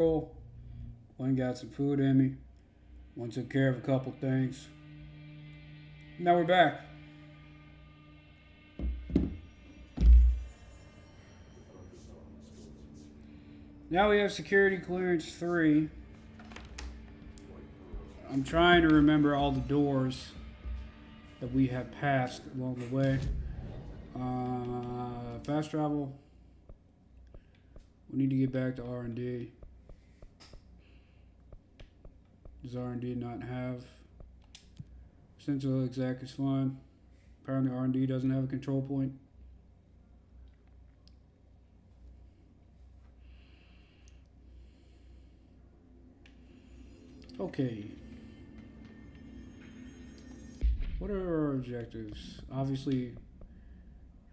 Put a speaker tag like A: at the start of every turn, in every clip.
A: One got some food in me. One took care of a couple things. Now we're back. Now we have security clearance 3. I'm trying to remember all the doors that we have passed along the way. Fast travel. We need to get back to R&D. Does R&D not have central exec is fine. Apparently R&D doesn't have a control point. Okay. What are our objectives? Obviously,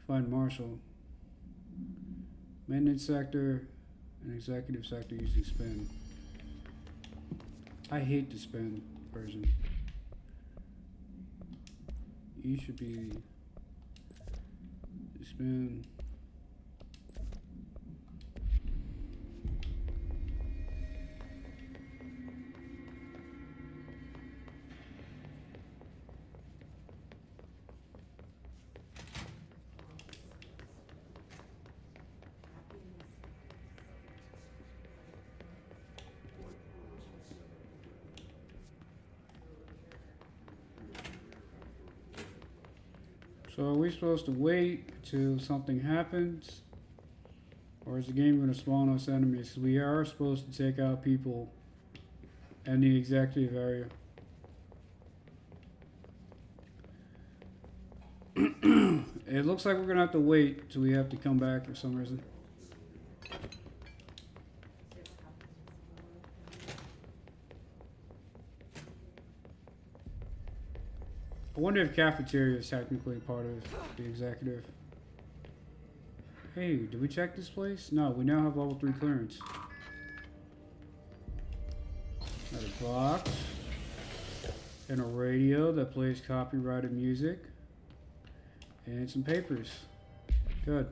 A: find Marshall. Maintenance sector and executive sector using spin. I hate the spin version. E should be spin. So are we supposed to wait till something happens? Or is the game going to spawn us enemies? We are supposed to take out people in the executive area. It looks like we're going to have to wait till we have to come back for some reason. I wonder if cafeteria is technically part of the executive. Hey, did we check this place? No, we now have level 3 clearance. Got a box. And a radio that plays copyrighted music. And some papers. Good.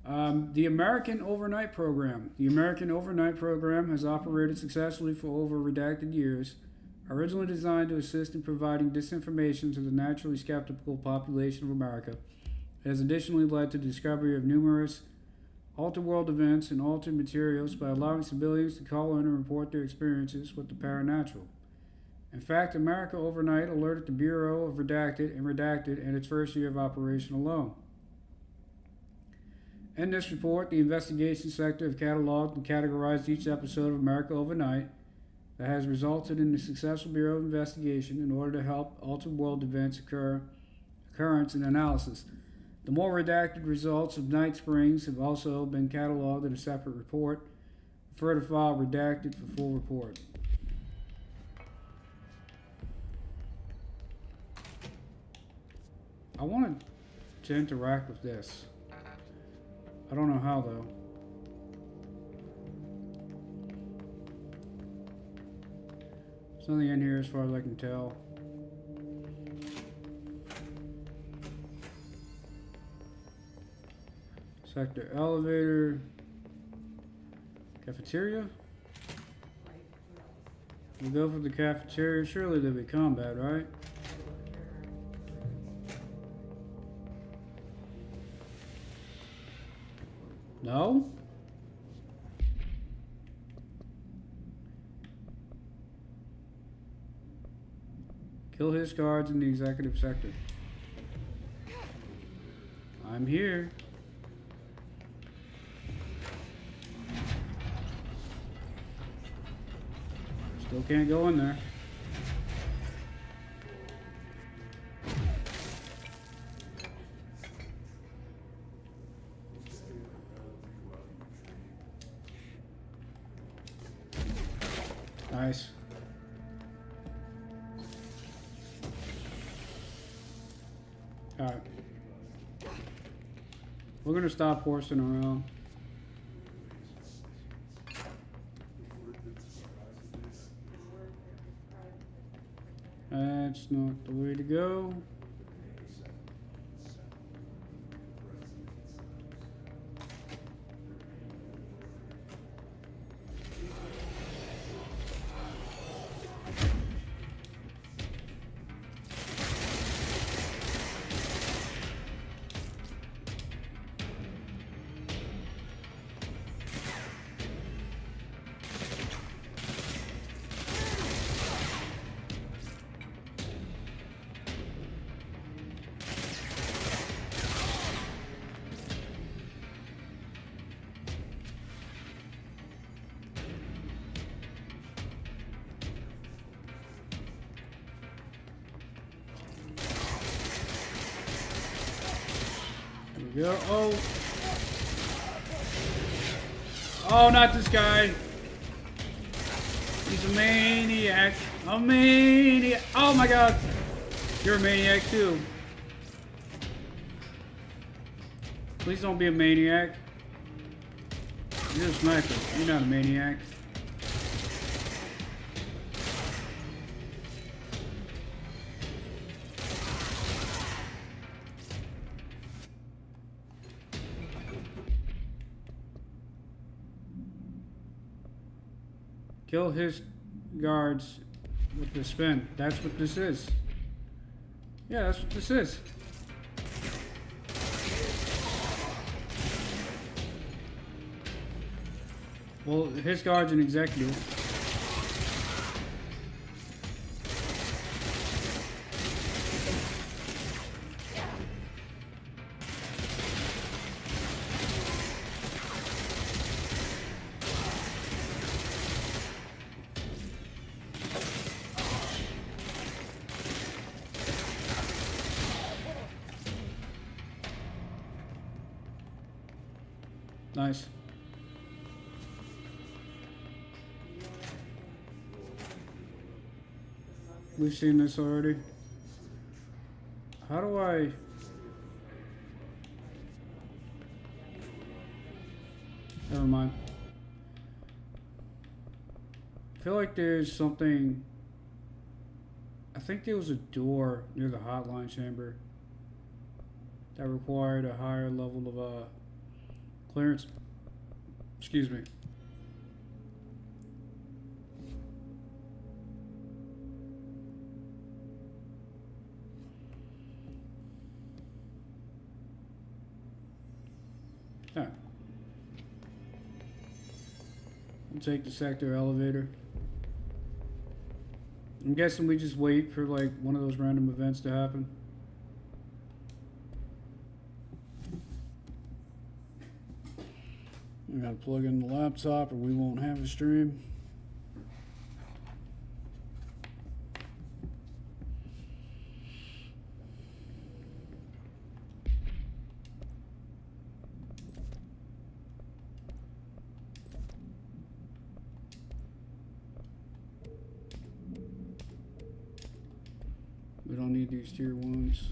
A: The American Overnight Program. The American Overnight Program has operated successfully for over redacted years. Originally designed to assist in providing disinformation to the naturally skeptical population of America, it has additionally led to the discovery of numerous alter-world events and altered materials by allowing civilians to call in and report their experiences with the paranatural. In fact, America Overnight alerted the Bureau of Redacted and Redacted in its first year of operation alone. In this report, the investigation sector have cataloged and categorized each episode of America Overnight that has resulted in the successful Bureau of Investigation in order to help altered world events occurrence and analysis. The more redacted results of Night Springs have also been cataloged in a separate report. Refer to file redacted for full report. I wanted to interact with this. I don't know how though. There's nothing in here as far as I can tell. Sector elevator. Cafeteria? We go for the cafeteria. Surely there'll be combat, right? No? Kill his guards in the executive sector. I'm here. Still can't go in there. Nice. Alright. We're gonna stop horsing around. That's not the way to go. we go. Oh. Oh, not this guy. He's a maniac. A maniac. Oh my god. You're a maniac too. Please don't be a maniac. You're a sniper. You're not a maniac. Kill his guards with the spin. That's what this is. Yeah, that's what this is. Well, his guard's an executive. Nice. We've seen this already. How do I... Never mind. I feel like there's something... I think there was a door near the hotline chamber that required a higher level of clearance. Excuse me. Alright. We'll take the sector elevator. I'm guessing we just wait for like one of those random events to happen. We gotta plug in the laptop or we won't have a stream. We don't need these tier 1s.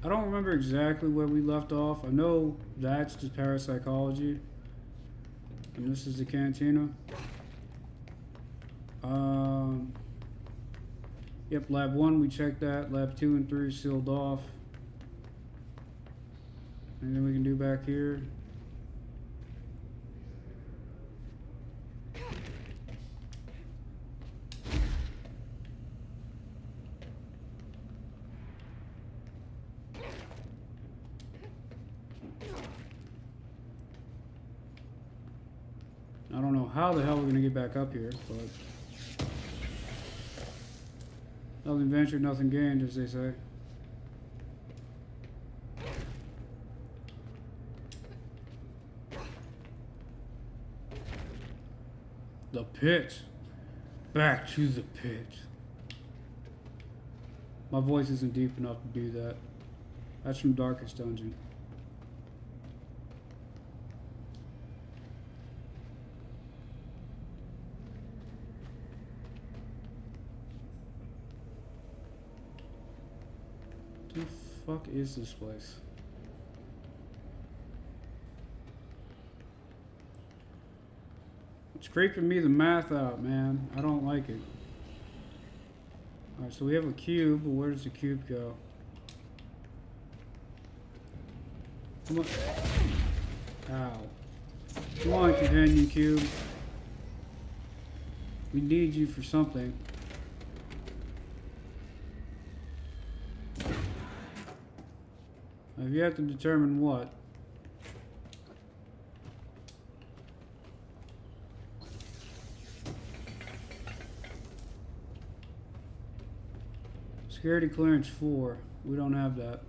A: I don't remember exactly where we left off. I know that's the parapsychology. And this is the cantina. Yep, lab 1, we checked that. Lab 2 and 3 sealed off. Anything we can do back here? I don't know how the hell we're gonna get back up here, but nothing ventured, nothing gained, as they say. The pit. Back to the pit. My voice isn't deep enough to do that. That's from Darkest Dungeon. What the fuck is this place? It's creeping me the math out, man. I don't like it. Alright, so we have a cube, but where does the cube go? Come on. Ow. Come on, companion cube. We need you for something. Now, you have to determine what. Security clearance 4. We don't have that.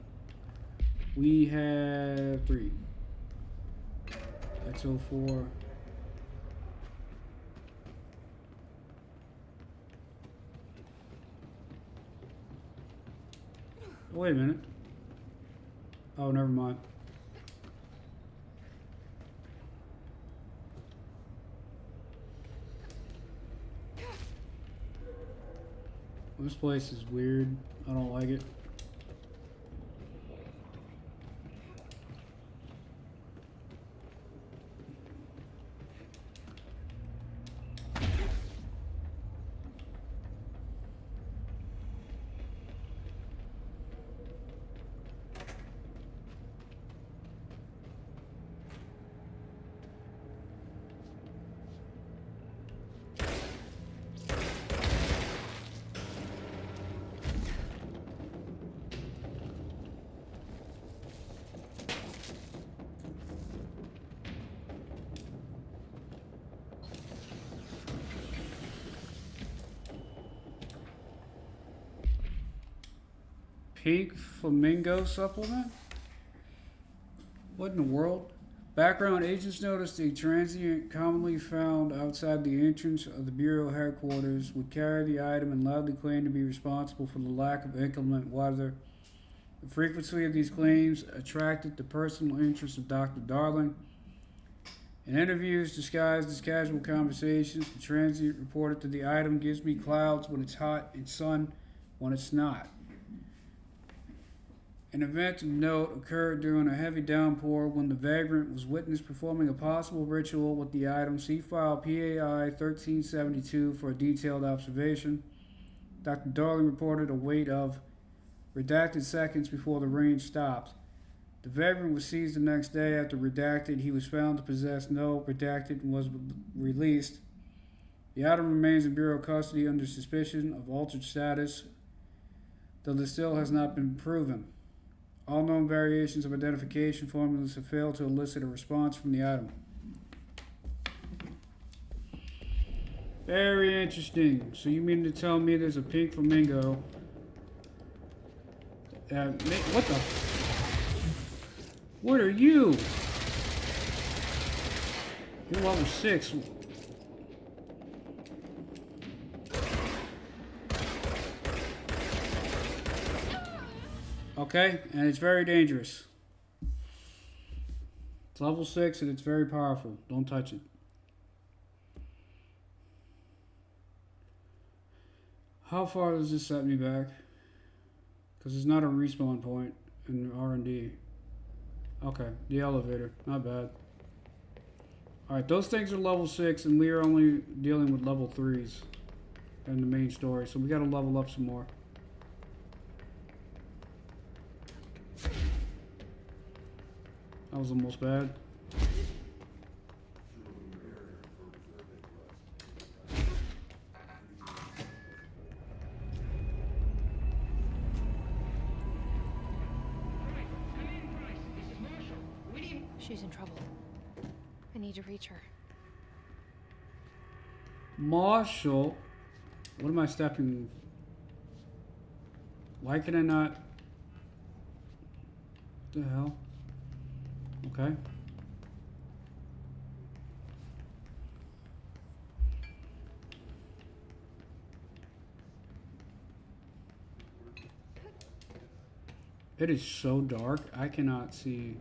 A: We have 3. That's 04. Wait a minute. Oh, never mind. This place is weird. I don't like it. Pink Flamingo supplement? What in the world? Background agents noticed a transient commonly found outside the entrance of the Bureau headquarters would carry the item and loudly claim to be responsible for the lack of inclement weather. The frequency of these claims attracted the personal interest of Dr. Darling. In interviews disguised as casual conversations, the transient reported that the item gives me clouds when it's hot and sun when it's not. An event of note occurred during a heavy downpour when the vagrant was witnessed performing a possible ritual with the item. See file PAI 1372 for a detailed observation. Dr. Darling reported a wait of redacted seconds before the rain stopped. The vagrant was seized the next day after redacted. He was found to possess no redacted and was released. The item remains in Bureau custody under suspicion of altered status, though this still has not been proven. All known variations of identification formulas have failed to elicit a response from the item. Very interesting. So you mean to tell me there's a pink flamingo? What the? What are you? You're level 6. Okay, and it's very dangerous. It's level 6 and it's very powerful. Don't touch it. How far does this set me back? Because it's not a respawn point in R&D. Okay, the elevator. Not bad. Alright, those things are level 6 and we are only dealing with level 3s in the main story. So we gotta level up some more. That was almost bad.
B: She's in trouble. I need to reach her.
A: Marshall? What am I stepping? Why can I not? What the hell? Okay. It is so dark, I cannot see.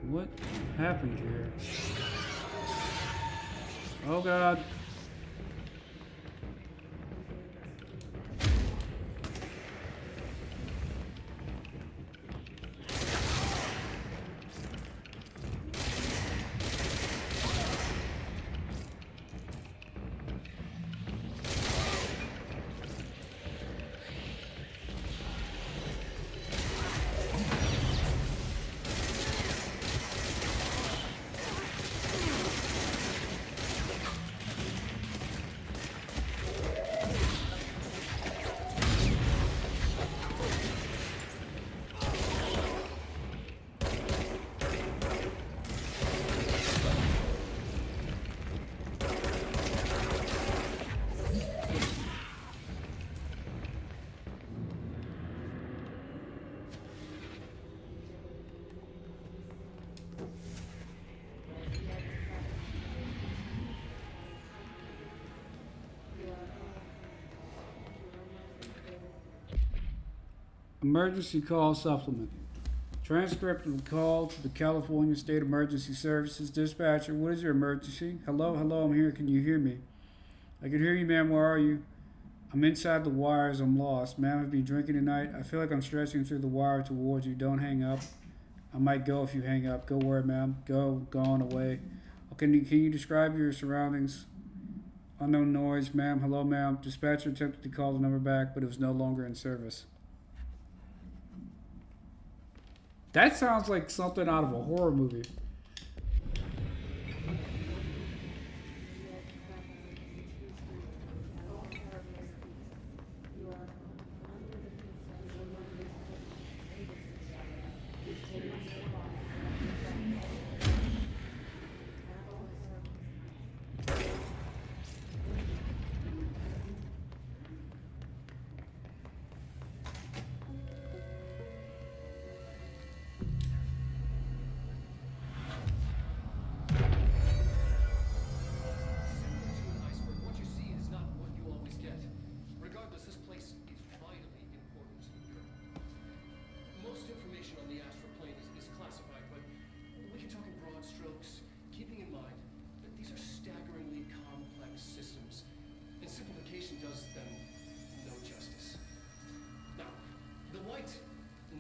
A: What happened here? Oh God. Emergency call supplement. Transcript of the call to the California State Emergency Services. Dispatcher, what is your emergency? Hello, hello, I'm here. Can you hear me? I can hear you, ma'am. Where are you? I'm inside the wires. I'm lost. Ma'am, I've been drinking tonight. I feel like I'm stretching through the wire towards you. Don't hang up. I might go if you hang up. Go where, ma'am? Go. Gone away. Oh, can you describe your surroundings? Unknown noise, ma'am. Hello, ma'am. Dispatcher attempted to call the number back, but it was no longer in service. That sounds like something out of a horror movie.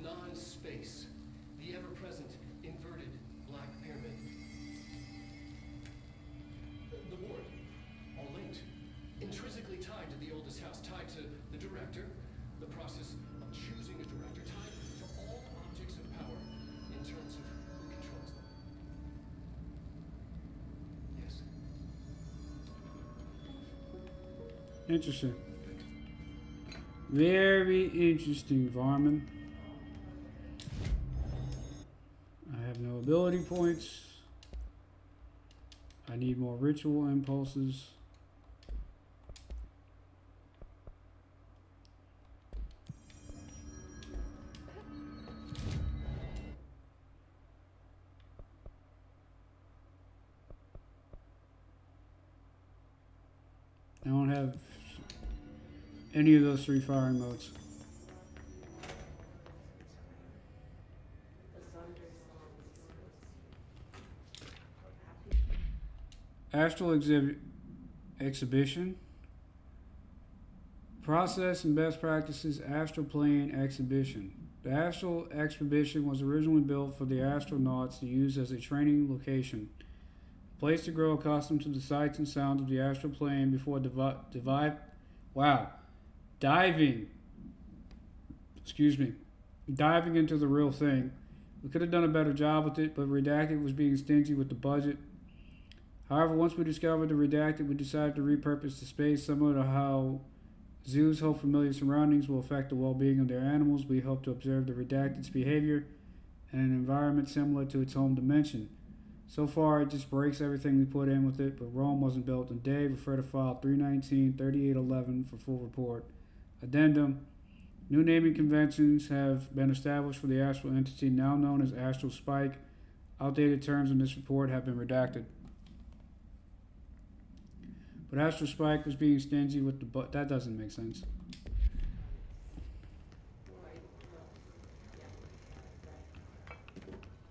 C: Non-space, the ever-present inverted black pyramid. The ward, all linked, intrinsically tied to the oldest house, tied to the director, the process of choosing a director, tied to all objects of power in terms of who controls them. Yes.
A: Interesting. Very interesting, Varman. I have no ability points. I need more ritual impulses. I don't have any of those 3 firing modes. Astral exhibition. Process and best practices astral plane exhibition. The astral exhibition was originally built for the astronauts to use as a training location. A place to grow accustomed to the sights and sounds of the astral plane before diving into the real thing. We could have done a better job with it, but Redacted was being stingy with the budget. However, once we discovered the Redacted, we decided to repurpose the space similar to how zoos hope familiar surroundings will affect the well-being of their animals. We hope to observe the Redacted's behavior in an environment similar to its home dimension. So far, it just breaks everything we put in with it, but Rome wasn't built in a day. Refer to file 319-3811 for full report. Addendum. New naming conventions have been established for the astral entity now known as Astral Spike. Outdated terms in this report have been redacted. But Astral Spike was being stingy with the that doesn't make sense.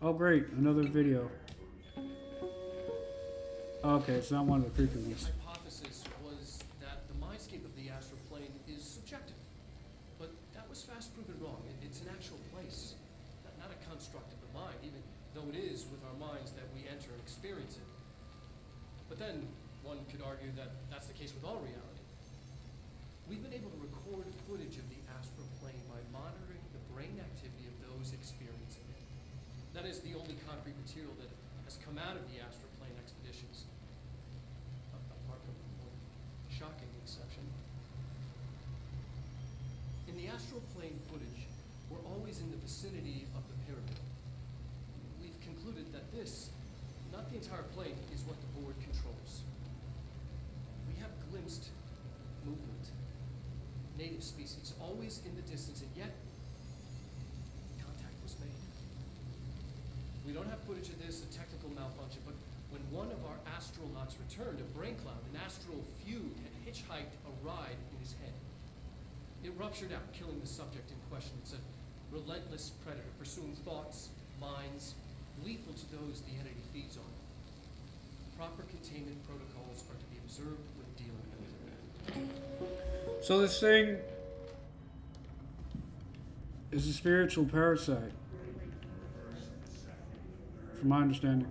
A: Oh great, another video. Okay, it's not one of the creepy ones.
C: The hypothesis was that the mindscape of the astral plane is subjective, but that was fast proven wrong. It's an actual place, not a construct of the mind, even though it is with our minds that we enter and experience it. But then one could argue that that's the case with all reality. We've been able to record footage of the astral plane by monitoring the brain activity of those experiencing it. That is the only concrete material that has come out of the astral plane expeditions, apart from the more shocking exception. In the astral plane footage, we're always in the vicinity of the pyramid. We've concluded that this, not the entire plane, is what the board controls. We have glimpsed movement, native species, always in the distance, and yet contact was made. We don't have footage of this, a technical malfunction, but when one of our astronauts returned, a brain cloud, an astral fugue, had hitchhiked a ride in his head. It ruptured out, killing the subject in question. It's a relentless predator pursuing thoughts, minds, lethal to those the entity feeds on. Proper containment protocols are to be observed when dealing with it.
A: So this thing is a spiritual parasite, from my understanding.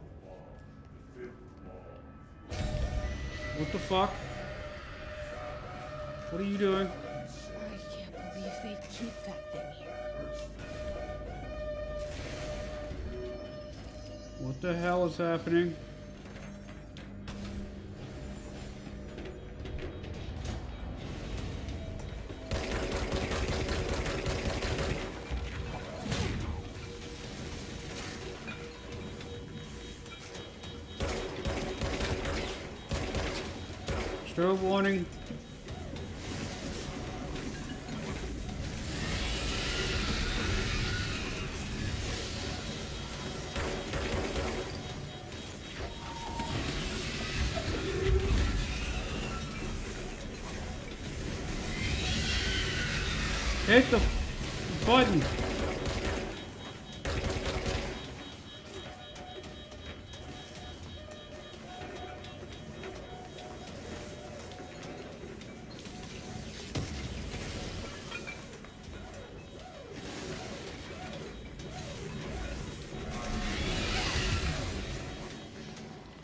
A: What the fuck? What are you doing?
D: I can't believe they keep that thing here.
A: What the hell is happening? Strobe warning. Hit the button.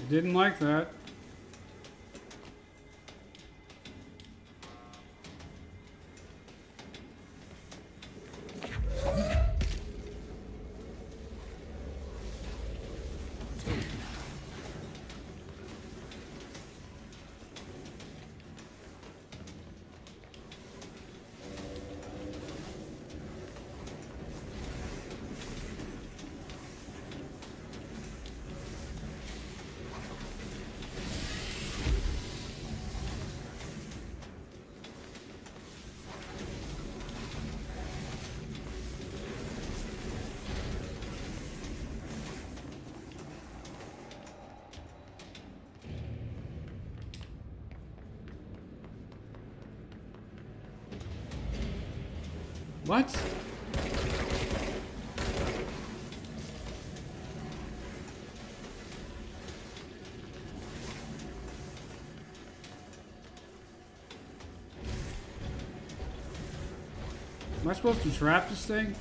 A: Didn't like that. What? Am I supposed to trap this thing?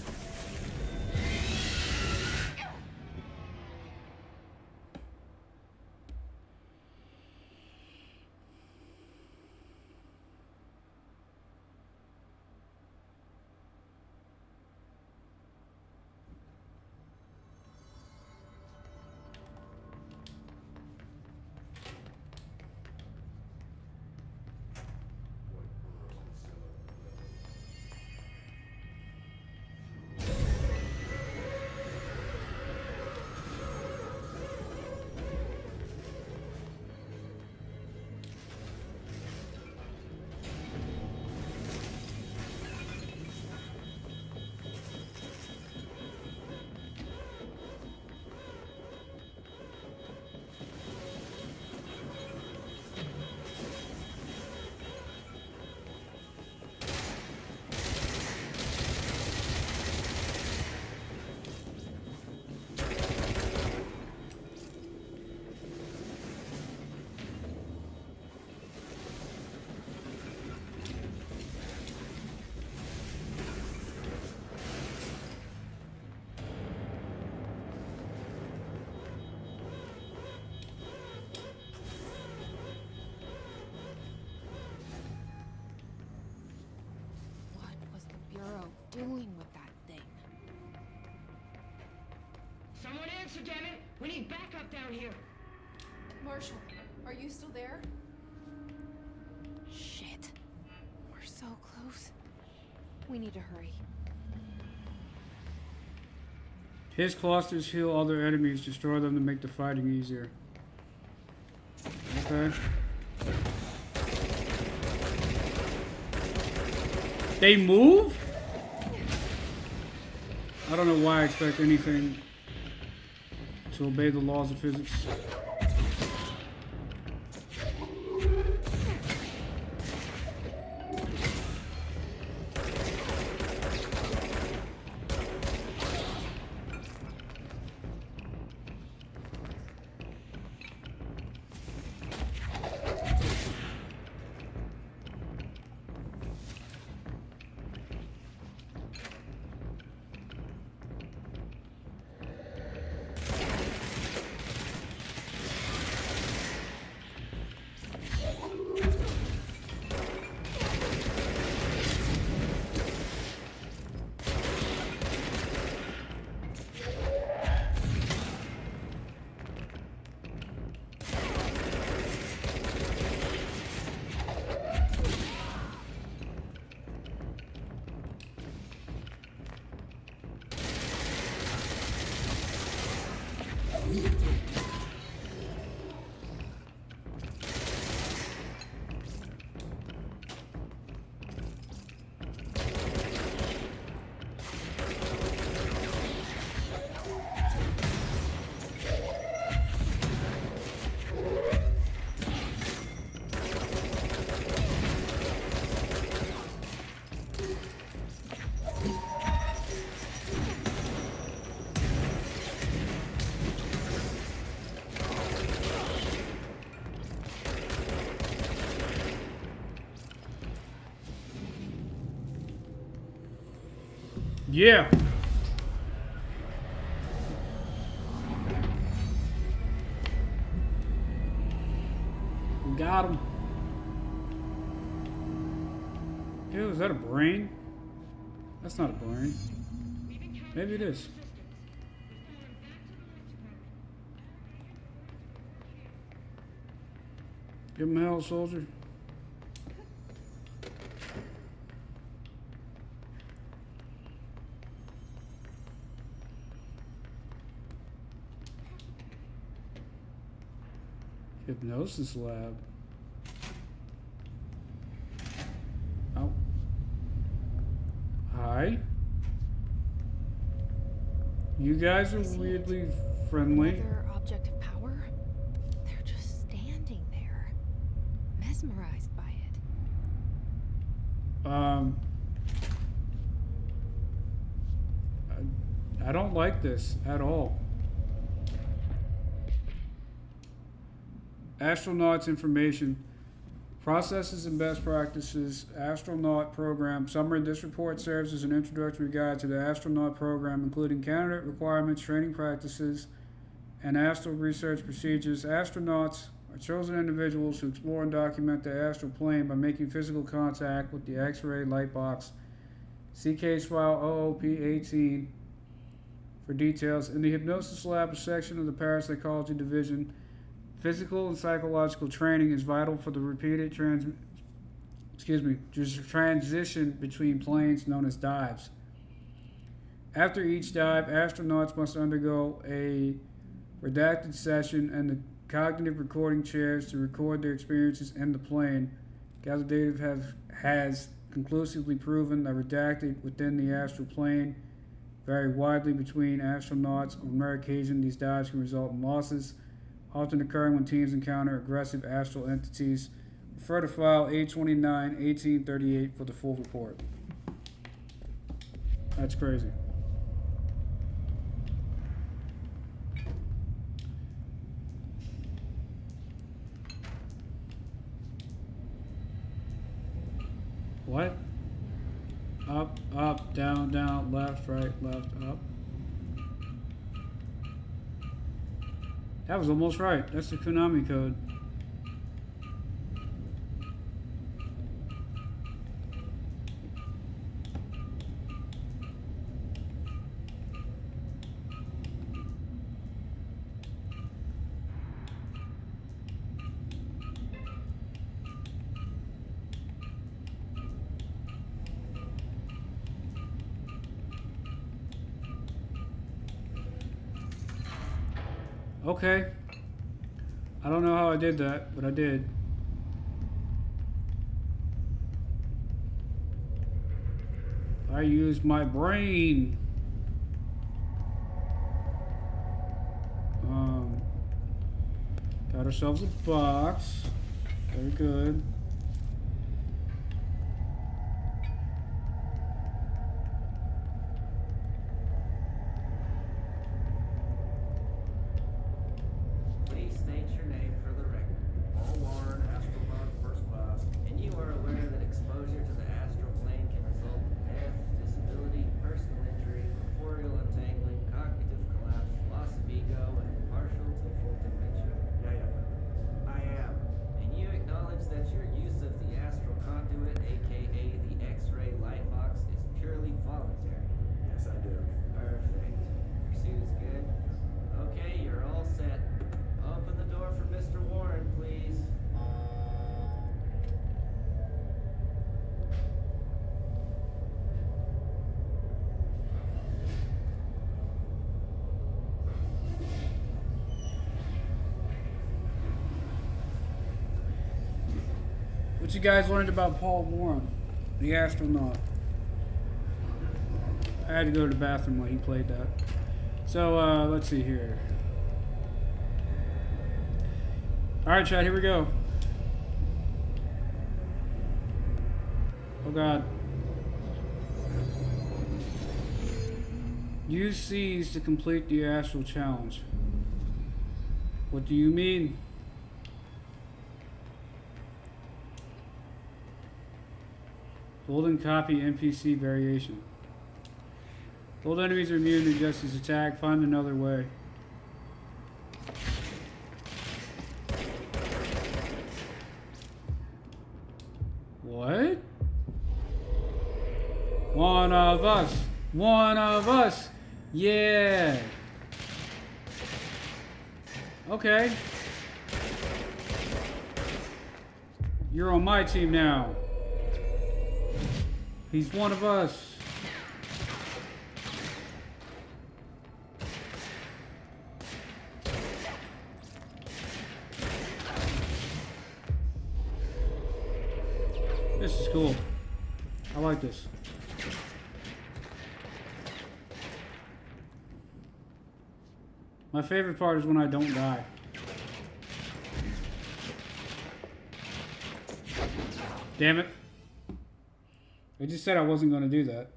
D: What was the Bureau doing with that thing?
E: Someone answer, damn it! We need backup down here!
B: Marshall, are you still there?
D: Shit. We're so close.
B: We need to hurry.
A: His clusters heal other enemies, destroy them to make the fighting easier. Okay. They move? I don't know why I expect anything to obey the laws of physics. Yeah. We got him. Ew, is that a brain? That's not a brain. Maybe it is. Give him hell, soldier. Hypnosis lab. Oh. Hi. You guys are weirdly friendly.
D: Another object of power? They're just standing there, mesmerized by it.
A: I don't like this at all. Astronauts information, processes and best practices, astronaut program. Summary: this report serves as an introductory guide to the astronaut program, including candidate requirements, training practices, and astral research procedures. Astronauts are chosen individuals who explore and document the astral plane by making physical contact with the X-ray light box. See case file OOP-18 for details. In the hypnosis lab, a section of the parapsychology division, physical and psychological training is vital for the repeated transition between planes known as dives. After each dive, astronauts must undergo a redacted session and the cognitive recording chairs to record their experiences in the plane. Gathered data has conclusively proven that redacted within the astral plane vary widely between astronauts. On rare occasion, these dives can result in losses, often occurring when teams encounter aggressive astral entities. Refer to file A29-1838 for the full report. That's crazy. What? Up, up, down, down, left, right, left, up. That was almost right. That's the Konami code. Okay. I don't know how I did that, but I did. I used my brain. Got ourselves a box. Very good.
F: Please state your name for the record. Paul Warren, astronaut first class. And you are aware that exposure to the astral plane can result in death, disability, personal injury, corporeal untangling, cognitive collapse, loss of ego, and partial to full dementia. Yeah. I am. And you acknowledge that your use of the astral conduit, aka the X-ray light box, is purely voluntary. Yes, I do. Perfect. Pursuit's good. Okay, you're all set. Open the door for Mr. Warren, please.
A: What you guys learned about Paul Warren, the astronaut? I had to go to the bathroom while he played that. So, let's see here. Alright, Chad, here we go. Oh, God. Use C's to complete the astral challenge. What do you mean? Golden copy NPC variation. Old enemies are immune to Jesse's attack. Find another way. What? One of us. One of us. Yeah. Okay. You're on my team now. He's one of us. This is cool. I like this. My favorite part is when I don't die. Damn it. I just said I wasn't going to do that.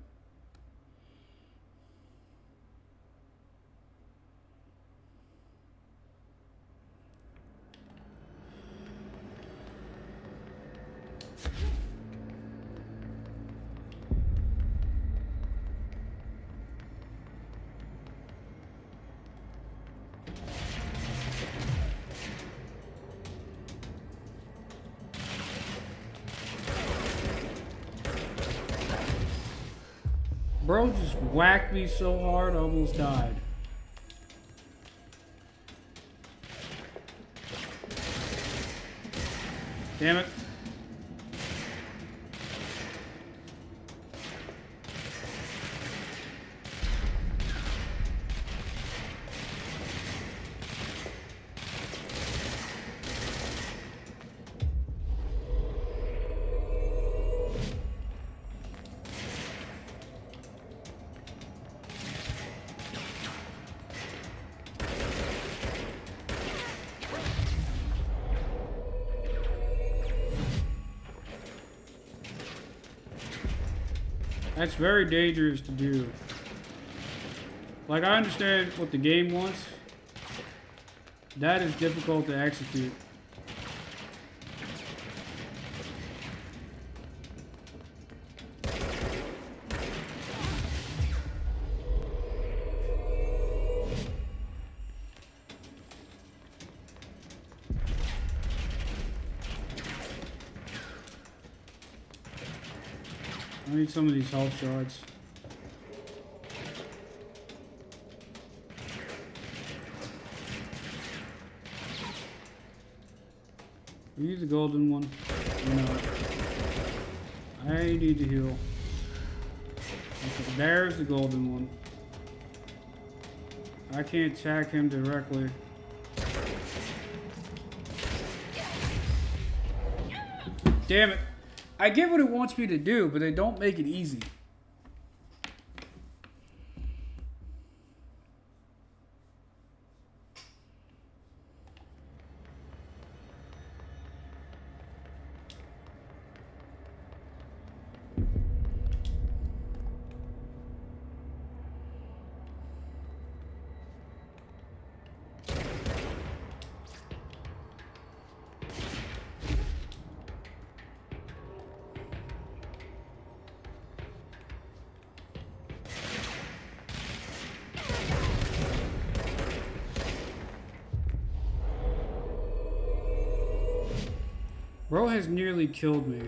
A: Bro just whacked me so hard I almost died. Damn it. That's very dangerous to do. Like, I understand what the game wants. That is difficult to execute. I need some of these health shards. Are you the golden one? No. I need to heal. Okay, there's the golden one. I can't attack him directly. Damn it. I get what it wants me to do, but they don't make it easy. Bro has nearly killed me.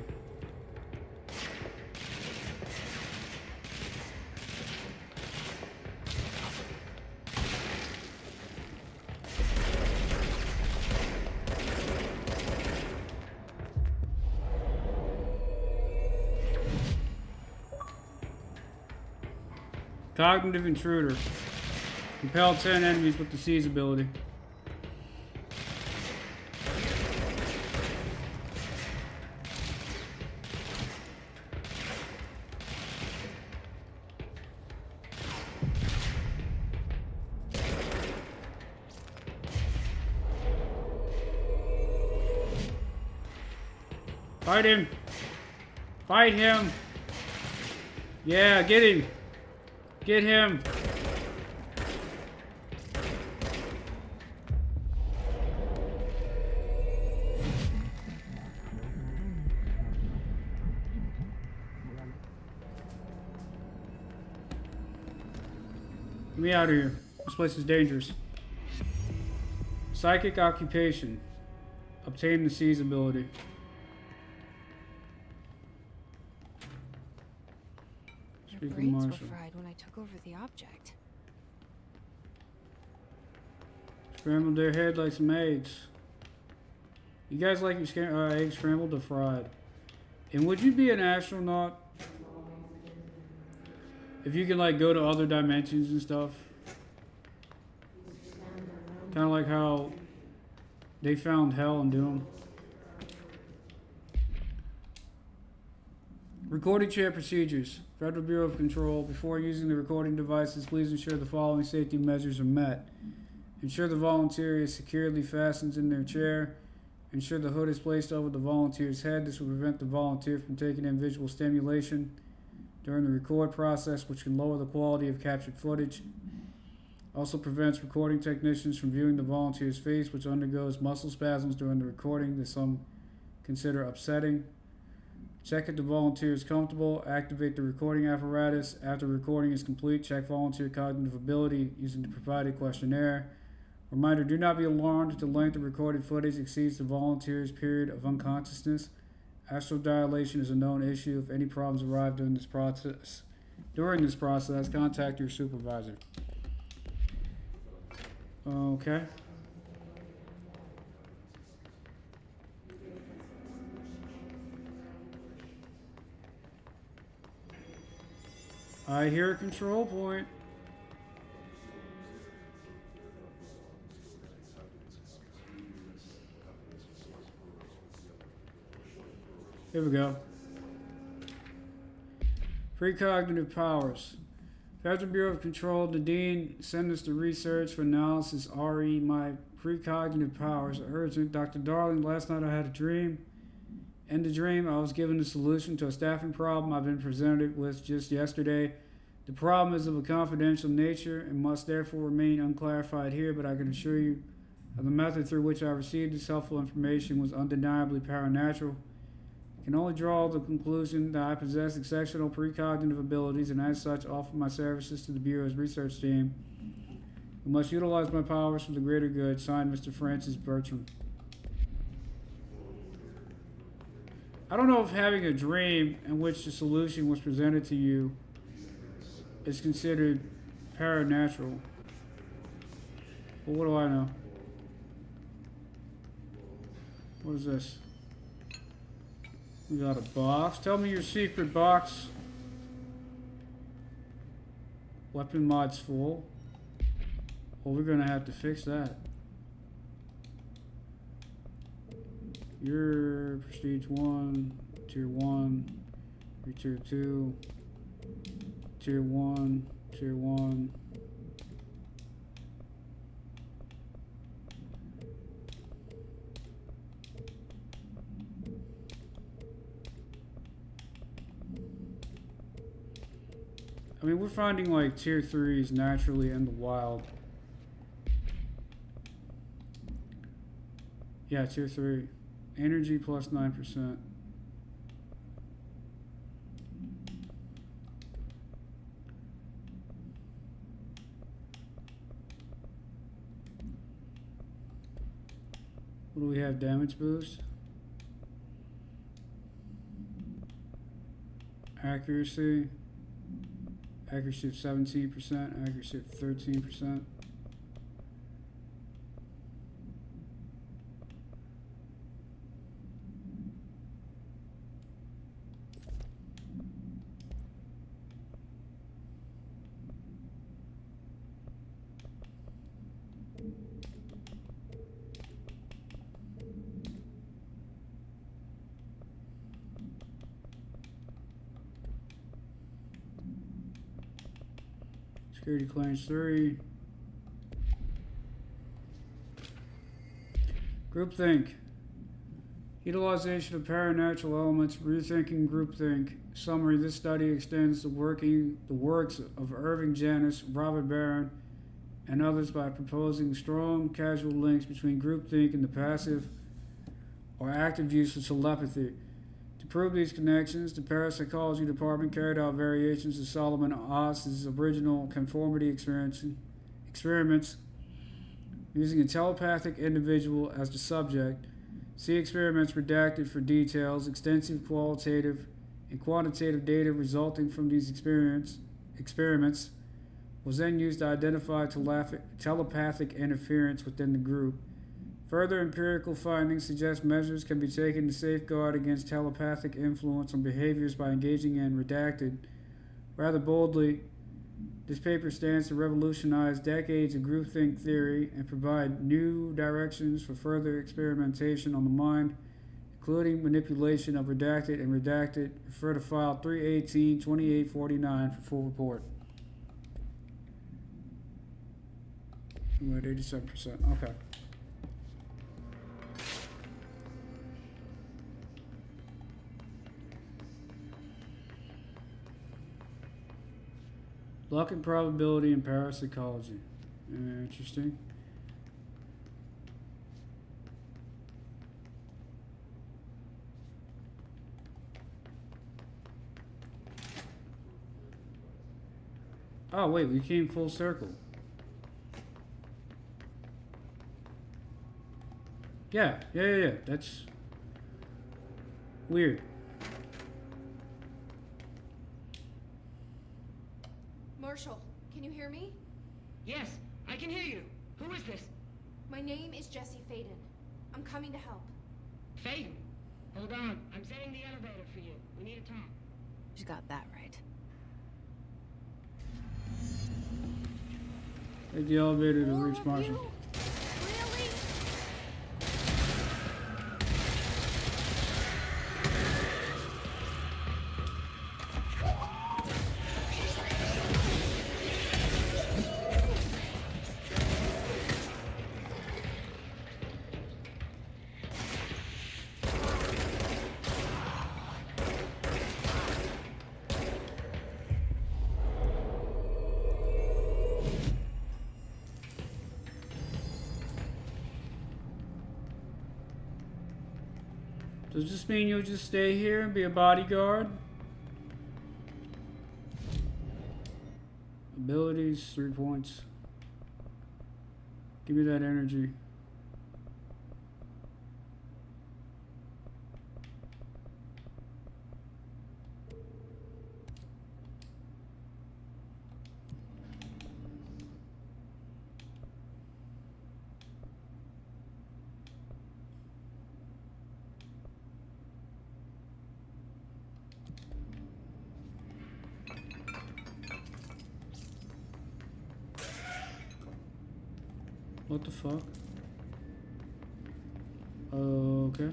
A: Cognitive intruder. Compel 10 enemies with the seize ability. Fight him! Fight him! Yeah, get him! Get him! Get me out of here. This place is dangerous. Psychic occupation. Obtain the Seize ability.
D: Their
A: Speak of
D: brains were
A: Marshall.
D: fried when I took over the object.
A: Scrambled their head like some eggs. You guys like your eggs scrambled or fried? And would you be an astronaut if you could like go to other dimensions and stuff? Kind of like how they found hell in Doom. Recording chair procedures. Federal Bureau of Control. Before using the recording devices, please ensure the following safety measures are met. Ensure the volunteer is securely fastened in their chair. Ensure the hood is placed over the volunteer's head. This will prevent the volunteer from taking in visual stimulation during the record process, which can lower the quality of captured footage. Also prevents recording technicians from viewing the volunteer's face, which undergoes muscle spasms during the recording that some consider upsetting. Check if the volunteer is comfortable. Activate the recording apparatus. After recording is complete, check volunteer cognitive ability using the provided questionnaire. Reminder, do not be alarmed if the length of recorded footage exceeds the volunteer's period of unconsciousness. Astral dilation is a known issue. If any problems arise during this process, contact your supervisor. Okay. I hear a control point. Here we go. Precognitive powers. Federal Bureau of Control, the Dean, send us to research for analysis. RE, my precognitive powers are urgent. Dr. Darling, last night I had a dream. In the dream, I was given the solution to a staffing problem I've been presented with just yesterday. The problem is of a confidential nature and must therefore remain unclarified here, but I can assure you that the method through which I received this helpful information was undeniably paranatural. I can only draw the conclusion that I possess exceptional precognitive abilities and as such offer my services to the Bureau's research team. We must utilize my powers for the greater good. Signed, Mr. Francis Bertram. I don't know if having a dream in which the solution was presented to you is considered paranatural. But what do I know? What is this? We got a box. Tell me your secret box. Weapon mod's full. Well, we're gonna have to fix that. You're Prestige 1, Tier 1, you're Tier 2, Tier 1, Tier 1. I mean, we're finding like Tier 3s naturally in the wild. Yeah, Tier 3. Energy plus 9%. What do we have? Damage boost. Accuracy. Accuracy of 17%. Accuracy of 13%. Security clearance 3. Groupthink. Utilization of paranatural elements, rethinking groupthink. Summary, this study extends the works of Irving Janis, Robert Barron, and others by proposing strong causal links between groupthink and the passive or active use of telepathy. To prove these connections, the parapsychology department carried out variations of Solomon Oss's original conformity experiments using a telepathic individual as the subject. See experiments redacted for details. Extensive qualitative and quantitative data resulting from these experiments was then used to identify telepathic interference within the group. Further empirical findings suggest measures can be taken to safeguard against telepathic influence on behaviors by engaging in redacted. Rather boldly, this paper stands to revolutionize decades of groupthink theory and provide new directions for further experimentation on the mind, including manipulation of redacted and redacted. Refer to file 318-2849 for full report. We're at 87%. Okay. Luck and probability in parapsychology. Interesting. Oh wait, we came full circle. Yeah. That's weird.
B: Marshall, can you hear me?
E: Yes, I can hear you. Who is this?
B: My name is Jesse Faden. I'm coming to help.
E: Faden. Hold on. I'm setting the elevator for you. We need to talk.
D: You got that right.
A: Take the elevator to
B: More
A: reach
B: of
A: Marshall.
B: you? Really?
A: Does this mean you'll just stay here and be a bodyguard? Abilities, 3 points. Give me that energy. What the fuck? Okay.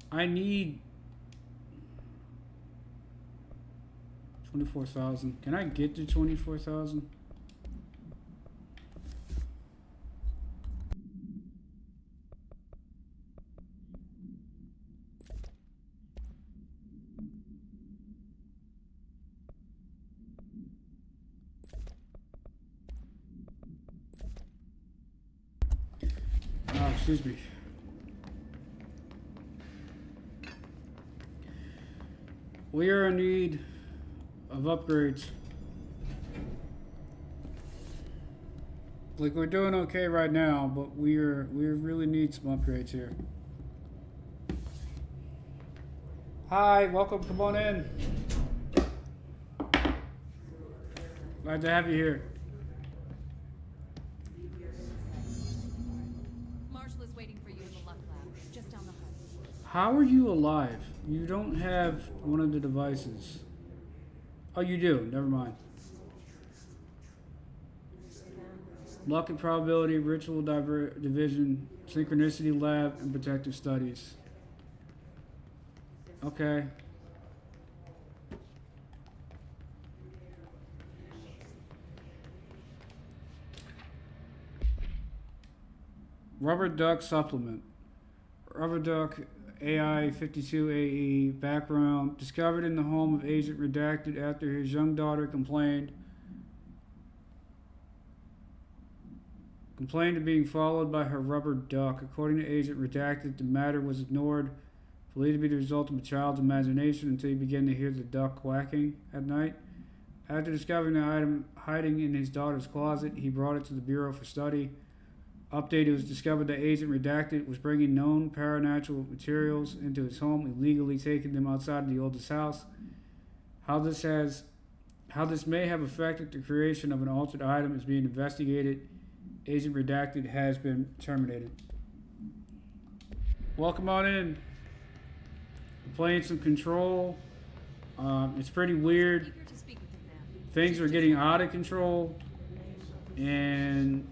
A: I need 24,000. Can I get to 24,000? Excuse me. We are in need of upgrades. Like, we're doing okay right now, but we really need some upgrades here. Hi, welcome. Come on in. Glad to have you here. How are you alive? You don't have one of the devices. Oh, you do. Never mind. Luck and probability, ritual division, synchronicity lab, and protective studies. Okay. Rubber duck supplement. Rubber duck AI 52AE background discovered in the home of Agent Redacted after his young daughter complained complained of being followed by her rubber duck. According to Agent Redacted, the matter was ignored, believed to be the result of a child's imagination until he began to hear the duck quacking at night. After discovering the item hiding in his daughter's closet, he brought it to the Bureau for study. Update, it was discovered that Agent Redacted was bringing known paranatural materials into his home, illegally taking them outside of the oldest house. How this may have affected the creation of an altered item is being investigated. Agent Redacted has been terminated. Welcome on in. We're playing some Control. It's pretty weird.
D: Eager to speak with him now.
A: Things are getting out of control, and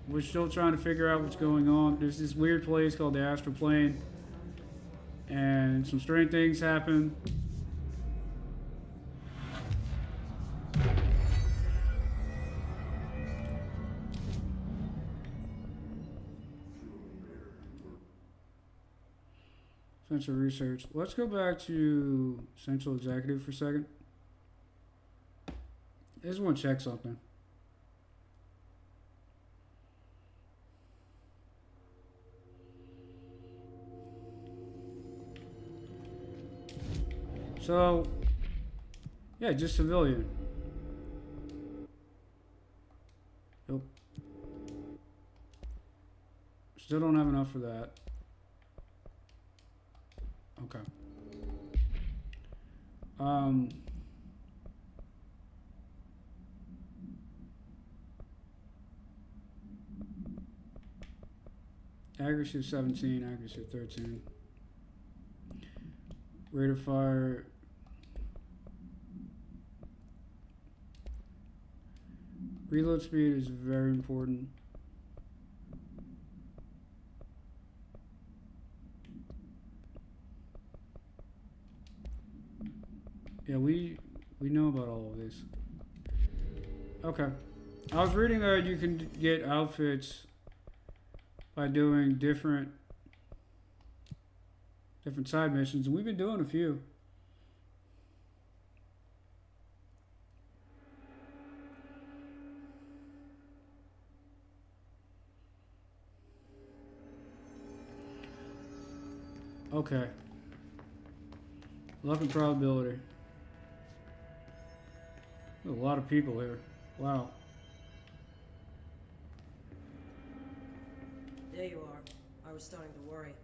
A: we're still trying to figure out what's going on. There's this weird place called the Astral Plane, and some strange things happen. Central Research. Let's go back to Central Executive for a second. I just want to check something. So, yeah, just civilian. Nope. Still don't have enough for that. Okay. Accuracy of 17, accuracy of 13. Rate of fire. Reload speed is very important. Yeah, we know about all of this. Okay. I was reading that you can get outfits by doing different side missions, and we've been doing a few. Okay. Luck and probability. There's a lot of people here. Wow.
E: There you are. I was starting to worry.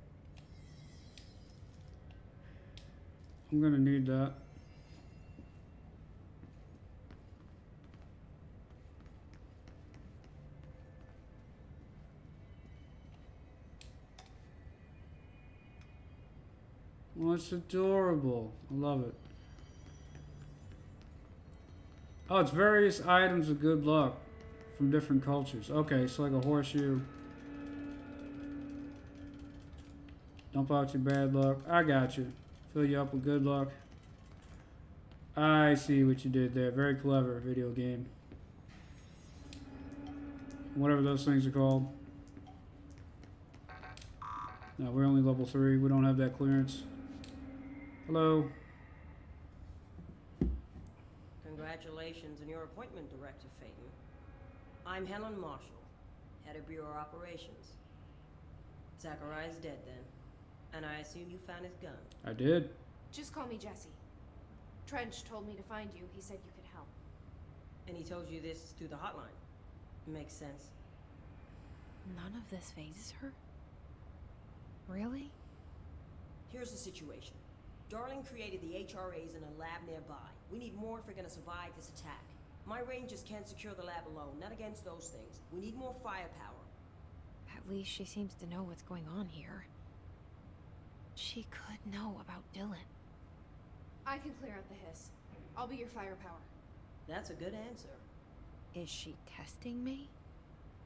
A: I'm gonna need that. Well, it's adorable. I love it. Oh, it's various items of good luck from different cultures. Okay, it's like a horseshoe. Dump out your bad luck. I got you. Fill you up with good luck. I see what you did there. Very clever video game. Whatever those things are called. No, we're only level 3. We don't have that clearance. Hello.
E: Congratulations on your appointment, Director Phaeton. I'm Helen Marshall, head of Bureau Operations. Zachariah's dead then, and I assume you found his gun.
A: I did.
B: Just call me Jessie. Trench told me to find you. He said you could help.
E: And he told you this through the hotline. Makes sense.
D: None of this phases her? Really?
E: Here's the situation. Darling created the HRAs in a lab nearby. We need more if we're gonna survive this attack. My rangers can't secure the lab alone, not against those things. We need more firepower.
D: At least she seems to know what's going on here. She could know about Dylan.
B: I can clear out the hiss. I'll be your firepower.
E: That's a good answer.
D: Is she testing me?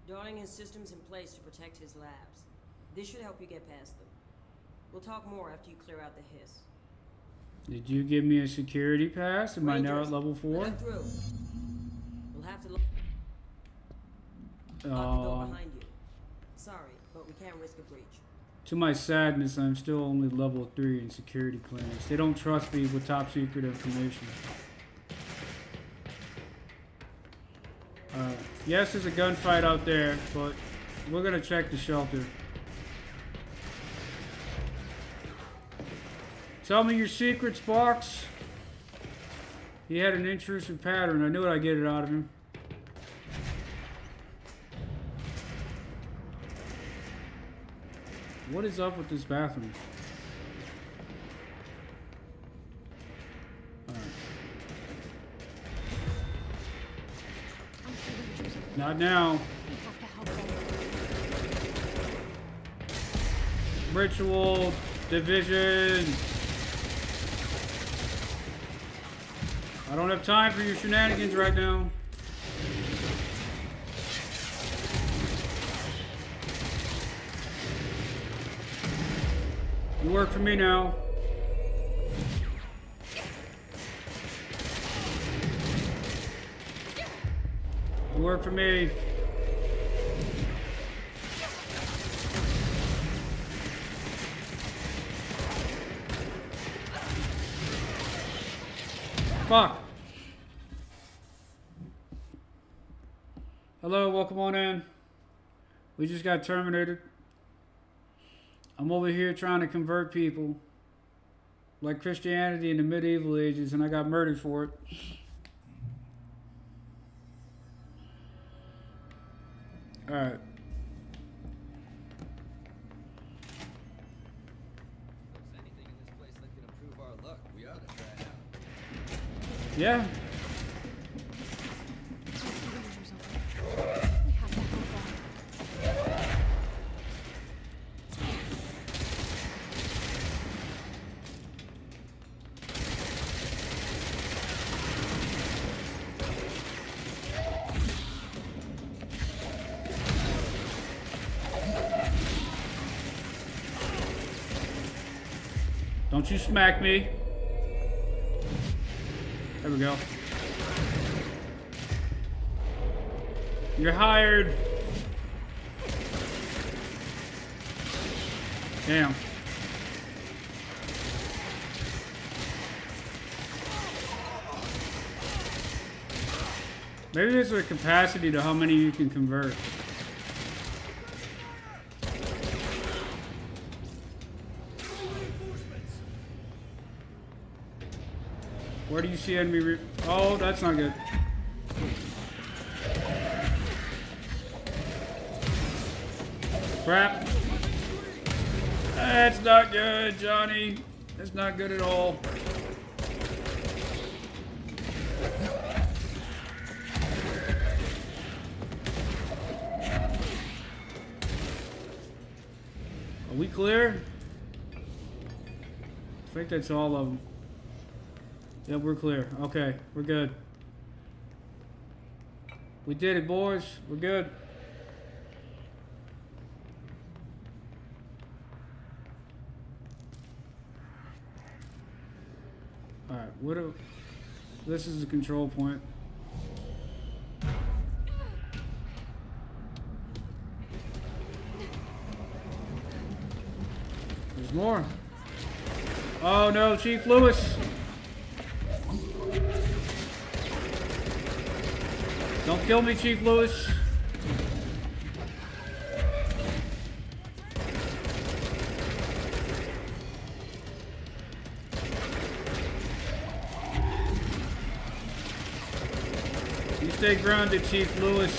E: Darling has systems in place to protect his labs. This should help you get past them. We'll talk more after you clear out the hiss.
A: Did you give me a security pass? Am I now at level 4?
E: Let through. We'll have to lock the door behind you. Sorry, but we can't risk a breach.
A: To my sadness, I'm still only level 3 in security clearance. They don't trust me with top secret information. Yes, there's a gunfight out there, but we're gonna check the shelter. Tell me your secrets, Box. He had an intrusive pattern. I knew I'd get it out of him. What is up with this bathroom? Not now.
D: We have to help them.
A: Ritual division. I don't have time for your shenanigans right now. You work for me now. You work for me. Fuck. Hello, welcome on in. We just got terminated. I'm over here trying to convert people like Christianity in the medieval ages, and I got murdered for it. Alright.
F: If there's anything in this place that can improve our luck, we ought to try it out.
A: Yeah.
D: We have to help them.
A: Don't you smack me. There we go. You're hired. Damn. Maybe there's a capacity to how many you can convert. Where do you see enemy oh, that's not good. Crap. That's not good, Johnny. That's not good at all. Are we clear? I think that's all of them. Yep, we're clear. Okay, we're good. We did it, boys. We're good. Alright, what do... This is the control point. There's more. Oh no, Chief Lewis! Don't kill me, Chief Lewis. You stay grounded, Chief Lewis.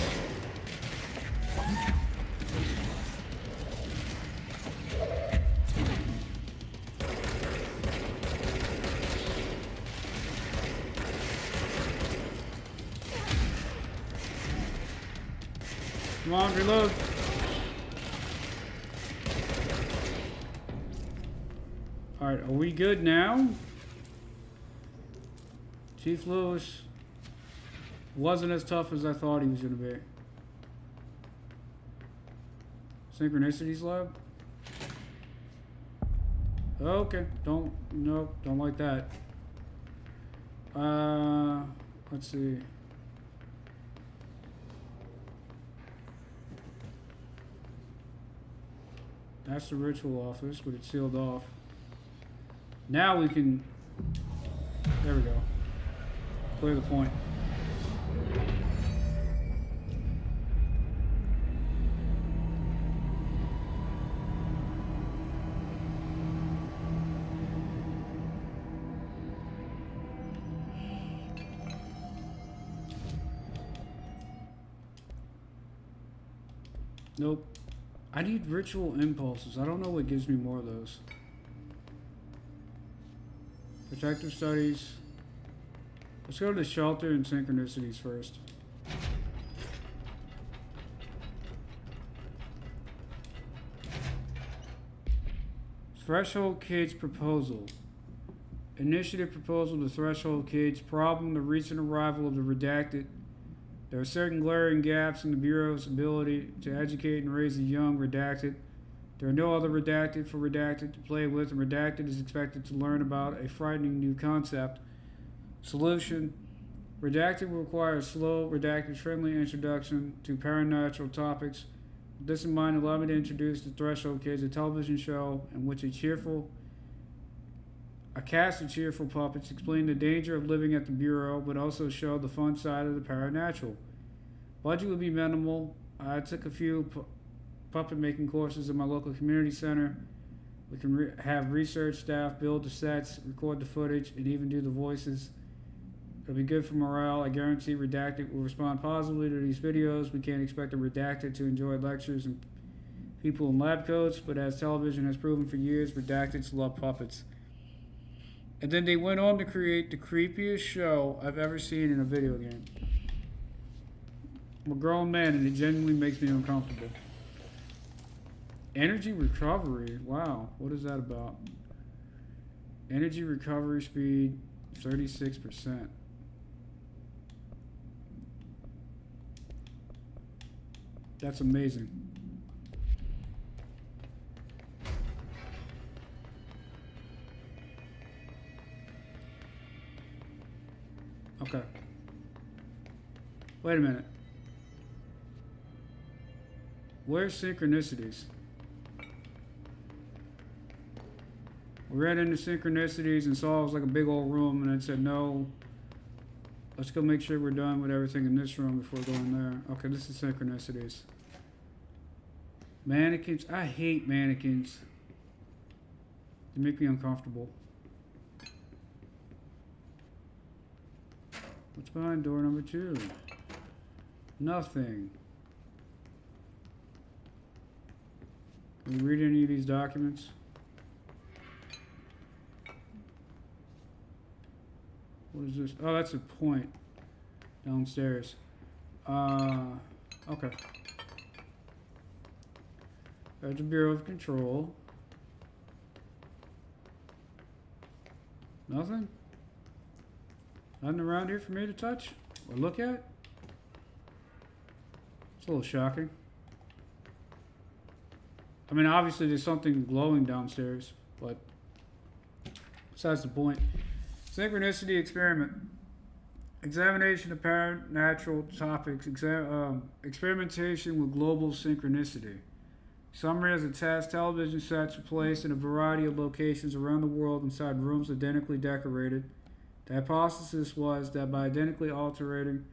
A: Come on, reload. Alright, are we good now? Chief Lewis wasn't as tough as I thought he was going to be. Synchronicities lab? Okay, don't like that. Let's see. That's the ritual office, but it's sealed off. Now we can... There we go. Clear the point. Nope. I need ritual impulses. I don't know what gives me more of those. Protective studies. Let's go to the shelter and synchronicities first. Threshold Kids proposal. Initiative proposal to Threshold Kids. Problem: the recent arrival of the redacted. There are certain glaring gaps in the Bureau's ability to educate and raise the young redacted. There are no other redacted for redacted to play with, and redacted is expected to learn about a frightening new concept. Solution: redacted will require a slow, redacted friendly introduction to paranatural topics. With this in mind, allow me to introduce the Threshold Kids, a television show in which a cast of cheerful puppets explain the danger of living at the Bureau, but also show the fun side of the paranatural. Budget would be minimal. I took a few puppet making courses at my local community center. We can have research staff build the sets, record the footage, and even do the voices. It'll be good for morale. I guarantee Redacted will respond positively to these videos. We can't expect a Redacted to enjoy lectures and people in lab coats, but as television has proven for years, Redacteds love puppets. And then they went on to create the creepiest show I've ever seen in a video game. I'm a grown man and it genuinely makes me uncomfortable. Energy recovery. Wow, what is that about? Energy recovery speed 36%. That's amazing. Okay. Wait a minute. Where's synchronicities? We read into synchronicities and saw it was like a big old room, and it said no. Let's go make sure we're done with everything in this room before going there. Okay, this is synchronicities. Mannequins. I hate mannequins. They make me uncomfortable. What's behind door number 2? Nothing. Can we read any of these documents? What is this? Oh, that's a point downstairs. Okay. There's the Bureau of Control. Nothing? Nothing around here for me to touch or look at? It's a little shocking. I mean, obviously there's something glowing downstairs, but besides the point. Synchronicity experiment. Examination of paranatural topics. Experimentation with global synchronicity. Summary: as a test, television sets were placed in a variety of locations around the world inside rooms identically decorated. The hypothesis was that by identically altering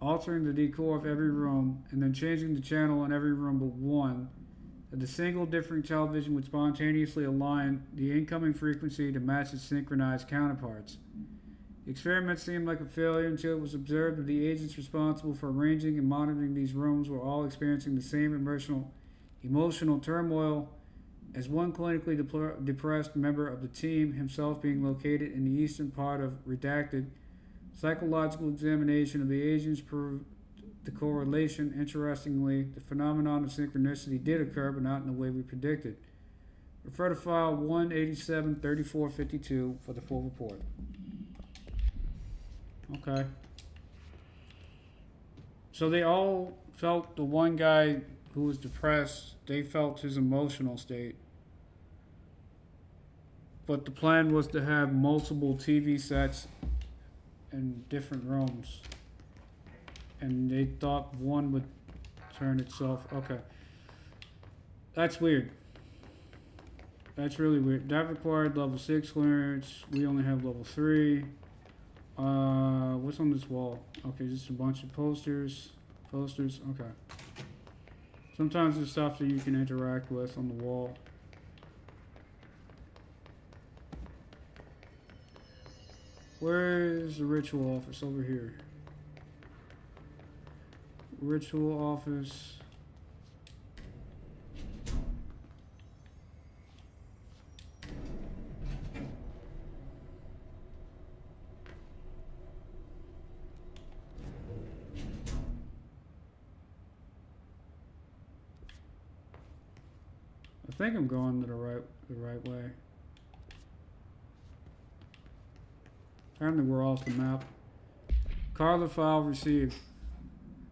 A: the decor of every room and then changing the channel in every room but one, that the single differing television would spontaneously align the incoming frequency to match its synchronized counterparts. The experiment seemed like a failure until it was observed that the agents responsible for arranging and monitoring these rooms were all experiencing the same emotional turmoil as one clinically depressed member of the team, himself being located in the eastern part of Redacted. Psychological examination of the agents proved the correlation. Interestingly, the phenomenon of synchronicity did occur, but not in the way we predicted. Refer to file 187-3452 for the full report. Okay. So they all felt the one guy who was depressed, they felt his emotional state. But the plan was to have multiple TV sets in different rooms. And they thought one would turn itself. Okay. That's weird. That's really weird. That required level 6 clearance. We only have level 3. What's on this wall? Okay, just a bunch of posters. Okay. Sometimes there's stuff that you can interact with on the wall. Where's the ritual office? Over here. Ritual office. I think I'm going the right way. Apparently we're off the map. Carla file received.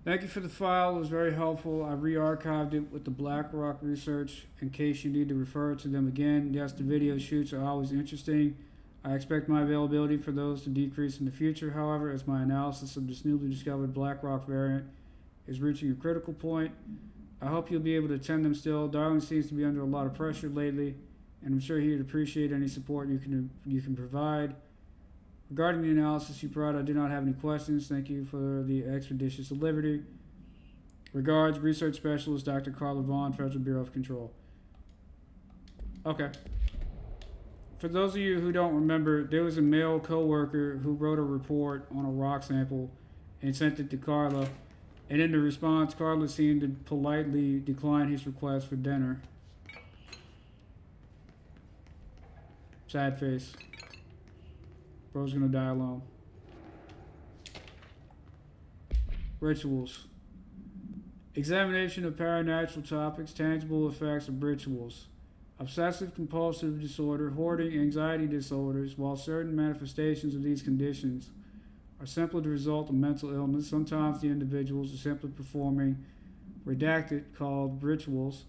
A: Thank you for the file. It was very helpful. I re-archived it with the BlackRock research in case you need to refer to them again. Yes, the video shoots are always interesting. I expect my availability for those to decrease in the future, however, as my analysis of this newly discovered BlackRock variant is reaching a critical point. I hope you'll be able to attend them still. Darling seems to be under a lot of pressure lately, and I'm sure he'd appreciate any support you can provide. Regarding the analysis you brought, I do not have any questions. Thank you for the expeditious delivery. Regards, Research Specialist Dr. Carla Vaughn, Federal Bureau of Control. Okay. For those of you who don't remember, there was a male co-worker who wrote a report on a rock sample and sent it to Carla. And in the response, Carla seemed to politely decline his request for dinner. Sad face. Bro's gonna die alone. Rituals. Examination of paranatural topics, tangible effects of rituals. Obsessive compulsive disorder, hoarding, anxiety disorders. While certain manifestations of these conditions are simply the result of mental illness, sometimes the individuals are simply performing redacted called rituals.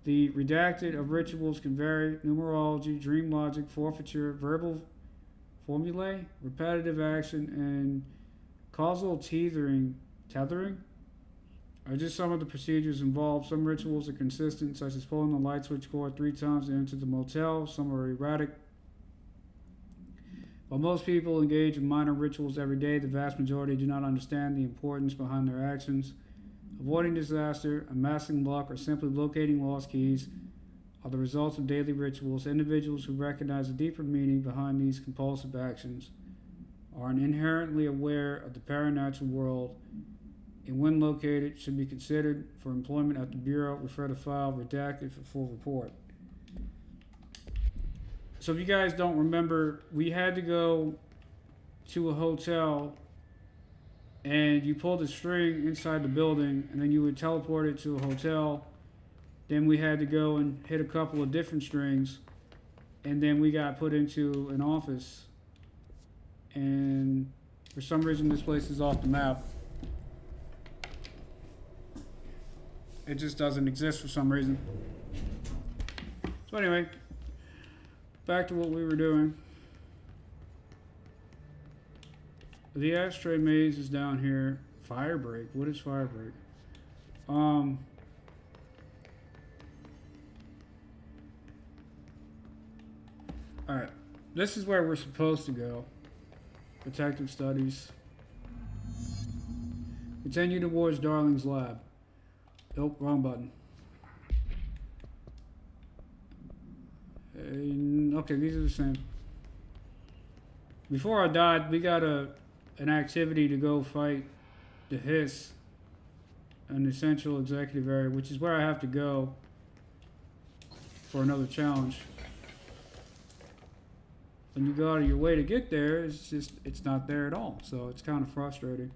A: The redacted of rituals can vary: numerology, dream logic, forfeiture, verbal formulae, repetitive action, and causal tethering are just some of the procedures involved. Some rituals are consistent, such as pulling the light switch cord 3 times to enter the motel. Some are erratic. While most people engage in minor rituals every day, the vast majority do not understand the importance behind their actions. Avoiding disaster, amassing luck, or simply locating lost keys are the results of daily rituals. Individuals who recognize a deeper meaning behind these compulsive actions are inherently aware of the paranatural world, and when located, should be considered for employment at the Bureau. Refer to file redacted for full report. So if you guys don't remember, we had to go to a hotel, and you pulled a string inside the building, and then you would teleport it to a hotel. Then we had to go and hit a couple of different strings, and then we got put into an office. And for some reason, this place is off the map. It just doesn't exist for some reason. So anyway, back to what we were doing. The ashtray maze is down here. Firebreak. What is firebreak? Alright. This is where we're supposed to go. Detective studies. Continue towards Darling's lab. Nope, wrong button. Okay, these are the same. Before I died, we got an activity to go fight the Hiss in the Central Executive Area, which is where I have to go for another challenge. When you go out of your way to get there, it's not there at all. So it's kind of frustrating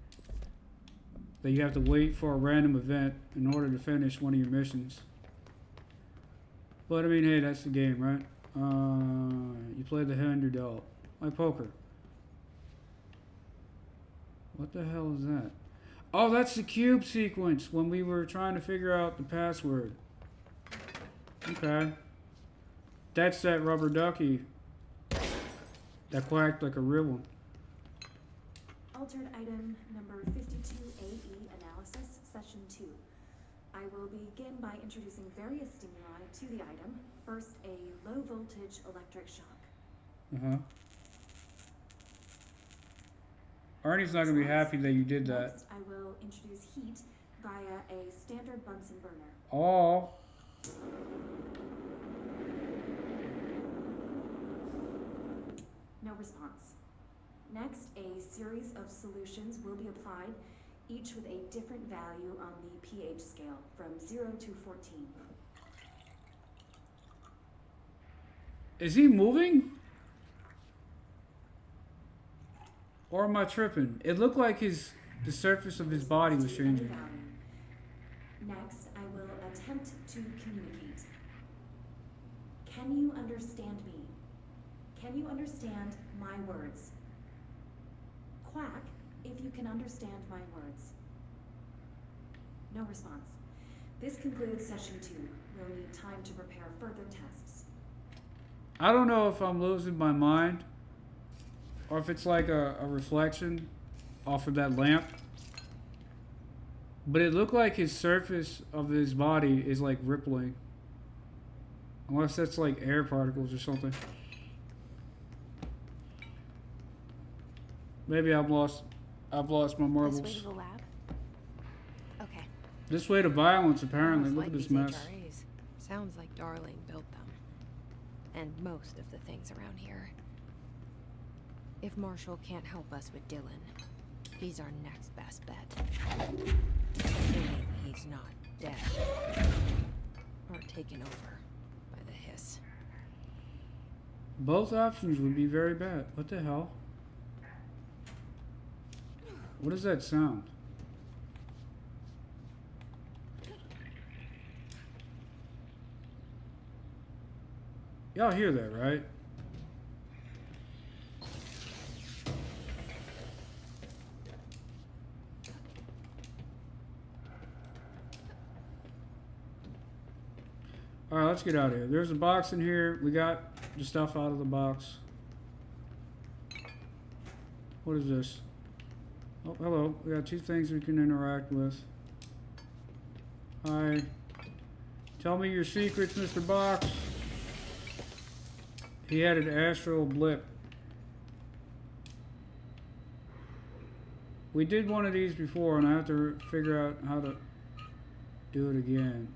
A: that you have to wait for a random event in order to finish one of your missions. But I mean, hey, that's the game, right? You play the hand you're dealt. Like poker. What the hell is that? Oh, that's the cube sequence when we were trying to figure out the password. Okay. That's that rubber ducky that quacked like a real one.
G: Altered item number 52AE analysis, session 2. I will begin by introducing various stimuli to the item. First, a low voltage electric shock.
A: Uh-huh. Arnie's not gonna be happy that you did that.
G: Next, I will introduce heat via a standard Bunsen burner.
A: Oh.
G: No response. Next, a series of solutions will be applied, each with a different value on the pH scale, from 0 to 14.
A: Is he moving? Or am I tripping? It looked like the surface of his body was changing.
G: Next, I will attempt to communicate. Can you understand me? Can you understand my words? Quack if you can understand my words. No response. This concludes session 2. We'll need time to prepare further tests.
A: I don't know if I'm losing my mind or if it's like a reflection off of that lamp. But it looked like his surface of his body is like rippling. Unless that's like air particles or something. Maybe I've lost my marbles.
D: This way to the lab? Okay.
A: This way to violence, apparently.
D: Almost
A: Look at
D: like
A: this
D: these
A: mess.
D: HRAs. Sounds like Darling built them. And most of the things around here. If Marshall can't help us with Dylan, he's our next best bet. Assuming he's not dead. Or taken over by the hiss.
A: Both options would be very bad. What the hell? What does that sound? Y'all hear that, right? Alright, let's get out of here. There's a box in here. We got the stuff out of the box. What is this? Oh, hello. We got 2 things we can interact with. Hi. Tell me your secrets, Mr. Box. He had an astral blip. We did one of these before, and I have to figure out how to do it again.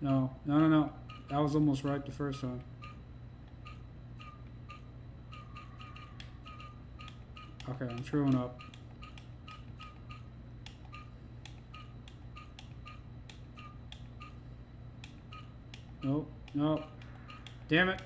A: No. That was almost right the first time. Okay, I'm screwing up. Nope. Damn it.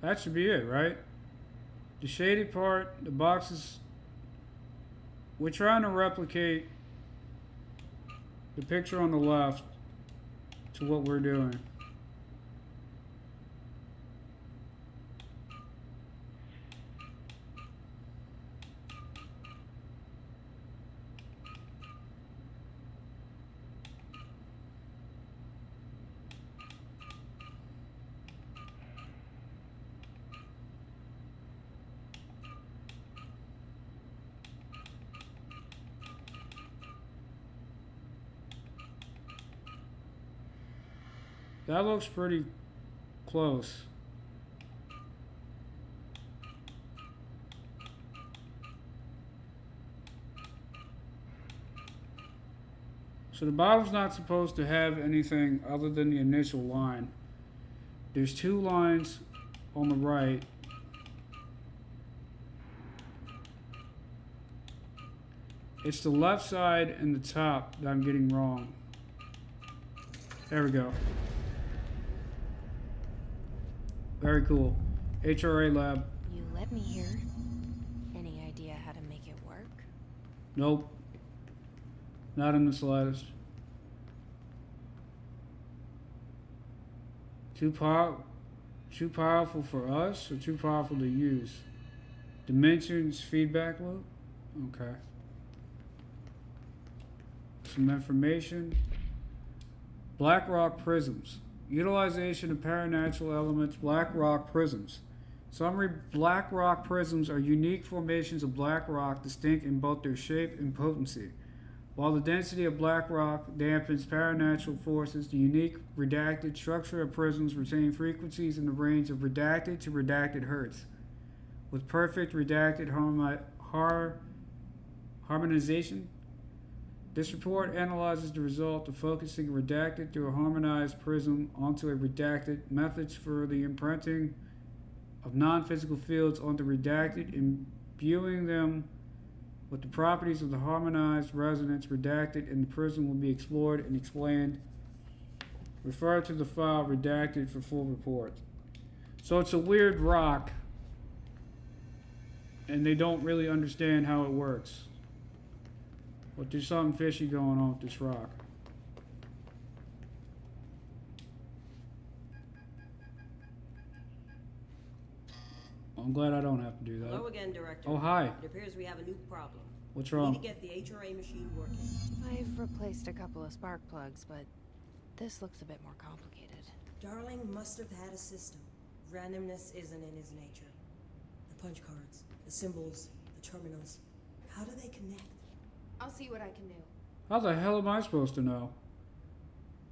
A: That should be it, right? The shaded part, the boxes. We're trying to replicate the picture on the left to what we're doing. That looks pretty close. So the bottle's not supposed to have anything other than the initial line. There's 2 lines on the right. It's the left side and the top that I'm getting wrong. There we go. Very cool. HRA lab.
D: You let me here. Any idea how to make it work?
A: Nope. Not in the slightest. Too powerful for us or too powerful to use? Dimensions feedback loop? Okay. Some information. Black rock prisms. Utilization of paranatural elements, black rock prisms. Summary: black rock prisms are unique formations of black rock distinct in both their shape and potency. While the density of black rock dampens paranatural forces, the unique redacted structure of prisms retain frequencies in the range of redacted to redacted hertz. With perfect redacted harmonization, this report analyzes the result of focusing redacted through a harmonized prism onto a redacted, methods for the imprinting of non-physical fields onto redacted, imbuing them with the properties of the harmonized resonance redacted in the prism will be explored and explained. Refer to the file redacted for full report. So it's a weird rock, and they don't really understand how it works. But there's something fishy going on with this rock. I'm glad I don't have to do that.
E: Hello again, Director.
A: Oh, hi.
E: It appears we have a new problem.
A: What's
E: We
A: wrong?
E: need to get the HRA machine working.
D: I've replaced a couple of spark plugs, but this looks a bit more complicated.
E: Darling must have had a system. Randomness isn't in his nature. The punch cards, the symbols, the terminals. How do they connect?
B: I'll see what I can do.
A: How the hell am I supposed to know?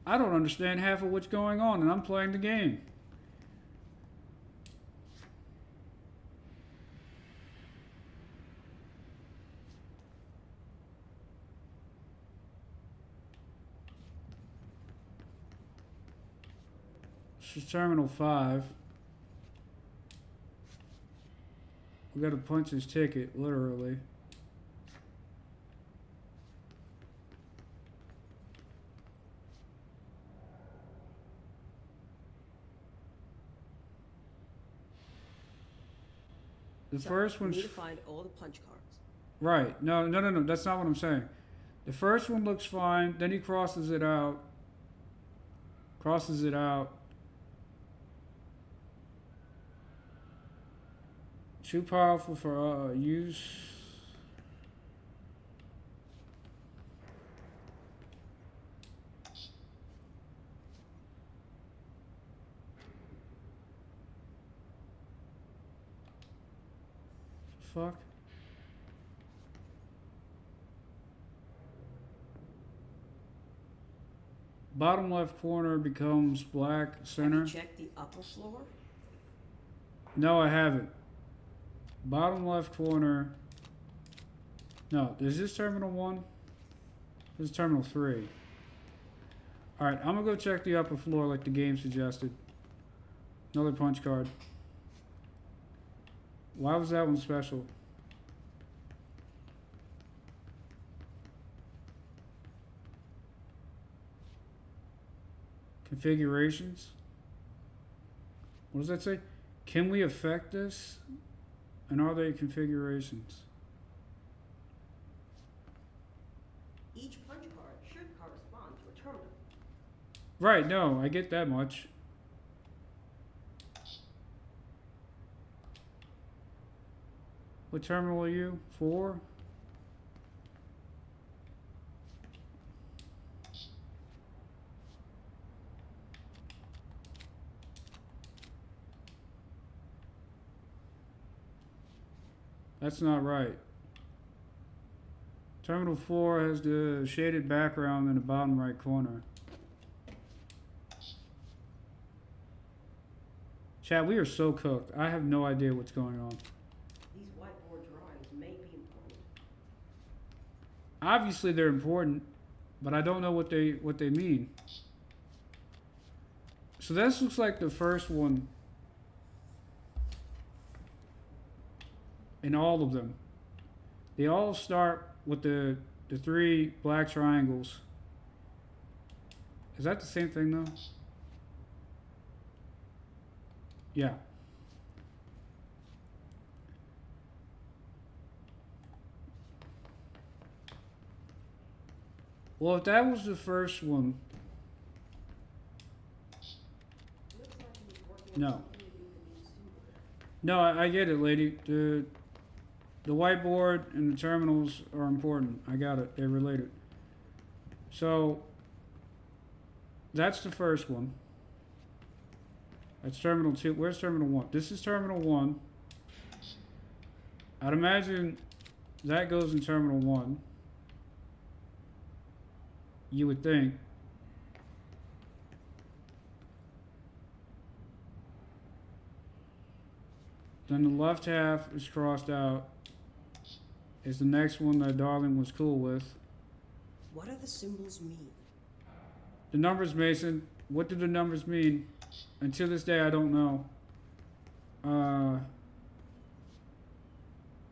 A: I don't understand half of what's going on, and I'm playing the game. This is Terminal 5. We gotta punch his ticket, literally. The
E: So,
A: first
E: we
A: one's
E: need to find all the punch cards.
A: right. No, that's not what I'm saying. The first one looks fine, then he crosses it out. Too powerful for use. Fuck. Bottom left corner becomes black center.
E: Check the upper floor.
A: No, I haven't. Bottom left corner. No, is this Terminal 1? This is Terminal 3. Alright, I'm gonna go check the upper floor like the game suggested. Another punch card. Why was that one special? Configurations? What does that say? Can we affect this? And are they configurations?
E: Each punch card should correspond to a terminal.
A: Right, no, I get that much. What terminal are you? 4? That's not right. Terminal 4 has the shaded background in the bottom right corner. Chat, we are so cooked. I have no idea what's going on.
E: These whiteboard drawings may be important.
A: Obviously they're important, but I don't know what they mean. So this looks like the first one in all of them. They all start with the 3 black triangles. Is that the same thing though? Yeah. Well, if that was the first one, no. No, I get it, lady. The whiteboard and the terminals are important. I got it. They're related. So, that's the first one. That's Terminal 2. Where's Terminal 1? This is Terminal 1. I'd imagine that goes in Terminal 1. You would think. Then the left half is crossed out. Is the next one that Darling was cool with.
E: What do the symbols mean?
A: The numbers, Mason. What do the numbers mean? And to this day, I don't know.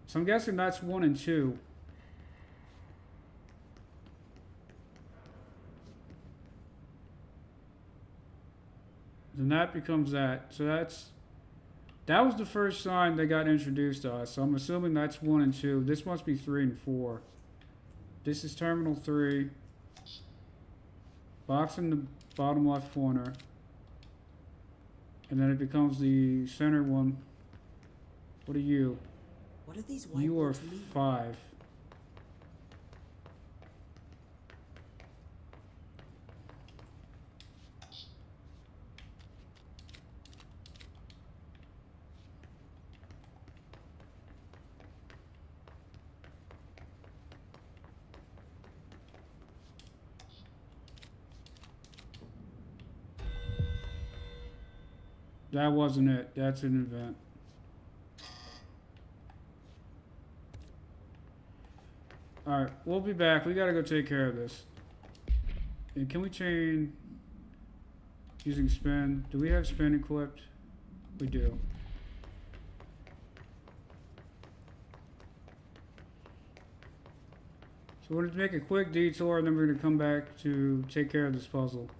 A: So I'm guessing that's 1 and 2. Then that becomes that. So that was the first sign that got introduced to us. So I'm assuming that's 1 and 2. This must be 3 and 4. This is terminal 3. Box in the bottom left corner. And then it becomes the center one. What are you?
E: What do these white
A: You are
E: ones mean?
A: 5. That wasn't it. That's an event. Alright, we'll be back. We gotta go take care of this. And can we chain using spin? Do we have spin equipped? We do. So we're gonna make a quick detour and then we're gonna come back to take care of this puzzle.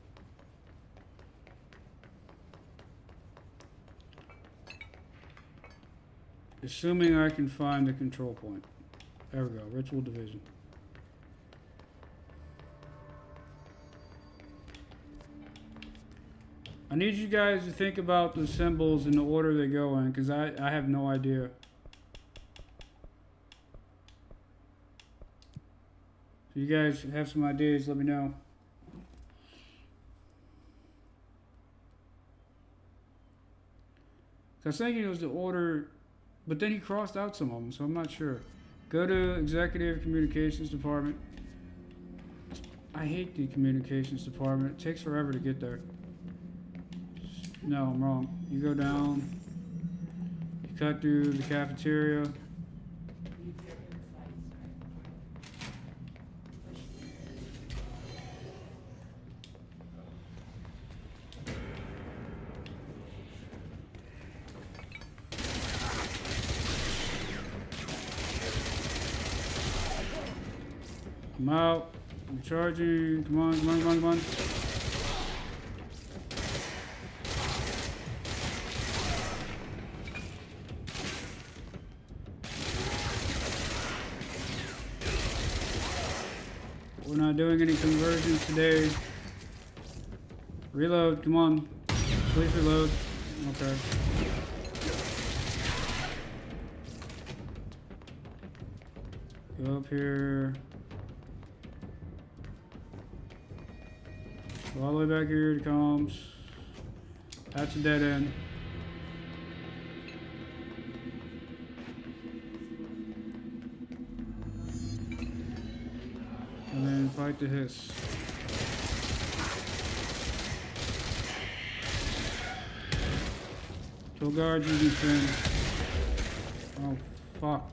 A: Assuming I can find the control point. There we go, ritual division. I need you guys to think about the symbols in the order they go in, because I have no idea. If you guys have some ideas, let me know. I was thinking it was the order, but then he crossed out some of them, so I'm not sure. Go to Executive Communications Department. I hate the Communications Department. It takes forever to get there. No, I'm wrong. You go down. You cut through the cafeteria. I'm out. I'm charging. Come on, come on, come on, come on. We're not doing any conversions today. Reload, come on. Please reload. Okay. Go up here. Go all the way back here to comms. That's a dead end. And then fight the hiss. Kill guards using spin. Oh, fuck.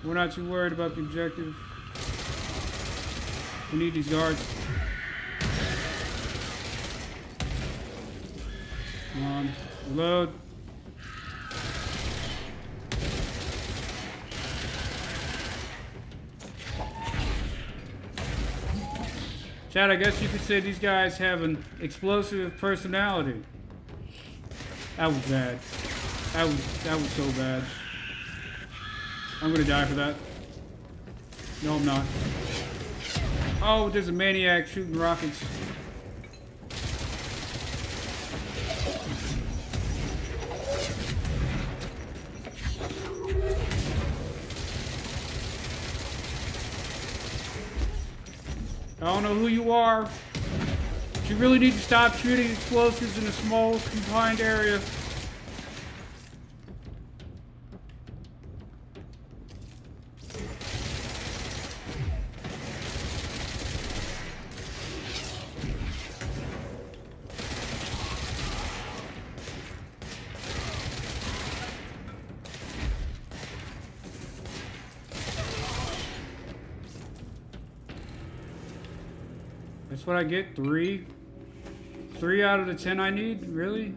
A: We're not too worried about the objective. We need these guards. Come on, reload. Chad, I guess you could say these guys have an explosive personality. That was bad. That was so bad. I'm gonna die for that. No, I'm not. Oh, there's a maniac shooting rockets. I don't know who you are. You really need to stop shooting explosives in a small, confined area. That's what I get? 3? 3 out of the 10 I need? Really?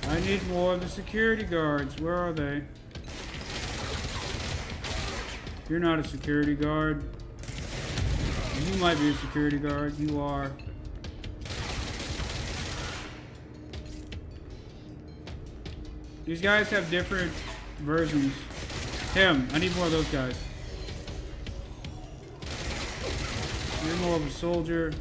A: I need more of the security guards. Where are they? You're not a security guard. You might be a security guard. You are. These guys have different versions. Him. I need more of those guys. You're more of a soldier.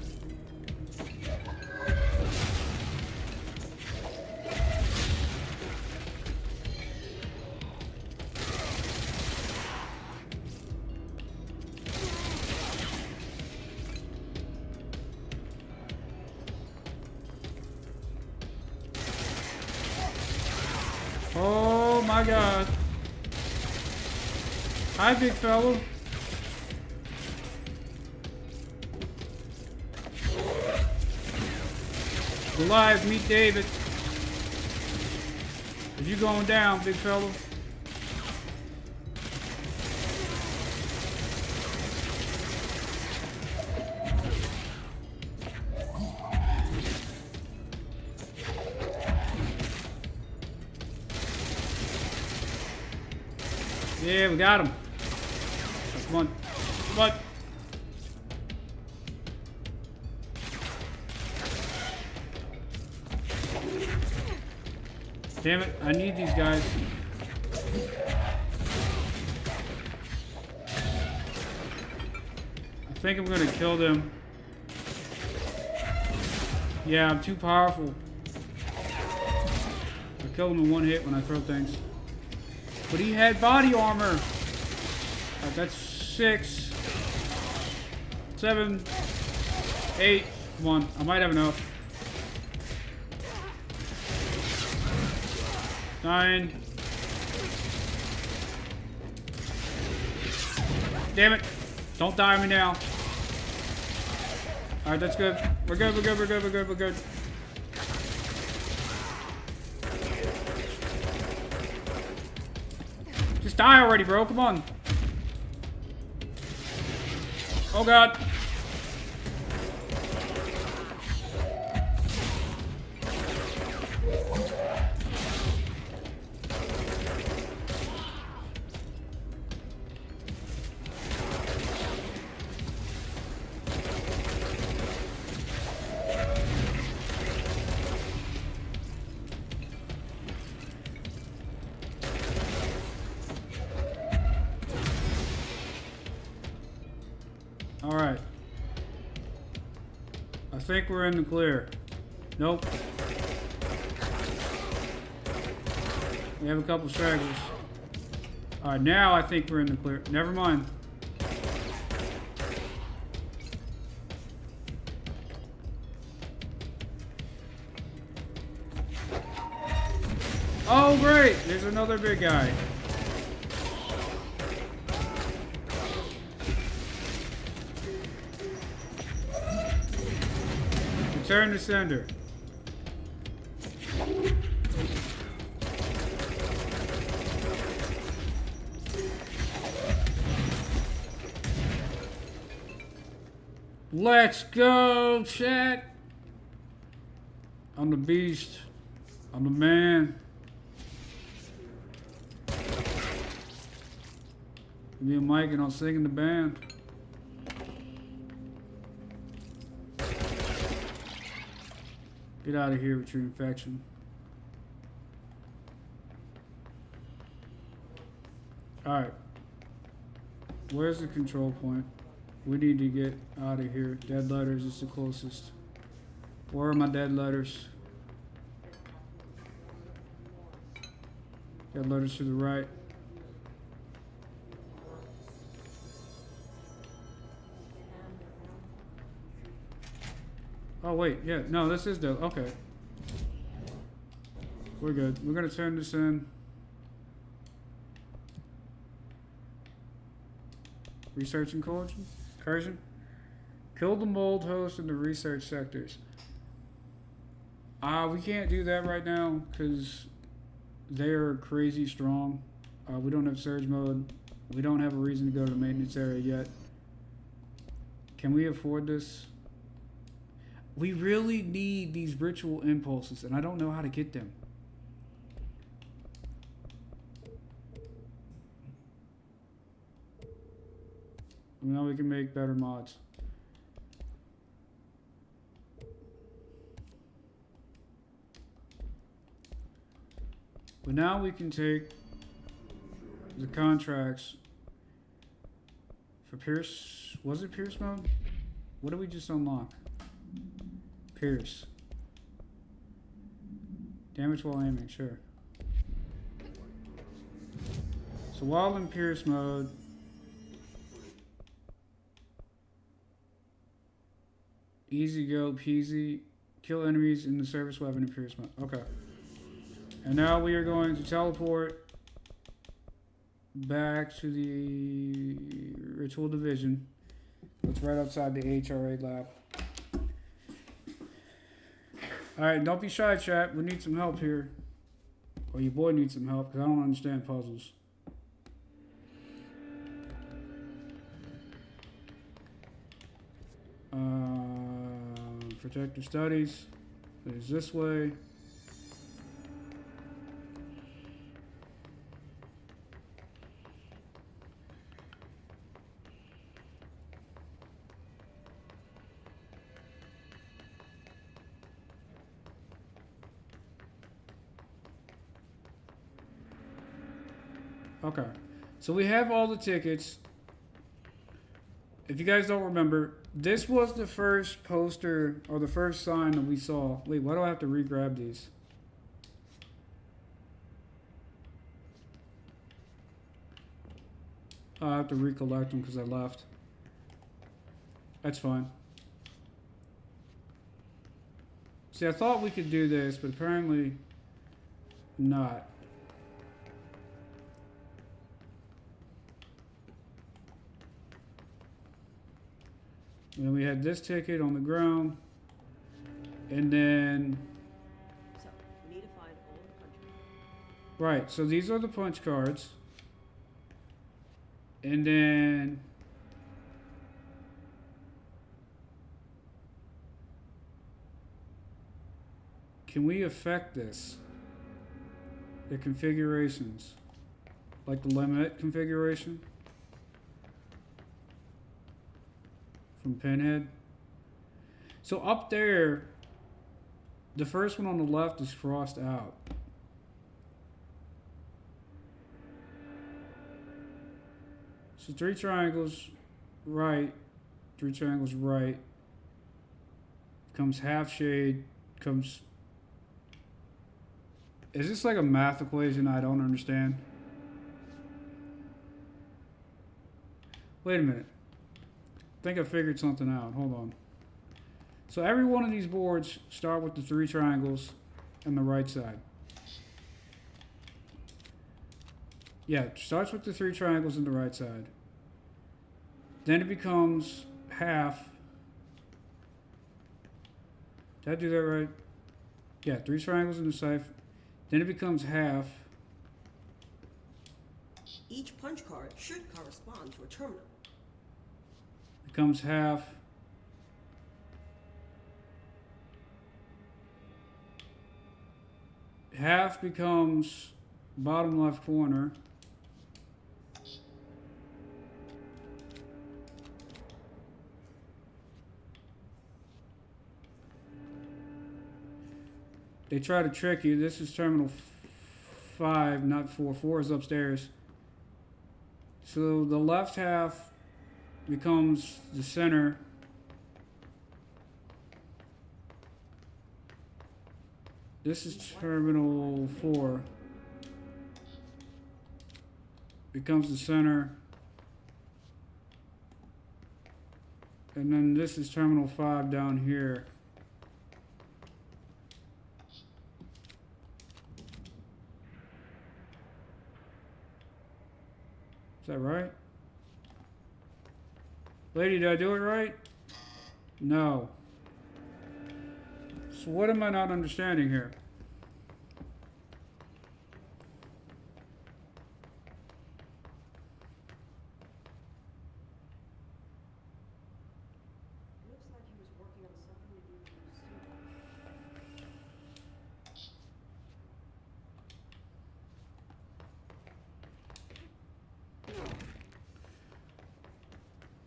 A: Oh my god. Hi, big fellow. Alive, meet David. Are you going down, big fellow? Yeah, we got him. Come on. Come on. Damn it, I need these guys. I think I'm gonna kill them. Yeah, I'm too powerful. I kill him in one hit when I throw things. But he had body armor. That's 6, 7, 8. Come on, I might have enough. 9. Damn it. Don't die on me now. Alright, that's good. We're good, we're good, we're good, we're good, we're good. Just die already, bro. Come on. Oh, God. Alright. I think we're in the clear. Nope. We have a couple stragglers. Alright, now I think we're in the clear. Never mind. Oh, great! There's another big guy. Return to sender. Let's go, chat. I'm the beast. I'm the man. Me and Mike and I'll sing in the band. Get out of here with your infection. Alright. Where's the control point? We need to get out of here. Dead letters is the closest. Where are my dead letters? Dead letters to the right. Oh wait, yeah, no, this is the, okay. We're good. We're gonna turn this in. Research incursion. Kill the mold host in the research sectors. We can't do that right now because they are crazy strong. We don't have surge mode. We don't have a reason to go to the maintenance area yet. Can we afford this? We really need these ritual impulses, and I don't know how to get them. Now we can make better mods. But now we can take the contracts for Pierce. Was it Pierce mode? What did we just unlock? Pierce. Damage while aiming, sure. So while in Pierce mode, easy go, peasy. Kill enemies in the service weapon in Pierce mode. Okay. And now we are going to teleport back to the Ritual Division. It's right outside the HRA lab. Alright, don't be shy, chat. We need some help here. Or your boy needs some help, because I don't understand puzzles. Protective studies. There's this way. Okay, so we have all the tickets. If you guys don't remember, this was the first poster or the first sign that we saw. Wait, why do I have to re-grab these? I have to recollect them because I left. That's fine. See, I thought we could do this, but apparently not. And then we had this ticket on the ground. And then...
E: So, we need to find all the punch cards.
A: Right, so these are the punch cards. And then... Can we affect this? The configurations. Like the limit configuration? From Pinhead. So up there, the first one on the left is crossed out. So 3 triangles right, 3 triangles right, comes half shade, comes... Is this like a math equation I don't understand? Wait a minute. I think I figured something out. Hold on. So every one of these boards start with the 3 triangles on the right side. Yeah, it starts with the 3 triangles on the right side. Then it becomes half. Did I do that right? Yeah, 3 triangles in the side. Then it becomes half.
E: Each punch card should correspond to a terminal.
A: Becomes half. Half becomes bottom left corner. They try to trick you. This is terminal 5, not 4. 4 is upstairs. So the left half becomes the center. This is terminal 4. Becomes the center. And then this is terminal 5 down here. Is that right? Lady, did I do it right? No. So what am I not understanding here?
E: Looks like he was working on something to do with the symbol.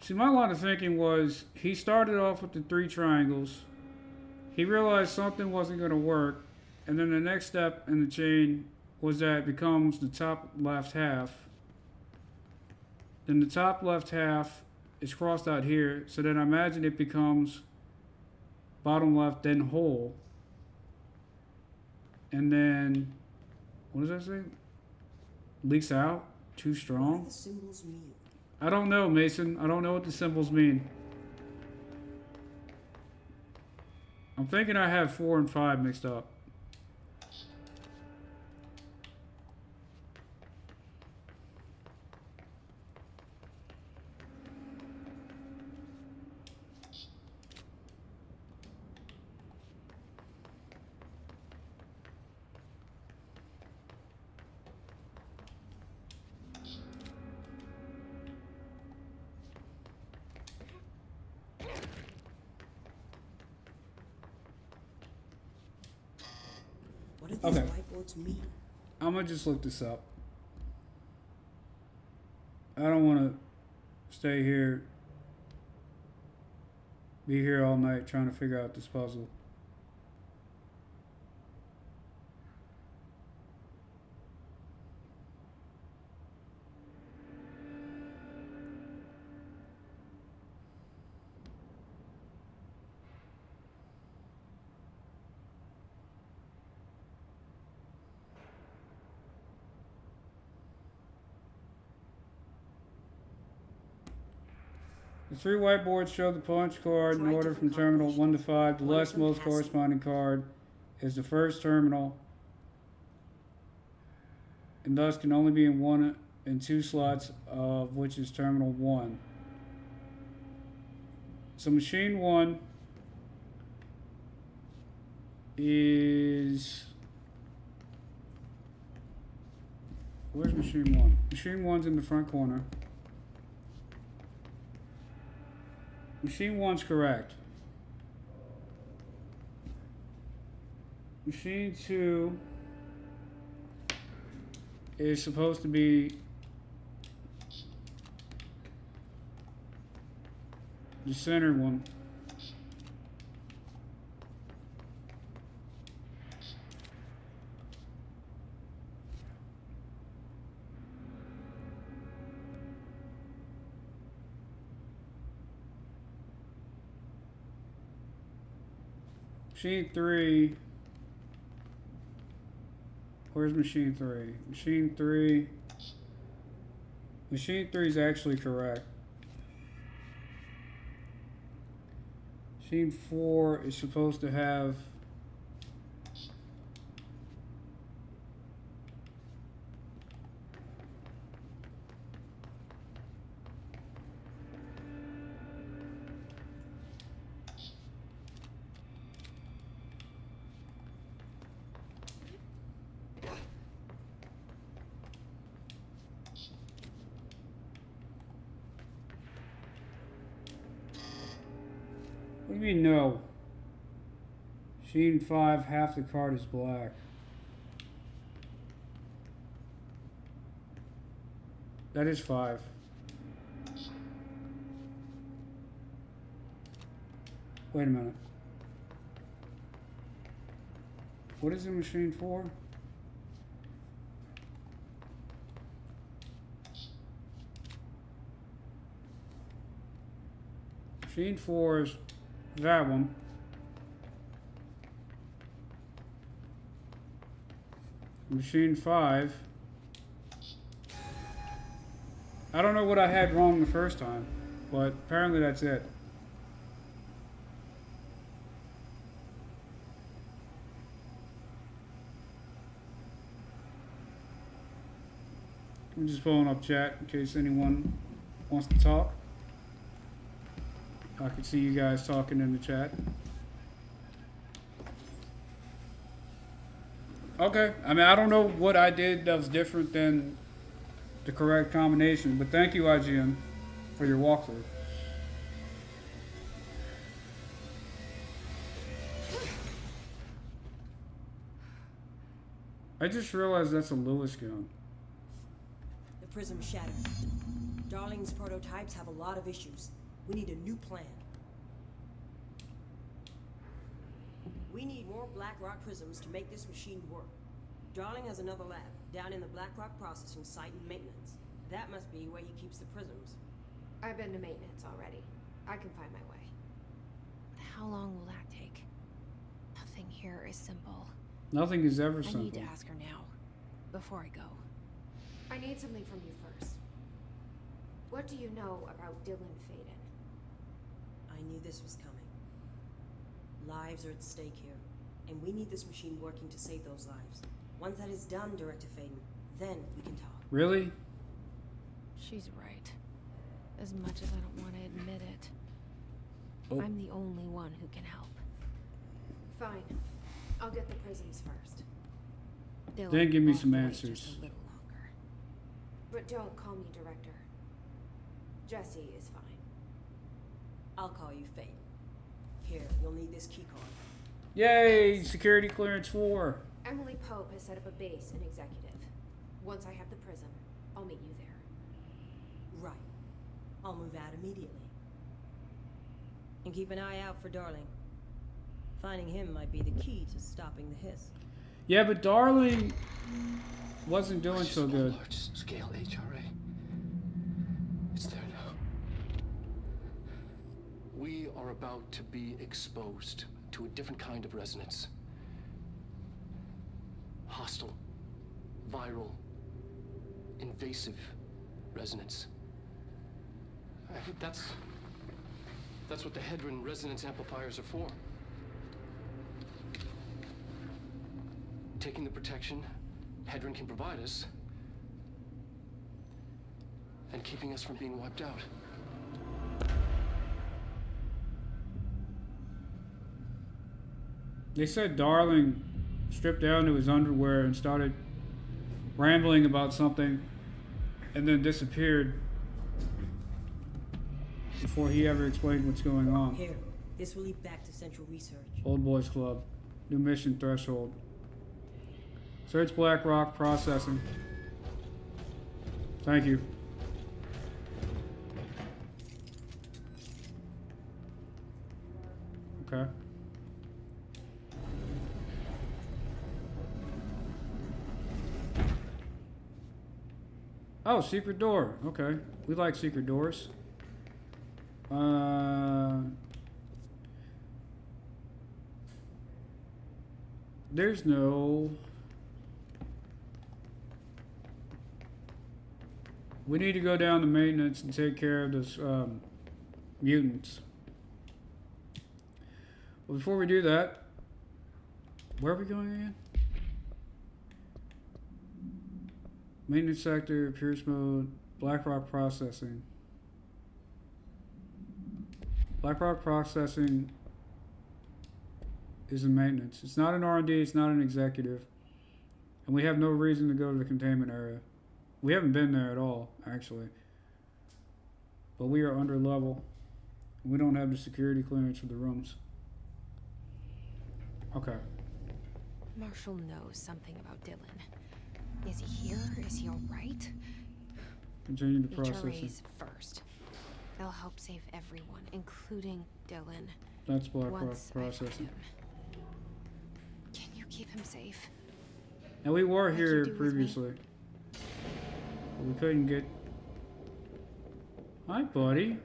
A: See, my line of thinking was he started off with the 3 triangles. He realized something wasn't going to work. And then the next step in the chain was that it becomes the top left half. Then the top left half is crossed out here. So then I imagine it becomes bottom left, then whole. And then, what does that say? Leaks out? Too strong?
E: What do the symbols mean?
A: I don't know, Mason. I don't know what the symbols mean. I'm thinking I have 4 and 5 mixed up.
E: What do these
A: Okay.
E: whiteboards mean?
A: I'm gonna just look this up. I don't want to stay here, be here all night trying to figure out this puzzle. The 3 whiteboards show the punch card in
E: Try
A: order from
E: different
A: terminal 1 to 5. The
E: One
A: leftmost
E: from Cassie.
A: corresponding card is the first terminal, and thus can only be in 1 and 2 slots, of which is terminal 1. So machine 1 is... Where's machine 1? Machine 1's in the front corner. Machine 1's correct. Machine 2 is supposed to be the center one. Machine 3. Where's machine 3? Machine 3. Machine 3 is actually correct. Machine 4 is supposed to have What do you mean no? Machine 5, half the card is black. That is 5. Wait a minute. What is the machine 4? Machine 4 is that one. Machine 5. I don't know what I had wrong the first time, but apparently that's it. I'm just pulling up chat in case anyone wants to talk. I can see you guys talking in the chat. Okay, I mean, I don't know what I did that was different than the correct combination, but thank you, IGN, for your walkthrough. I just realized that's a Lewis gun.
E: The prism shattered. Darling's prototypes have a lot of issues. We need a new plan. We need more Blackrock prisms to make this machine work. Darling has another lab down in the Blackrock processing site and maintenance. That must be where he keeps the prisms.
B: I've been to maintenance already. I can find my way.
D: How long will that take? Nothing here is simple.
A: Nothing is ever
D: I
A: simple.
D: need to ask her now, before I go.
B: I need something from you first. What do you know about Dylan Faden?
E: I knew this was coming. Lives are at stake here, and we need this machine working to save those lives. Once that is done, Director Faden, then we can talk.
A: Really?
D: She's right. As much as I don't want to admit it.
A: Oh.
D: I'm the only one who can help.
B: Fine. I'll get the prisms first.
D: Dylan
A: Then give me
D: will have
A: some
D: to wait
A: answers.
D: just a little longer.
B: But don't call me Director. Jesse is fine.
E: I'll call you Faden. Here, you'll need this keycard.
A: Yay! Security clearance 4.
B: Emily Pope has set up a base in Executive. Once I have the prism, I'll meet you there.
E: Right. I'll move out immediately. And keep an eye out for Darling. Finding him might be the key to stopping the hiss.
A: Yeah, but Darling wasn't doing so good.
C: Large scale HRA. It's there now. We are about to be exposed to a different kind of resonance. Hostile, viral, invasive resonance. That's what the Hedron resonance amplifiers are for. Taking the protection Hedron can provide us and keeping us from being wiped out.
A: They said Darling stripped down to his underwear and started rambling about something and then disappeared before he ever explained what's going on.
E: Here, this will lead back to Central Research.
A: Old Boys Club. New mission threshold. Search Blackrock processing. Thank you. Okay. Oh, secret door. Okay. We like secret doors. There's no... We need to go down to maintenance and take care of this mutants. Well, before we do that, where are we going again? Maintenance sector, Pierce mode, Blackrock processing. Blackrock processing is in maintenance. It's not an R&D, it's not an executive. And we have no reason to go to the containment area. We haven't been there at all, actually. But we are under level. We don't have the security clearance for the rooms. Okay.
D: Marshall knows something about Dylan. Is he here? Is he alright?
A: Continue the processing.
D: HRAs first. They'll help save everyone, including Dylan.
A: That's Blackrock
D: Once I find
A: processing.
D: him. Can you keep him safe?
A: And we were
D: Like you
A: here
D: do with
A: previously. But we couldn't get... Hi, buddy.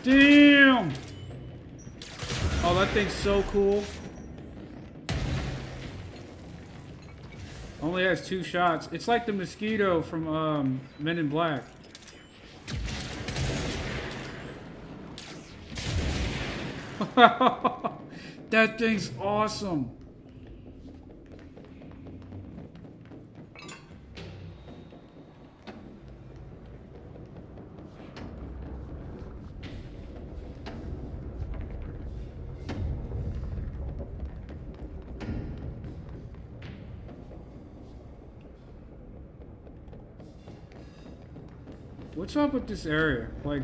A: Damn! Oh, that thing's so cool. Only has 2 shots. It's like the mosquito from Men in Black. That thing's awesome. What's up with this area? Like,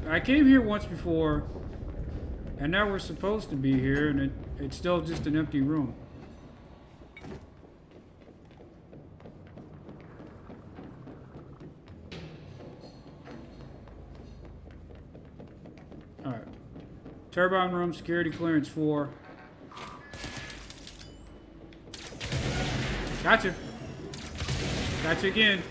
A: I came here once before, and now we're supposed to be here, and it's still just an empty room. Alright. Turbine room, security clearance 4. Gotcha. Gotcha again.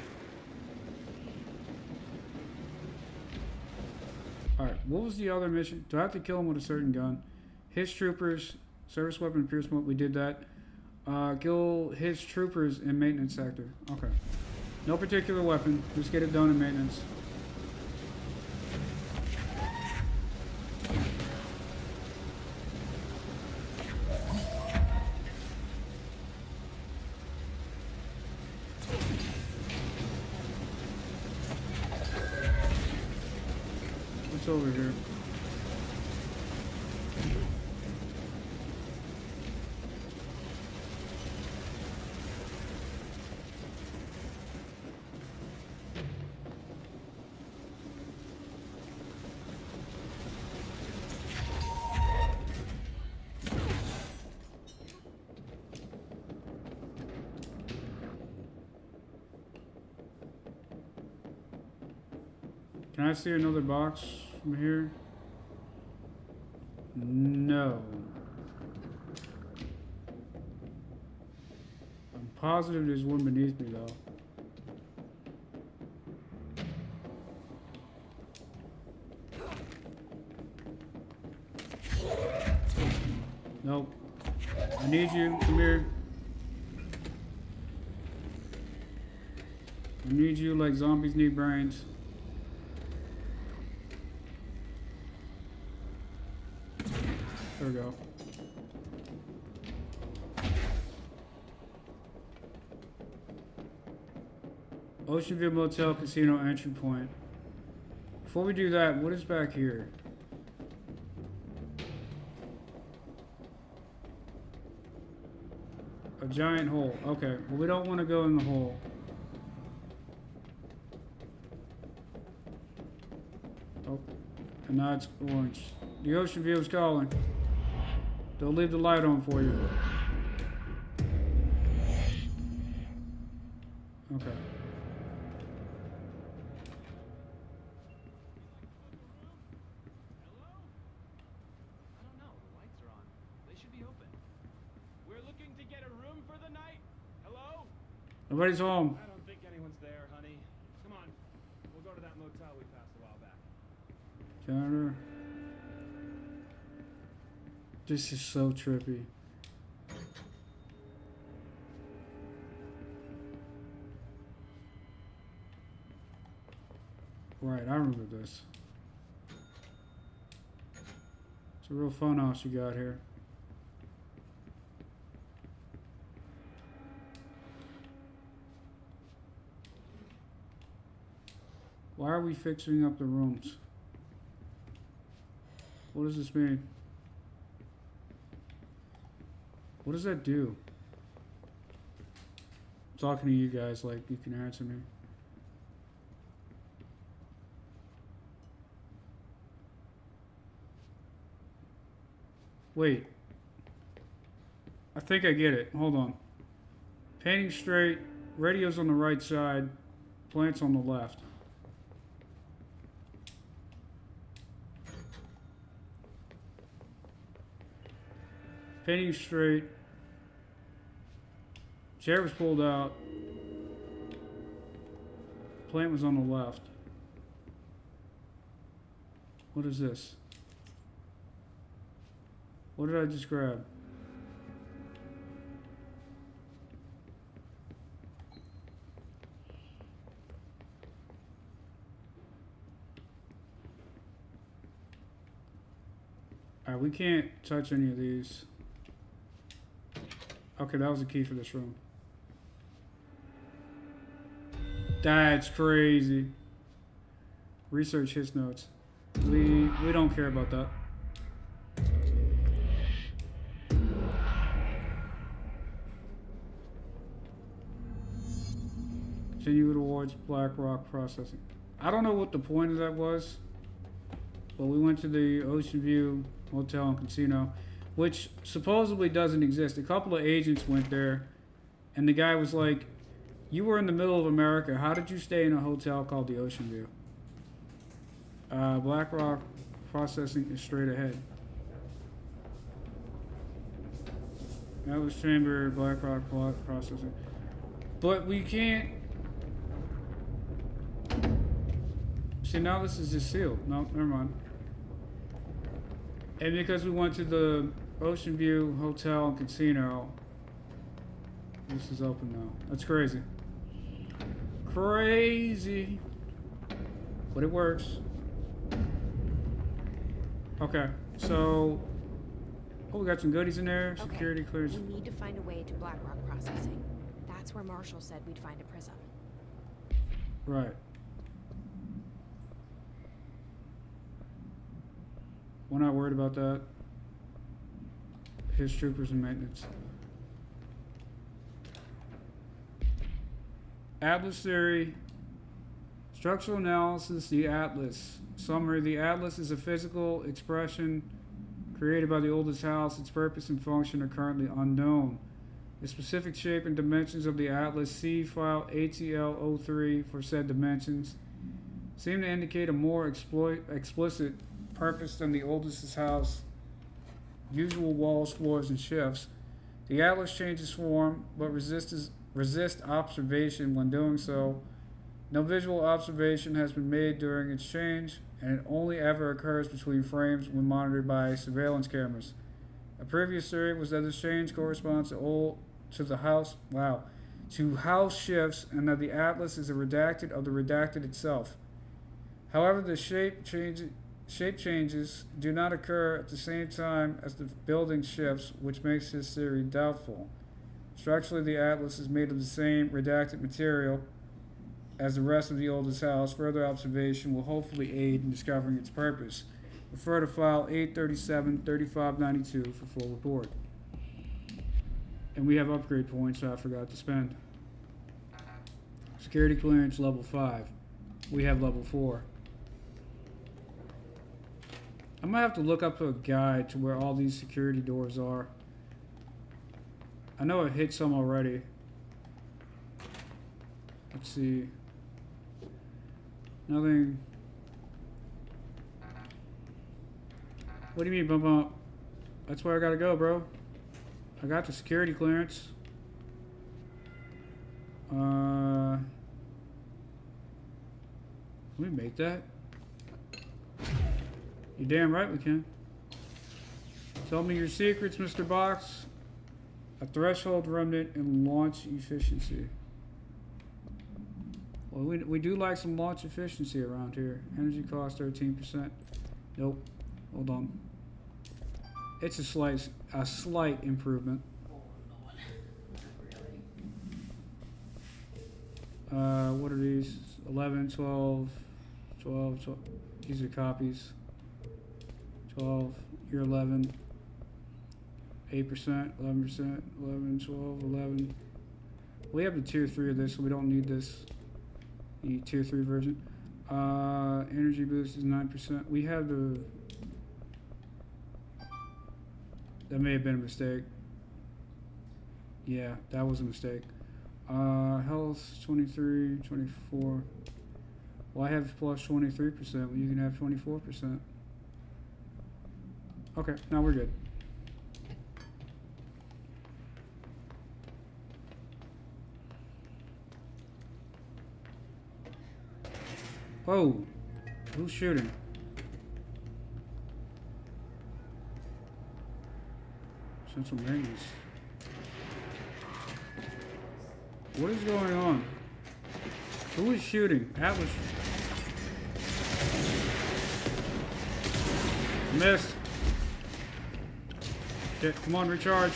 A: Alright, what was the other mission? Do I have to kill him with a certain gun? His troopers, service weapon, pierce smoke, we did that. Kill his troopers in maintenance sector. Okay. No particular weapon, just get it done in maintenance. What's over here? Can I see another box from here? No. I'm positive there's one beneath me though. Nope. I need you. Come here. I need you like zombies need brains. There we go. Ocean View Motel Casino entry point. Before we do that, what is back here? A giant hole. Okay, well we don't want to go in the hole. Oh, and now it's orange. The Ocean View is calling. They'll leave the light on for you. Okay.
H: Hello? I don't know. The lights are on. They should be open. We're looking to get a room for the night. Hello?
A: Nobody's home.
H: I don't think anyone's there, honey. Come on. We'll go to that motel we passed a while back.
A: Janitor. This is so trippy. Right, I remember this. It's a real fun house you got here. Why are we fixing up the rooms? What does this mean? What does that do? I'm talking to you guys like you can answer me. Wait. I think I get it. Hold on. Painting straight, radio's on the right side, plants on the left. Painting straight. Chair was pulled out. Plant was on the left. What is this? What did I just grab? Alright, we can't touch any of these. Okay, that was the key for this room. That's crazy. Research his notes. We don't care about that. Continue towards Black Rock Processing. I don't know what the point of that was, but we went to the Ocean View Hotel and Casino, which supposedly doesn't exist. A couple of agents went there, and the guy was like, "You were in the middle of America. How did you stay in a hotel called the Ocean View?" Black Rock Processing is straight ahead. Atlas Chamber, Black Rock Processing. But we can't... See, now this is just sealed. No, never mind. And because we went to the Ocean View Hotel and Casino, this is open now. That's crazy. Crazy. But it works. Okay, so... Oh, we got some goodies in there.
D: Okay,
A: Security clearance.
D: we need to find a way to Black Rock Processing. That's where Marshall said we'd find a prism.
A: Right. We're not worried about that. His troopers and maintenance. Atlas theory. Structural analysis, the Atlas. Summary, the Atlas is a physical expression created by the oldest house. Its purpose and function are currently unknown. The specific shape and dimensions of the Atlas, see file ATL03 for said dimensions, seem to indicate a more explicit purpose than the oldest house, usual walls, floors, and shifts. The Atlas changes form, but resists observation when doing so. No visual observation has been made during its change, and it only ever occurs between frames when monitored by surveillance cameras. A previous theory was that this change corresponds to house shifts, and that the Atlas is a redacted of the redacted itself. However, the shape changes do not occur at the same time as the building shifts, which makes this theory doubtful. Structurally, the Atlas is made of the same redacted material as the rest of the oldest house. Further observation will hopefully aid in discovering its purpose. Refer to file 837-3592 for full report. And we have upgrade points that I forgot to spend. Security clearance level 5. We have level 4. I'm gonna have to look up a guide to where all these security doors are. I know I hit some already. Let's see. Nothing. What do you mean, bump up? That's where I gotta go, bro. I got the security clearance. Can we make that? You're damn right we can. Tell me your secrets, Mr. Box. A threshold remnant and launch efficiency. Well, we do like some launch efficiency around here. Energy cost 13%. Nope. Hold on. It's a slight improvement. What are these? 11, 12, 12, 12. These are copies. 12. You're 11. 8%, 11%, 11, 12, 11. We have the tier 3 of this, so we don't need this. The tier 3 version. Energy boost is 9%. We have the... That may have been a mistake. Yeah, that was a mistake. Health 23, 24. Well, I have plus 23%. Well, you can have 24%. Okay, now we're good. Whoa, who's shooting? Central maintenance. What is going on? Who is shooting? Atlas. Missed. Okay, come on, recharge.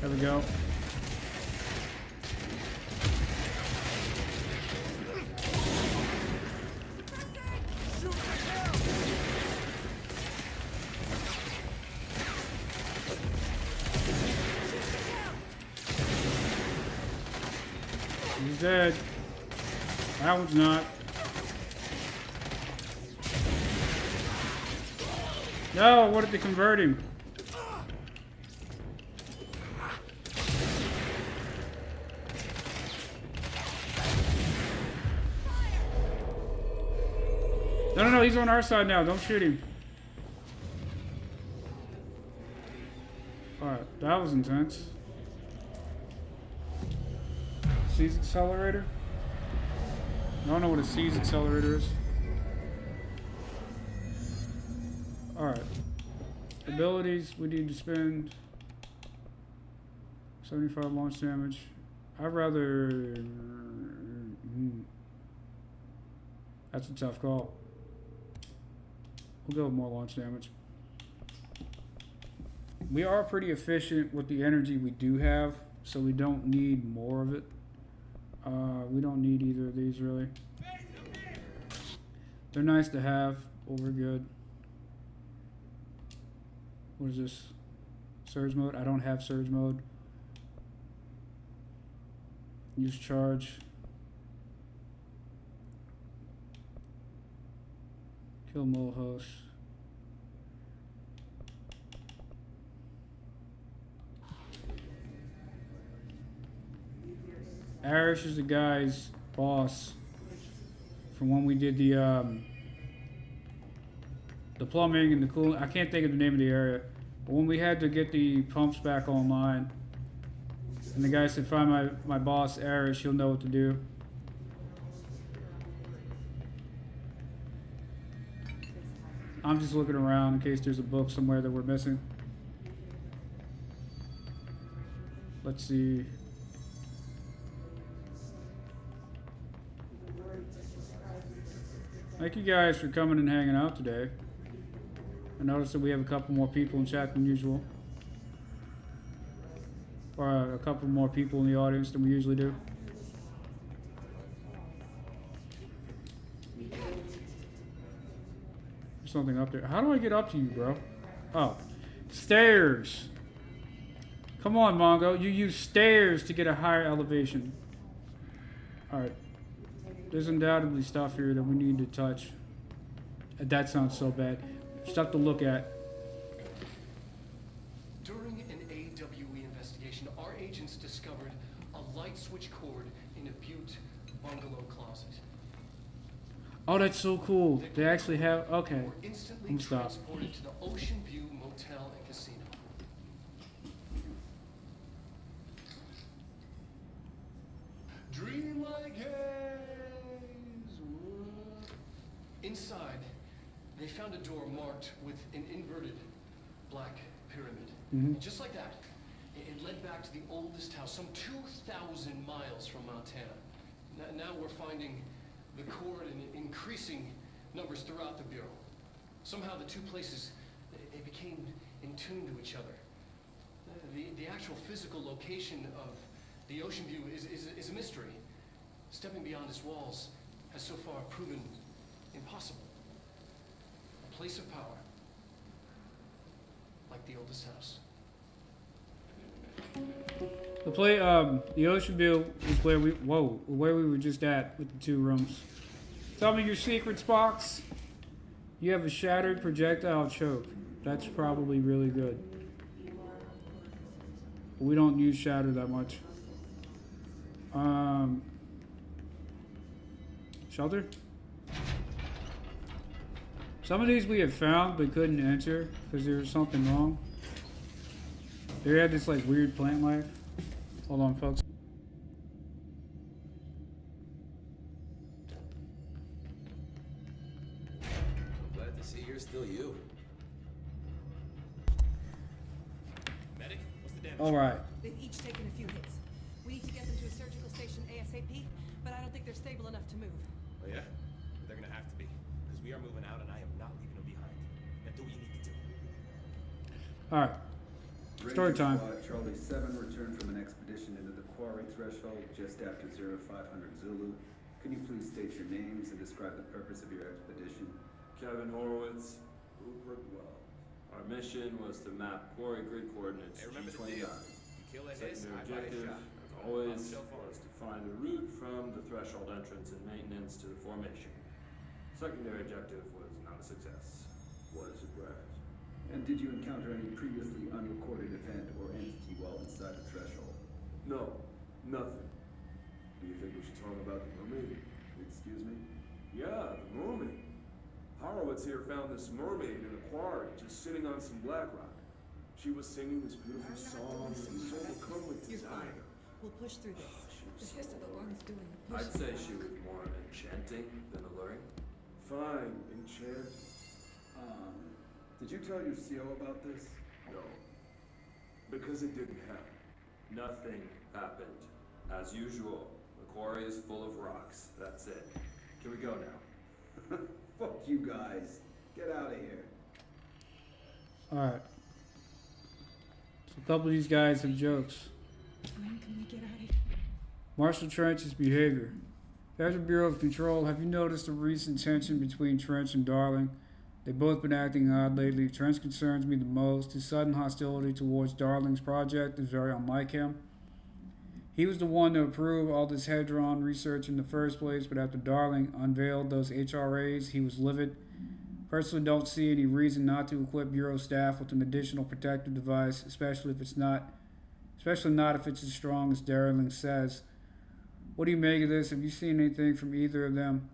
A: There we go. He's dead. That one's not. No, what did they convert him? No, he's on our side now. Don't shoot him. Alright, that was intense. Seize accelerator? I don't know what a seize accelerator is. Alright. Abilities, we need to spend 75 launch damage. I'd rather... That's a tough call. We'll go with more launch damage. We are pretty efficient with the energy we do have, so we don't need more of it. We don't need either of these, really. They're nice to have, but we're good. What is this? Surge mode? I don't have surge mode. Use charge. Kill mole host. Arish is the guy's boss from when we did the plumbing and the cooling. I can't think of the name of the area, but when we had to get the pumps back online, and the guy said, "Find my boss, Arish. He'll know what to do." I'm just looking around in case there's a book somewhere that we're missing. Let's see. Thank you guys for coming and hanging out today. I noticed that we have a couple more people in chat than usual. Or a couple more people in the audience than we usually do. There's something up there. How do I get up to you, bro? Oh. Stairs. Come on, Mongo. You use stairs to get a higher elevation. Alright. There's undoubtedly stuff here that we need to touch. That sounds so bad. Stuff to look at.
C: During an AWE investigation, our agents discovered a light switch cord in a Butte bungalow closet.
A: Oh, that's so cool. They actually have... Okay.
C: Were instantly
A: I'm stop.
C: transported to the Ocean View Motel and Casino. Dream like haze. Inside, they found a door marked with an inverted black pyramid.
A: Mhm.
C: And just like that, it led back to the oldest house, some 2,000 miles from Montana. Now we're finding the cord in increasing numbers throughout the Bureau. Somehow the two places, they became in tune to each other. The actual physical location of the Ocean View is a mystery. Stepping beyond its walls has so far proven impossible. A place of power, like the oldest house.
A: The Ocean View is where we were just at with the two rooms. Tell me your secrets, Box. You have a shattered projectile choke. That's probably really good. But we don't use shatter that much. Shelter? Some of these we had found but couldn't enter because there was something wrong. They had this like weird plant life. Hold on, folks.
I: I'm glad to see you're still you. Medic, what's the damage?
A: All right.
J: They've each taken a few hits. We need to get them to a surgical station ASAP, but I don't think they're stable enough to move.
I: Oh yeah? But they're gonna have to be, because we are moving out and I am not leaving them behind. Now do what you need to do.
A: All right. Story
K: Ranger
A: time.
K: Squad Charlie 7 returned from an expedition into the quarry threshold just after 0500 Zulu. Can you please state your names and describe the purpose of your expedition?
L: Kevin Horowitz, Rupert Well. Our mission was to map quarry grid coordinates
I: Hey, remember the
L: G29.
I: deal. You kill a hiss,
L: Secondary
I: I buy a
L: objective,
I: shot.
L: as always,
I: On the cell phone.
L: was to find a route from the threshold entrance and maintenance to the formation. Secondary objective was not a success. What a surprise.
K: And did you encounter any previously unrecorded event or entity while inside the threshold?
L: No, nothing. Do you think we should talk about the mermaid?
K: Excuse me?
L: Yeah, the mermaid. Horowitz here found this mermaid in a quarry, just sitting on some black rock. She was singing this beautiful song and was overcome with
J: You're
L: desire.
J: fine. We'll push through this.
L: She was
J: The
L: so
J: hiss of the lungs doing the pushing.
L: I'd say she was more enchanting than alluring. Fine, enchanting.
K: Did you tell your CO about this?
L: No. Because it didn't happen. Nothing happened. As usual, the quarry is full of rocks. That's it. Can we go now?
K: Fuck you guys. Get out of here.
A: All right. So a couple of these guys have jokes.
J: When can we get out of here?
A: Marshal Trench's behavior. As a Bureau of Control, have you noticed the recent tension between Trench and Darling? They've both been acting odd lately. Trench concerns me the most. His sudden hostility towards Darling's project is very unlike him. He was the one to approve all this Hedron research in the first place, but after Darling unveiled those HRAs, he was livid. Personally, don't see any reason not to equip Bureau staff with an additional protective device, especially not if it's as strong as Darling says. What do you make of this? Have you seen anything from either of them?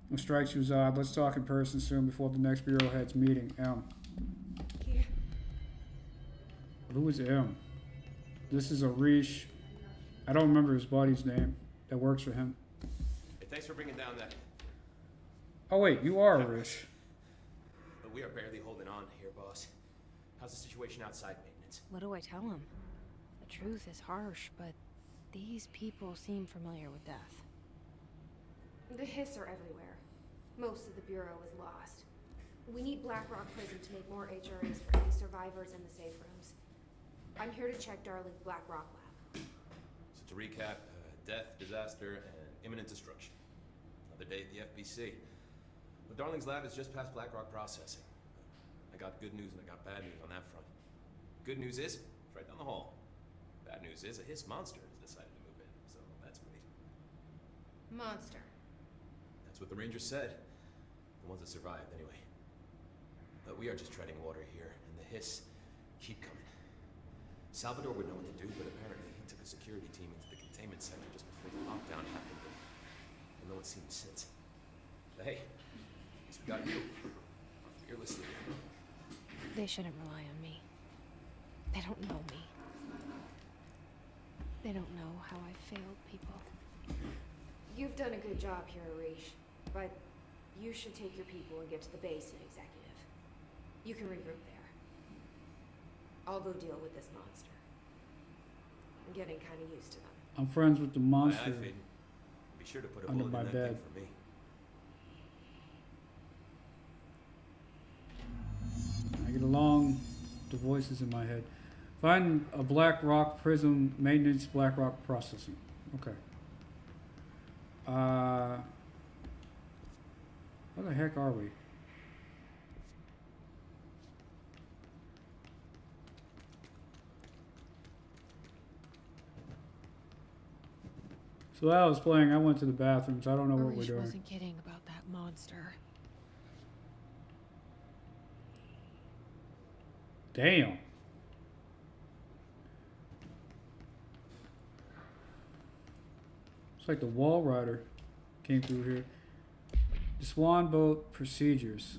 A: What strikes you as odd? Let's talk in person soon before the next Bureau heads meeting. M.
J: Here.
A: Who is M? This is Arish. I don't remember his buddy's name that works for him.
I: Hey, thanks for bringing down that.
A: Oh wait, you are Arish.
I: But we are barely holding on here, boss. How's the situation outside maintenance?
D: What do I tell him? The truth is harsh, but these people seem familiar with death.
B: The hiss are everywhere. Most of the Bureau is lost. We need Blackrock Prison to make more HRAs for any survivors in the safe rooms. I'm here to check Darling's Blackrock lab.
I: So to recap, death, disaster, and imminent destruction. Another day at the FBC. But Darling's lab is just past Blackrock processing. I got good news and I got bad news on that front. Good news is, it's right down the hall. Bad news is, a hiss monster has decided to move in, so that's great.
B: Monster.
I: That's what the Rangers said. The ones that survived, anyway. But we are just treading water here, and the hiss keep coming. Salvador would know what to do, but apparently he took a security team into the containment center just before the lockdown happened, and no one's seen him since. But hey, at least we got you. Our fearless leader.
D: They shouldn't rely on me. They don't know me. They don't know how I failed people.
B: You've done a good job here, Arish, but you should take your people and get to the base in Executive. You can regroup there. I'll go deal with this monster. I'm getting kind of used to them.
A: I'm friends with the monster.
I: Aye, aye, Faden. Be sure to put a
A: Under
I: bullet
A: my
I: in that
A: bed.
I: thing for me.
A: I get along the voices in my head. Find a Black Rock Prism maintenance, Black Rock processing. Okay. Where the heck are we? So while I was playing, I went to the bathrooms. I don't know what we're
D: Arish
A: doing.
D: wasn't kidding about that monster.
A: Damn. It's like the Wall Rider came through here. The Swan Boat procedures.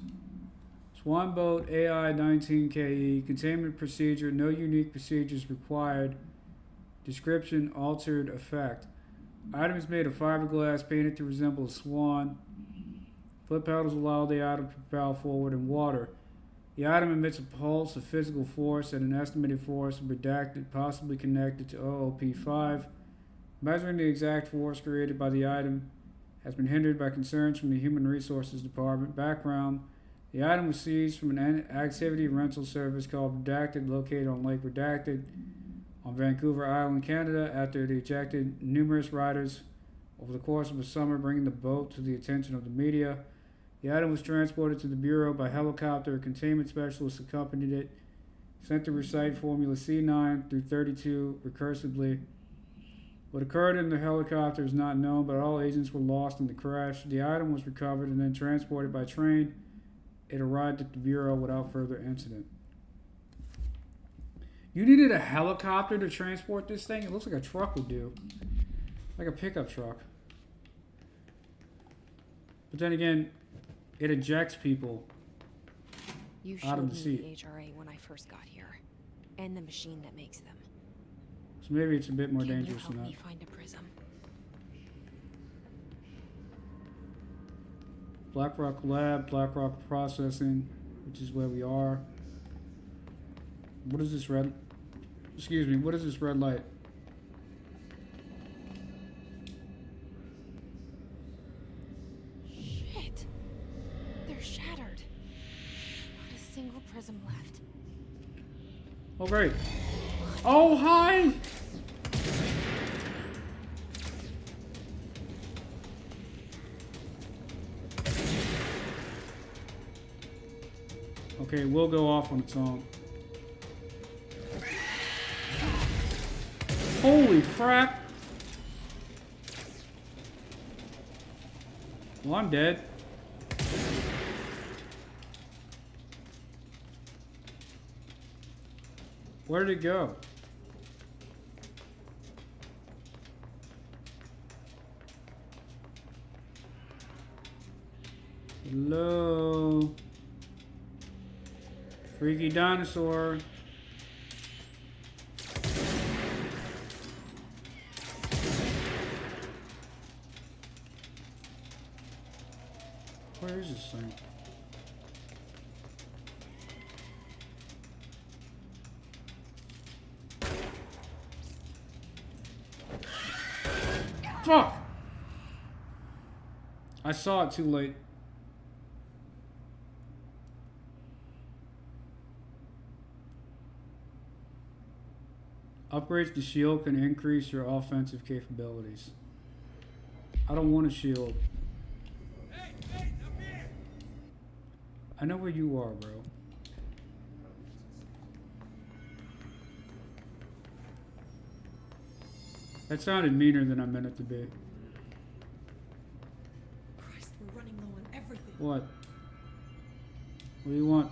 A: Swan boat AI-19KE. Containment procedure. No unique procedures required. Description: altered effect. Item is made of fiberglass painted to resemble a swan. Flip paddles allow the item to propel forward in water. The item emits a pulse of physical force at an estimated force redacted, possibly connected to OOP5. Measuring the exact force created by the item has been hindered by concerns from the Human Resources Department. Background: the item was seized from an activity rental service called Redacted, located on Lake Redacted on Vancouver Island, Canada, after it ejected numerous riders over the course of a summer, bringing the boat to the attention of the media. The item was transported to the Bureau by helicopter. A containment specialist accompanied it, sent to recite Formula C9 through 32 recursively. What occurred in the helicopter is not known, but all agents were lost in the crash. The item was recovered and then transported by train. It arrived at the Bureau without further incident. You needed a helicopter to transport this thing? It looks like a truck would do. Like a pickup truck. But then again, it ejects people out of the seat.
D: You showed me the HRA when I first got here, and the machine that makes them.
A: So maybe it's a bit more
D: Can
A: dangerous
D: you help
A: than
D: me
A: that.
D: find a prism?
A: Blackrock Lab, Blackrock Processing, which is where we are. What is this red? Excuse me, what is this red light?
D: Shit! They're shattered. Not a single prism left.
A: Oh, great. Oh, hi! Okay, we'll go off on its own. Holy crap! Well, I'm dead. Where did it go? Hello? Freaky dinosaur. Where is this thing? Fuck! I saw it too late. Upgrades to shield can increase your offensive capabilities. I don't want a shield. I know where you are, bro. That sounded meaner than I meant it to be.
J: Christ, we're running low on everything.
A: What? What do you want?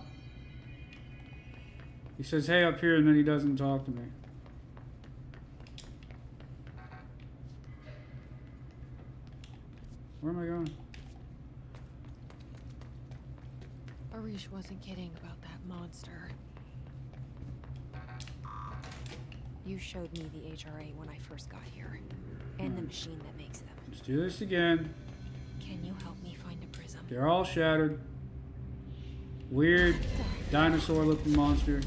A: He says, hey, up here, and then he doesn't talk to me. Where am I going?
D: Arish wasn't kidding about that monster. You showed me the HRA when I first got here, and the machine that makes them.
A: Let's do this again.
D: Can you help me find a prism?
A: They're all shattered. Weird dinosaur-looking monster.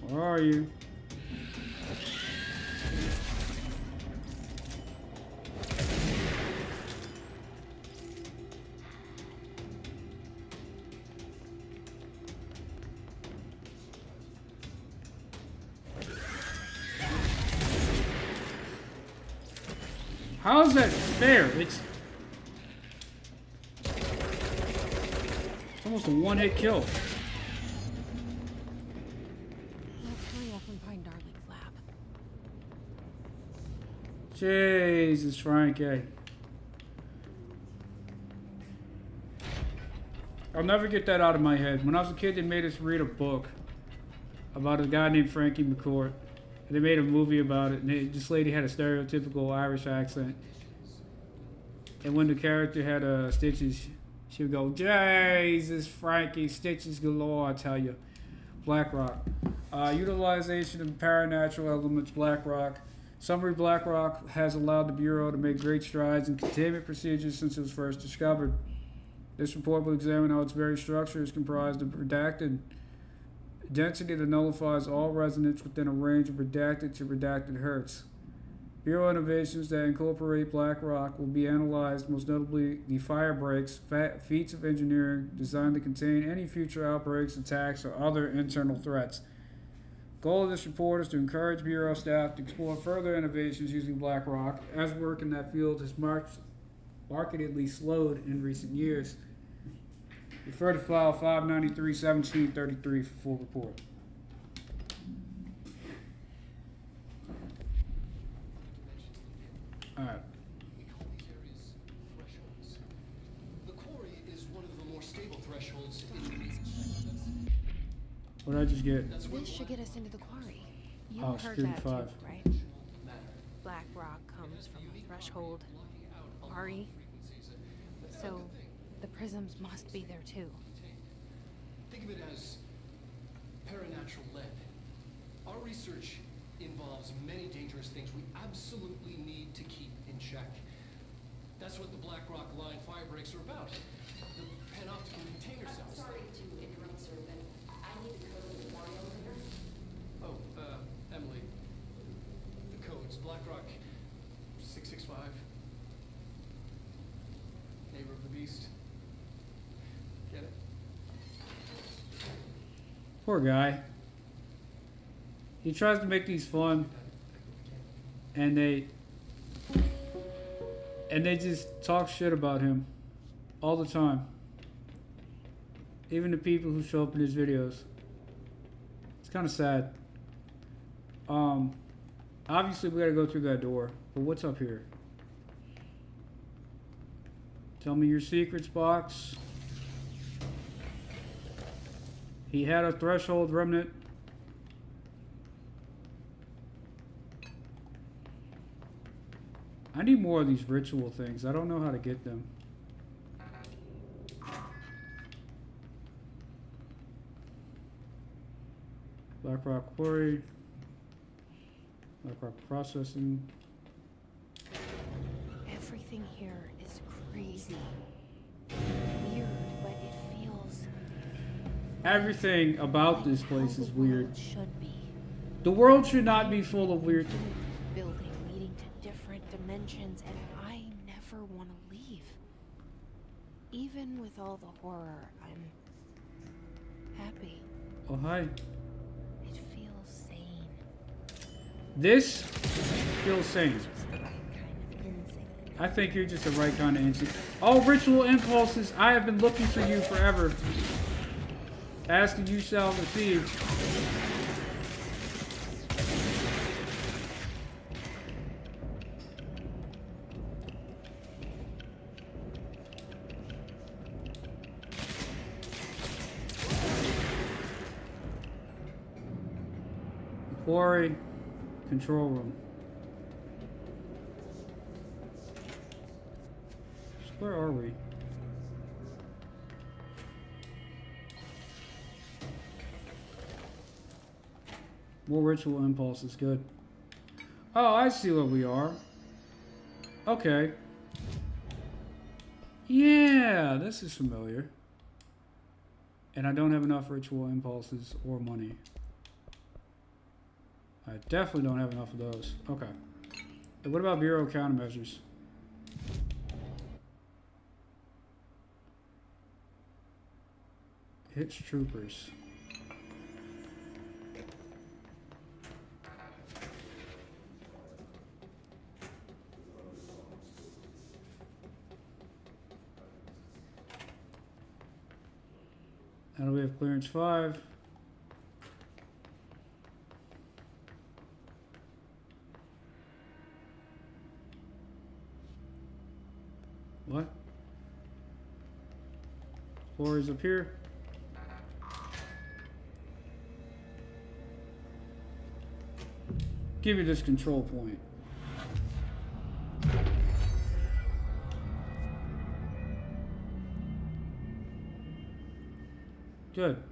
A: Where are you? How is that fair? It's almost a one-hit kill.
D: Let's hurry up and find Darling's lab.
A: Jesus, Frankie. I'll never get that out of my head. When I was a kid, they made us read a book about a guy named Frankie McCourt. And they made a movie about it, and this lady had a stereotypical Irish accent. And when the character had stitches, she would go, Jesus, Frankie, stitches galore, I tell you. BlackRock. Utilization of paranatural elements, BlackRock. Summary: BlackRock has allowed the Bureau to make great strides in containment procedures since it was first discovered. This report will examine how its very structure is comprised of redacted density that nullifies all resonance within a range of redacted to redacted hertz. Bureau innovations that incorporate BlackRock will be analyzed, most notably the fire breaks, feats of engineering designed to contain any future outbreaks, attacks, or other internal threats. Goal of this report is to encourage Bureau staff to explore further innovations using BlackRock, as work in that field has markedly slowed in recent years. Refer to file 593-1733 for full report. Alright.
C: We call these areas thresholds. The quarry is one of the more stable thresholds in the region.
A: What did I just get?
D: This should get us into the quarry. You
A: Oh,
D: heard
A: Security
D: that
A: 5.
D: too, right? Black rock comes from a threshold quarry. So the prisms must be there too.
C: Think of it as paranatural lead. Our research involves many dangerous things we absolutely need to keep in check. That's what the BlackRock line fire breaks are about. The panopticon container cells.
B: Sorry to interrupt, sir, but I need the code of the quarry elevator.
C: Oh, Emily. The codes. BlackRock 665. Neighbor of the beast. Get it?
A: Poor guy. He tries to make these fun, and they just talk shit about him all the time. Even the people who show up in his videos. It's kind of sad. Obviously we gotta go through that door, but what's up here? Tell me your secrets, box. He had a threshold remnant. I need more of these ritual things. I don't know how to get them. BlackRock quarry. BlackRock processing.
D: Everything here is crazy. Weird, but it feels
A: Everything about this place is weird.
D: it should be.
A: The world should not be full of weird.
D: Building leading to different dimensions, and I never want to leave. Even with all the horror, I'm happy.
A: Oh, hi.
D: It feels sane.
A: This feels sane.
D: Just the right kind of insane.
A: I think you're just the right kind of insane. Oh, ritual impulses. I have been looking for you forever. Asking you shall receive. Quarry control room. So where are we? More ritual impulses, good. Oh, I see where we are. Okay. Yeah, this is familiar. And I don't have enough ritual impulses or money. I definitely don't have enough of those. Okay. And what about Bureau countermeasures? Hits troopers. How do we have clearance 5? What? Floor is up here. give you this control point. Good.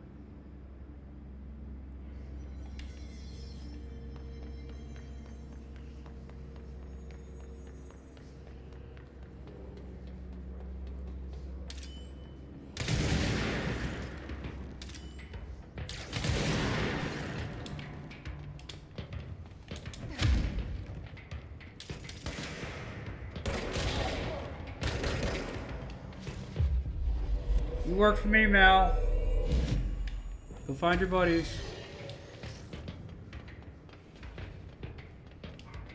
A: You work for me, Mal. Go find your buddies.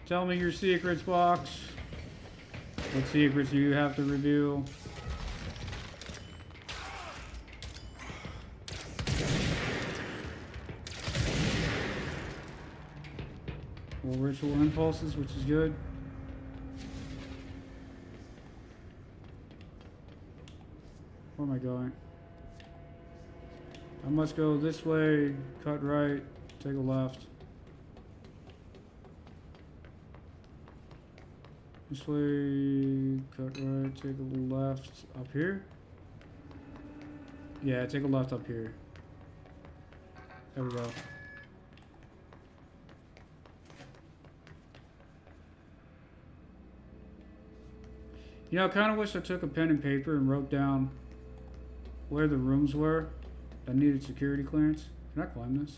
A: Tell me your secrets, box. What secrets do you have to reveal? More ritual impulses, which is good. Where am I going? I must go this way, cut right, take a left. This way, cut right, take a left up here. Yeah, take a left up here. There we go. You know, I kind of wish I took a pen and paper and wrote down where the rooms were that needed security clearance. Can I climb this?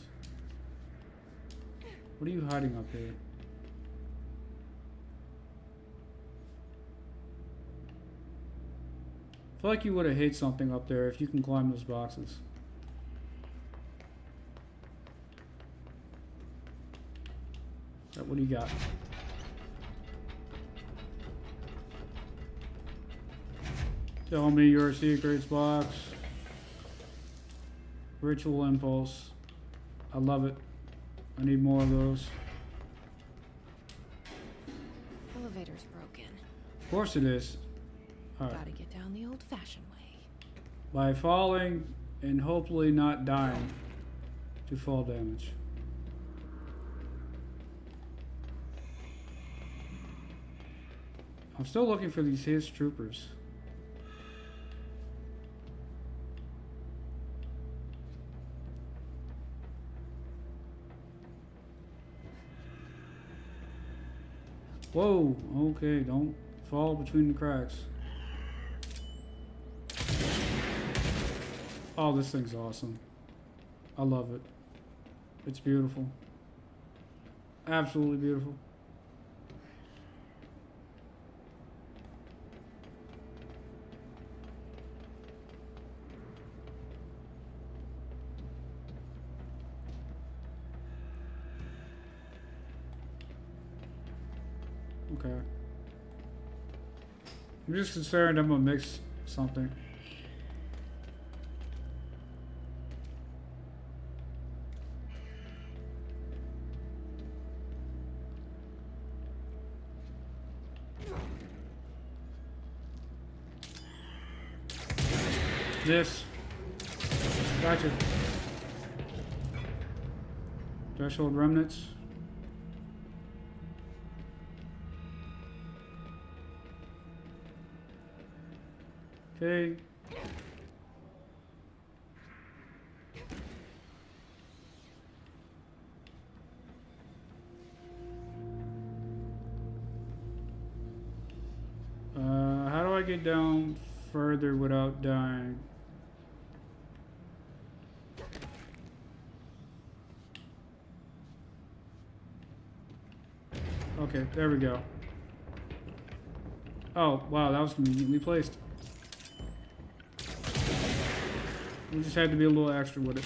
A: What are you hiding up here? I feel like you would have hid something up there if you can climb those boxes. What do you got? Tell me your secrets, box. Ritual impulse. I love it. I need more of those.
D: Elevator's broken.
A: Of course it is. All right.
D: Gotta get down the old-fashioned way.
A: By falling and hopefully not dying to fall damage. I'm still looking for these Hiss troopers. Whoa, okay, don't fall between the cracks. Oh, this thing's awesome. I love it. It's beautiful. Absolutely beautiful. Okay. I'm just concerned I'm gonna mix something. This. Gotcha. Threshold remnants. Okay. How do I get down further without dying? Okay, there we go. Oh, wow, that was conveniently placed. We just had to be a little extra with it.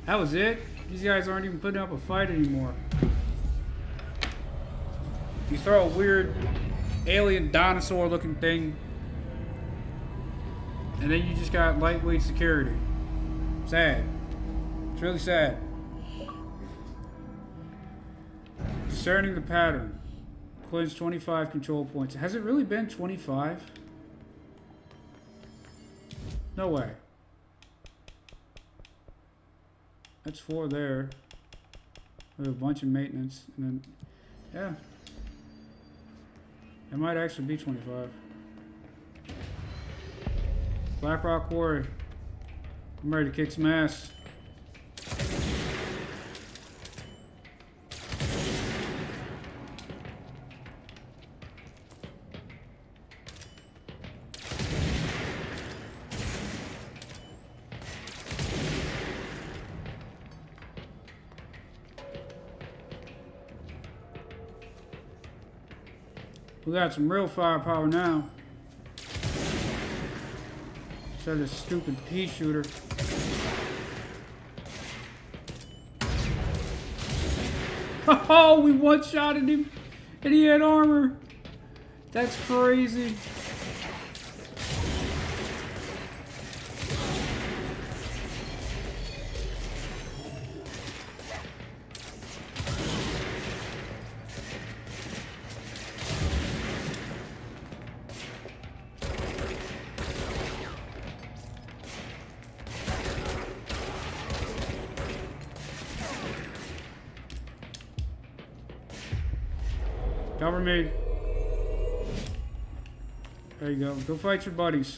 A: That was it? These guys aren't even putting up a fight anymore. You throw a weird alien dinosaur looking thing, and then you just got lightweight security. Sad. It's really sad. Discerning the pattern. Cleanse 25 control points. Has it really been 25? No way. That's 4 there. We have a bunch of maintenance, and then, yeah. It might actually be 25. Blackrock Quarry. I'm ready to kick some ass. We got some real firepower now. Instead of this stupid pea shooter. Oh, we one-shotted him and he had armor. That's crazy. Cover me. There you go. Go fight your buddies.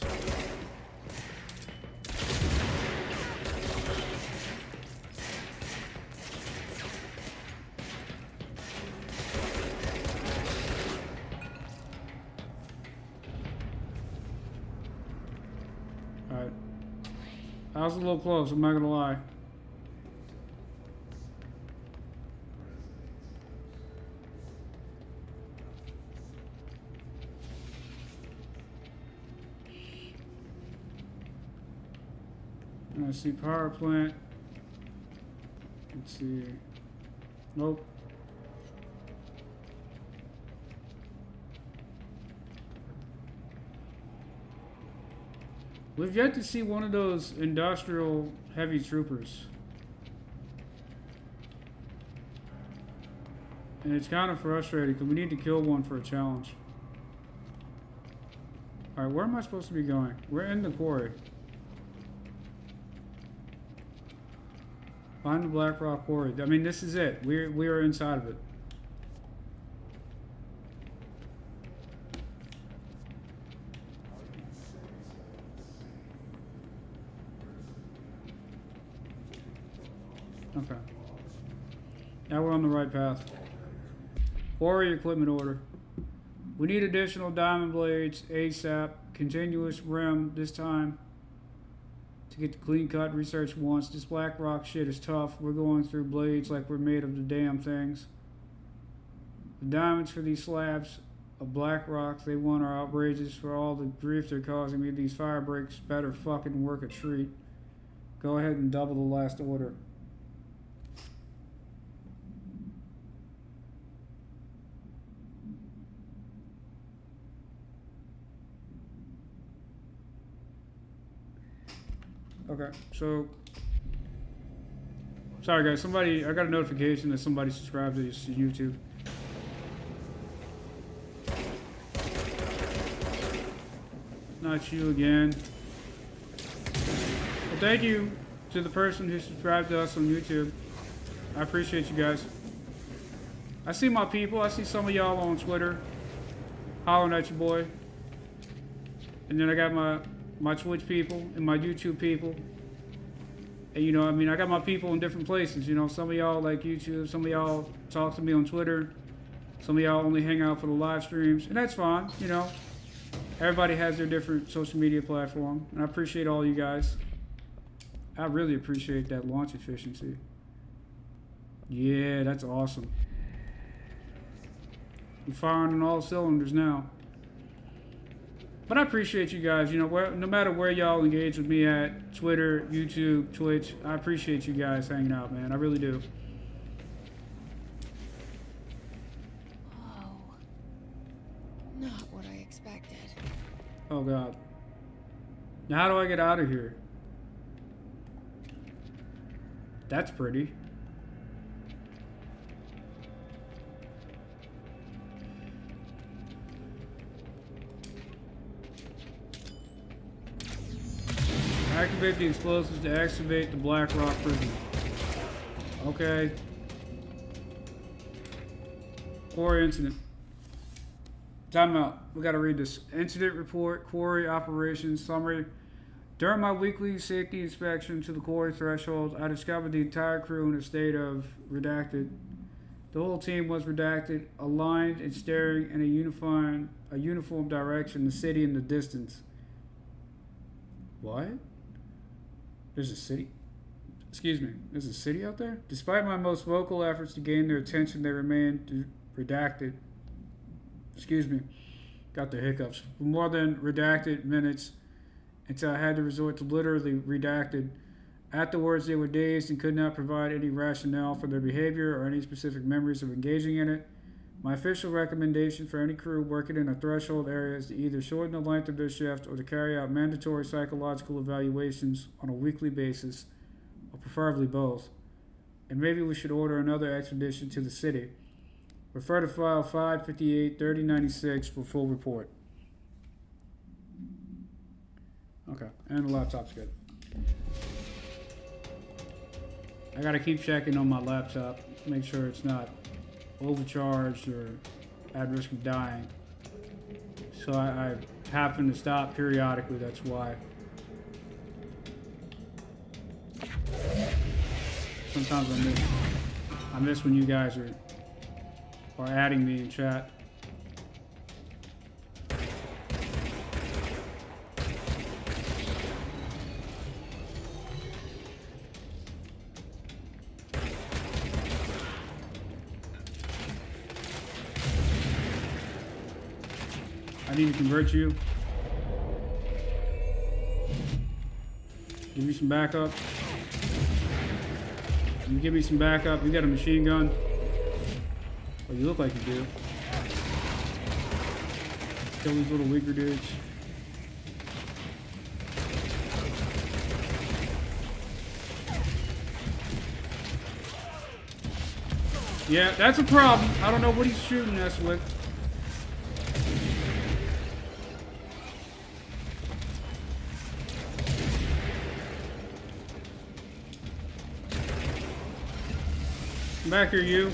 A: Alright. I was a little close, I'm not gonna lie. I see power plant. Let's see. Nope. We've yet to see one of those industrial heavy troopers. And it's kind of frustrating because we need to kill one for a challenge. Alright, where am I supposed to be going? We're in the quarry. Find the Blackrock Quarry. I mean, this is it. We are inside of it. Okay. Now we're on the right path. Quarry equipment order. We need additional diamond blades ASAP. Continuous rim this time. To get the clean cut research once. This Blackrock shit is tough. We're going through blades like we're made of the damn things. The diamonds for these slabs of Blackrock they want are outrageous. For all the grief they're causing me, these fire breaks better fucking work a treat. Go ahead and double the last order. Okay, so sorry guys, I got a notification that somebody subscribed to this YouTube. Not you again. Well, thank you to the person who subscribed to us on YouTube. I appreciate you guys. I see my people. I see some of y'all on Twitter hollering at your boy. And then I got my Twitch people and my YouTube people. And you know, I mean, I got my people in different places. You know, some of y'all like YouTube, some of y'all talk to me on Twitter, some of y'all only hang out for the live streams, and that's fine. You know, everybody has their different social media platform, and I appreciate all you guys. I really appreciate that launch efficiency. Yeah, that's awesome. I'm firing on all cylinders now. But I appreciate you guys, you know, no matter where y'all engage with me at, Twitter, YouTube, Twitch, I appreciate you guys hanging out, man. I really do.
D: Oh. Not what I expected.
A: Oh, God. Now, how do I get out of here? That's pretty. Deactivate the explosives to activate the Black Rock prison. Okay. Quarry incident. Time out. We gotta read this. Incident report, quarry operations summary. During my weekly safety inspection to the quarry threshold, I discovered the entire crew in a state of redacted. The whole team was redacted, aligned and staring in a uniform direction, the city in the distance. What? There's a city? Excuse me, there's a city out there? Despite my most vocal efforts to gain their attention, they remained redacted. Excuse me, got the hiccups. For more than redacted minutes until I had to resort to literally redacted. Afterwards, they were dazed and could not provide any rationale for their behavior or any specific memories of engaging in it. My official recommendation for any crew working in a threshold area is to either shorten the length of their shift or to carry out mandatory psychological evaluations on a weekly basis, or preferably both. And maybe we should order another expedition to the city. Refer to file 558-3096 for full report. Okay, and the laptop's good. I gotta keep checking on my laptop, make sure it's not overcharged or at risk of dying. So I happen to stop periodically, that's why. Sometimes I miss when you guys are adding me in chat. I need to convert you. Give me some backup. You give me some backup. You got a machine gun. Well, you look like you do. Kill these little weaker dudes. Yeah, that's a problem. I don't know what he's shooting us with. Come back here, you.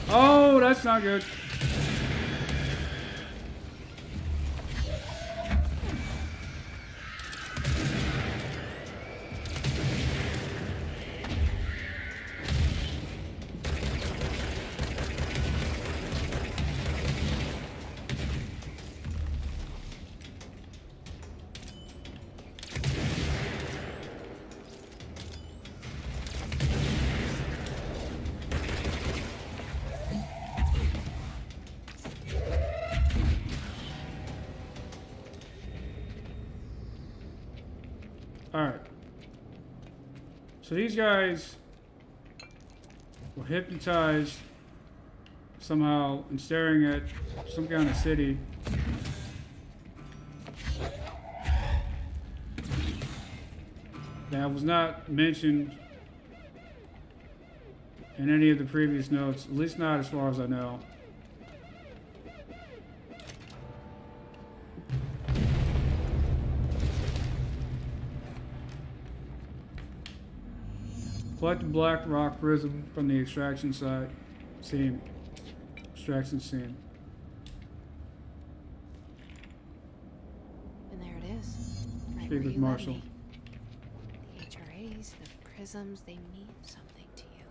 A: Oh, that's not good. Alright. So these guys were hypnotized somehow and staring at some kind of city. That was not mentioned in any of the previous notes, at least not as far as I know. Collect the Black Rock prism from the extraction scene. Extraction scene.
D: And there it is. Right
A: Speak
D: where
A: with
D: you led
A: Marshall.
D: me. The HRAs, the prisms, they mean something to you.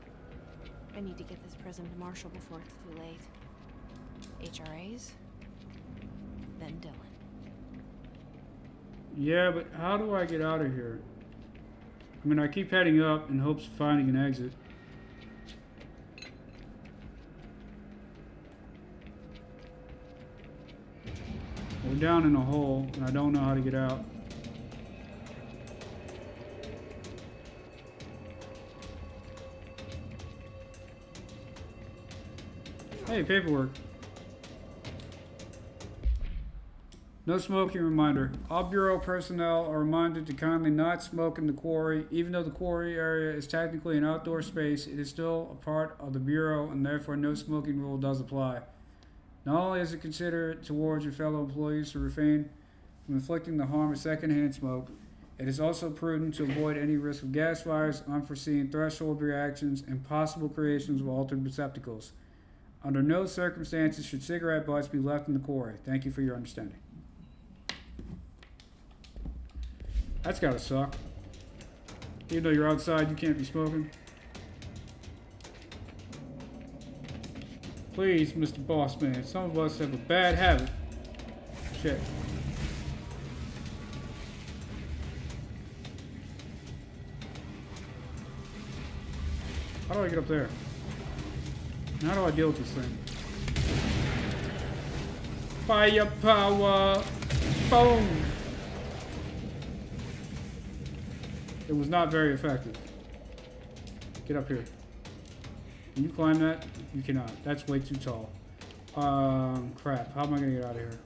D: I need to get this prism to Marshall before it's too late. HRAs, then Dylan.
A: Yeah, but how do I get out of here? I mean, I keep heading up in hopes of finding an exit. We're down in a hole, and I don't know how to get out. Hey, paperwork. No smoking reminder. All Bureau personnel are reminded to kindly not smoke in the quarry. Even though the quarry area is technically an outdoor space, it is still a part of the Bureau, and therefore no smoking rule does apply. Not only is it considerate towards your fellow employees to refrain from inflicting the harm of secondhand smoke, it is also prudent to avoid any risk of gas fires, unforeseen threshold reactions, and possible creations of altered receptacles. Under no circumstances should cigarette butts be left in the quarry. Thank you for your understanding. That's gotta suck. Even though you're outside, you can't be smoking. Please, Mr. Boss Man, some of us have a bad habit. Shit. How do I get up there? And how do I deal with this thing? Firepower! Boom! It was not very effective. Get up here. Can you climb that? You cannot. That's way too tall. Crap. How am I gonna get out of here?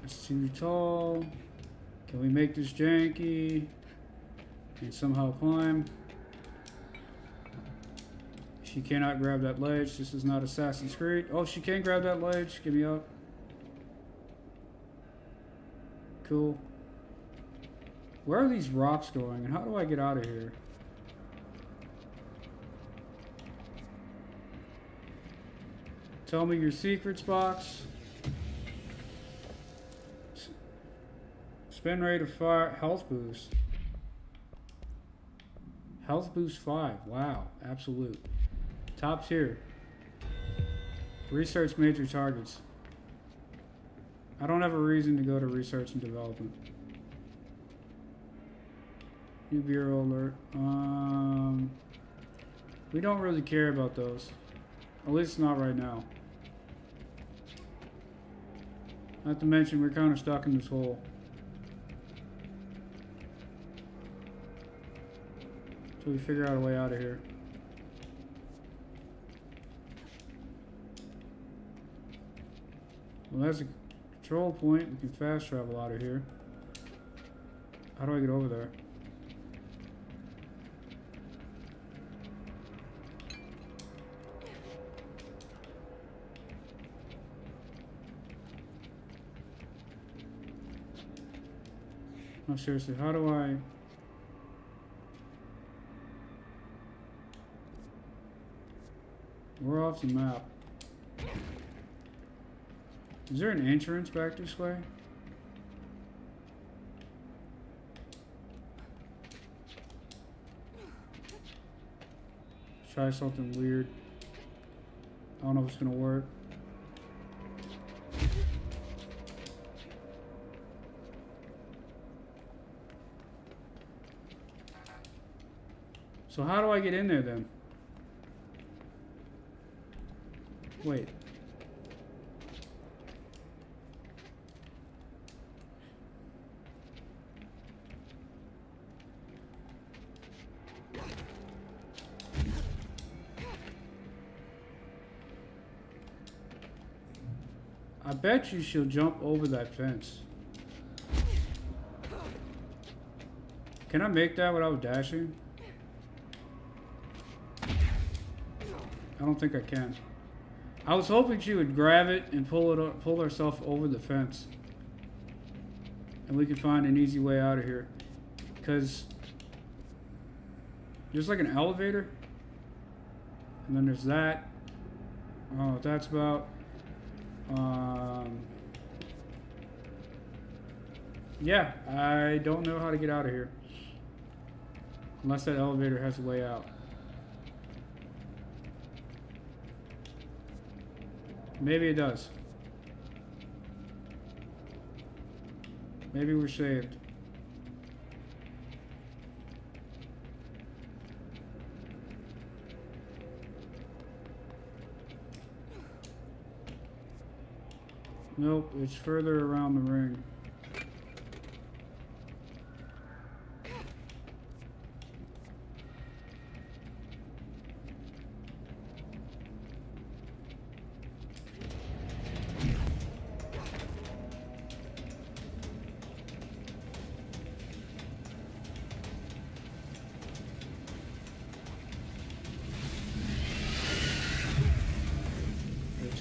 A: It's too tall. Can we make this janky and somehow climb? She cannot grab that ledge. This is not Assassin's Creed. Oh, she can grab that ledge. Give me up. Cool. Where are these rocks going, and how do I get out of here? Tell me your secrets, box. Spin rate of 5. Health boost. Health boost 5. Wow. Absolute. Top tier. Research major targets. I don't have a reason to go to research and development. New Bureau alert. We don't really care about those. At least not right now. Not to mention we're kind of stuck in this hole. So we figure out a way out of here. Well, that's a control point. We can fast travel out of here. How do I get over there? No, seriously, how do I... We're off the map. Is there an entrance back this way? Try something weird. I don't know if it's gonna work. So how do I get in there then? Wait. I bet you she'll jump over that fence. Can I make that without dashing? I don't think I can. I was hoping she would grab it and pull herself over the fence. And we could find an easy way out of here. Because there's like an elevator. And then there's that. Oh, that's about... yeah, I don't know how to get out of here. Unless that elevator has a way out. Maybe it does. Maybe we're saved. Nope, it's further around the ring.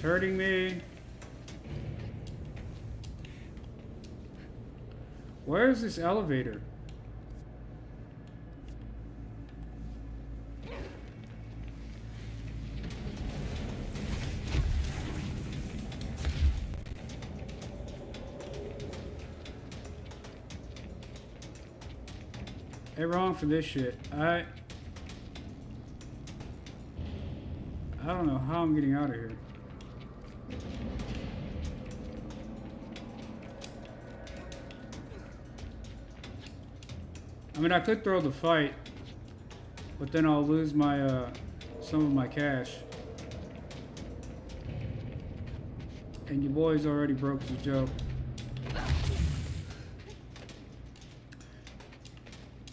A: hurting me. Where is this elevator? Hey, wrong for this shit. I don't know how I'm getting out of here. I mean, I could throw the fight, but then I'll lose my some of my cash. And your boy's already broke his joke.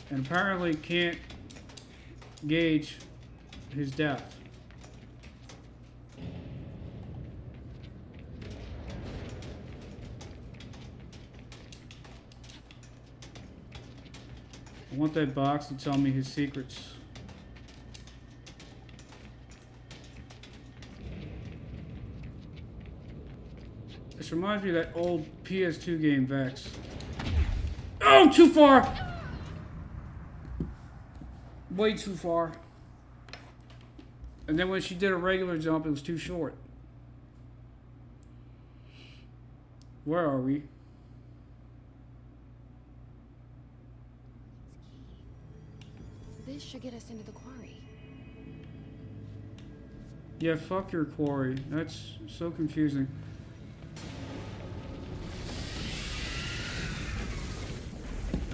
A: And apparently can't gauge his depth. I want that box to tell me his secrets. This reminds me of that old PS2 game, Vex. Oh, too far! Way too far. And then when she did a regular jump, it was too short. Where are we?
D: This should get us into the quarry.
A: Yeah, fuck your quarry. That's so confusing.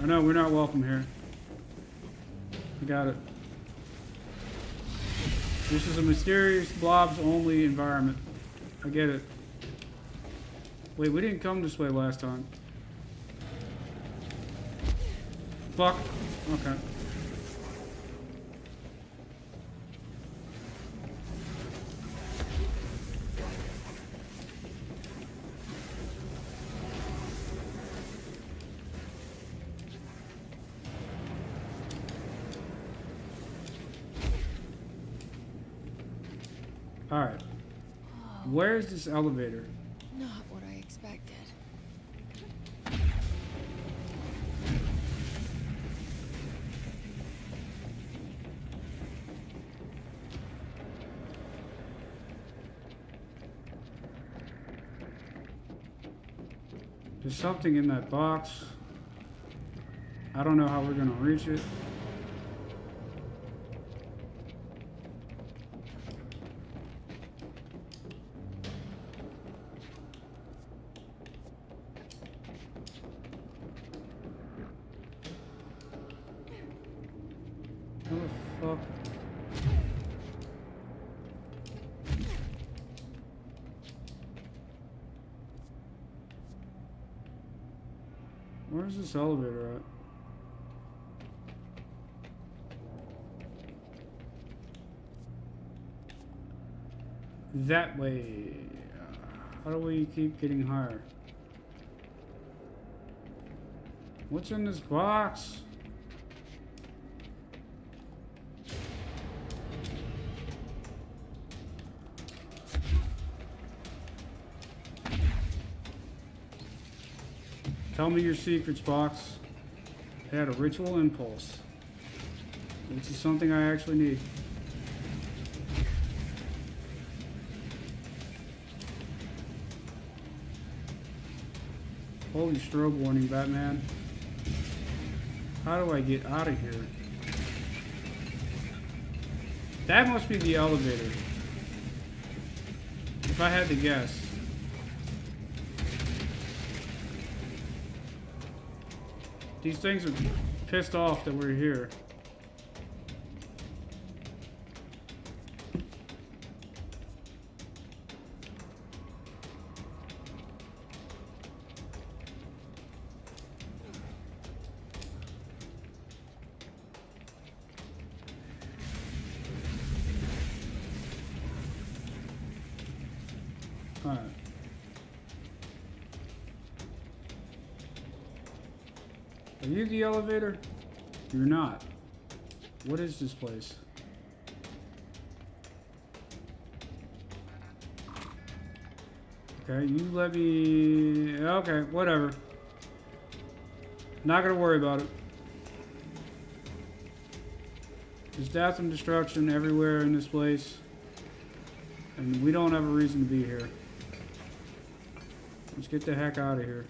A: I know, we're not welcome here. I got it. This is a mysterious blobs only environment. I get it. Wait, we didn't come this way last time. Fuck. Okay. Alright. Where is this elevator?
D: Not what I expected.
A: There's something in that box. I don't know how we're gonna reach it. How the fuck? Where's this elevator at? That way. How do we keep getting higher? What's in this box? Tell me your secrets, box. I had a ritual impulse, which is something I actually need. Holy strobe warning, Batman. How do I get out of here? That must be the elevator. If I had to guess. These things are pissed off that we're here. Alright. Are you the elevator? You're not. What is this place? Okay, you let me... Okay, whatever. Not gonna worry about it. There's death and destruction everywhere in this place. And we don't have a reason to be here. Let's get the heck out of here.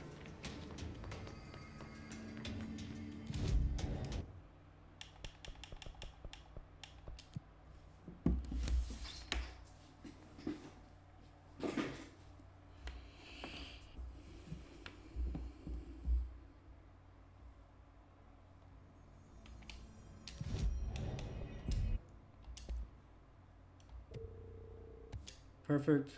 A: Perfect.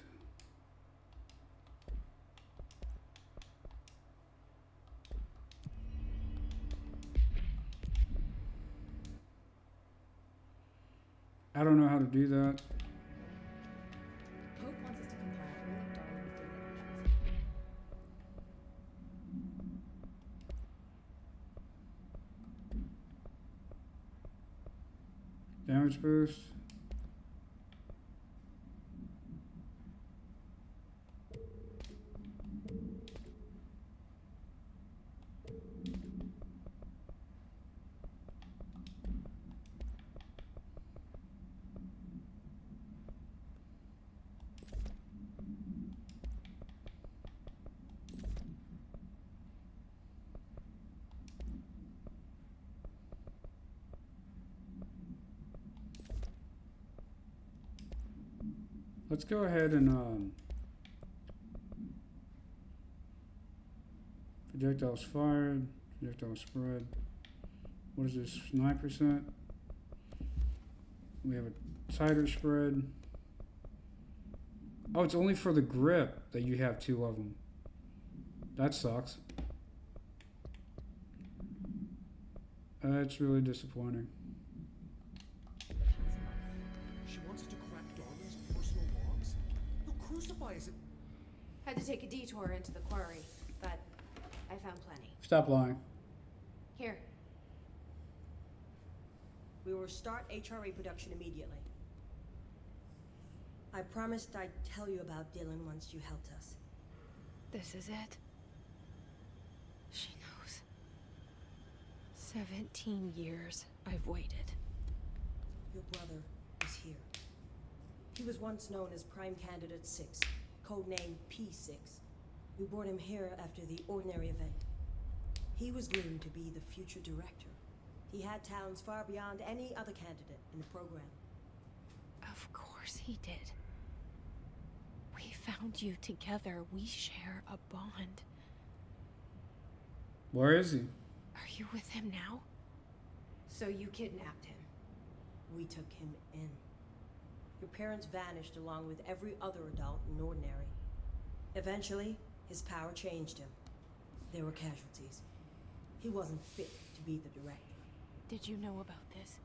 A: I don't know how to do that.
J: Hope wants us to compile all of Darling's data entries.
A: Damage boost. Let's go ahead and projectiles fired, projectile spread. What is this? 9%. We have a tighter spread. Oh, it's only for the grip that you have 2 of them. That sucks. It's really disappointing.
C: She wants to crack Darling's personal logs? No, Crucify isn't...
B: Had to take a detour into the quarry, but I found plenty.
A: Stop lying.
B: Here.
E: We will start HRA production immediately. I promised I'd tell you about Dylan once you helped us.
D: This is it. She knows. 17 years I've waited.
E: Your brother is here. He was once known as Prime Candidate 6, codenamed P6. We brought him here after the Ordinary event. He was groomed to be the future director. He had talents far beyond any other candidate in the program.
D: Of course he did. We found you together. We share a bond.
A: Where is he?
D: Are you with him now?
B: So you kidnapped him.
E: We took him in. Your parents vanished along with every other adult in Ordinary. Eventually, his power changed him. There were casualties. He wasn't fit to be the director.
D: Did you know about this?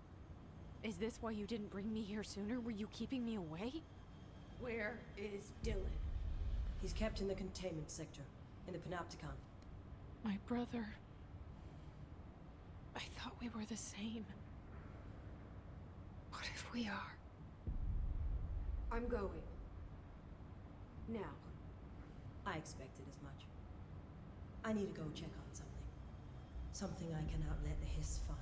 D: Is this why you didn't bring me here sooner? Were you keeping me away?
B: Where is Dylan?
E: He's kept in the containment sector, in the Panopticon.
D: My brother. I thought we were the same. What if we are?
B: I'm going. Now.
E: I expected as much. I need to go check on something. Something I cannot let the Hiss find.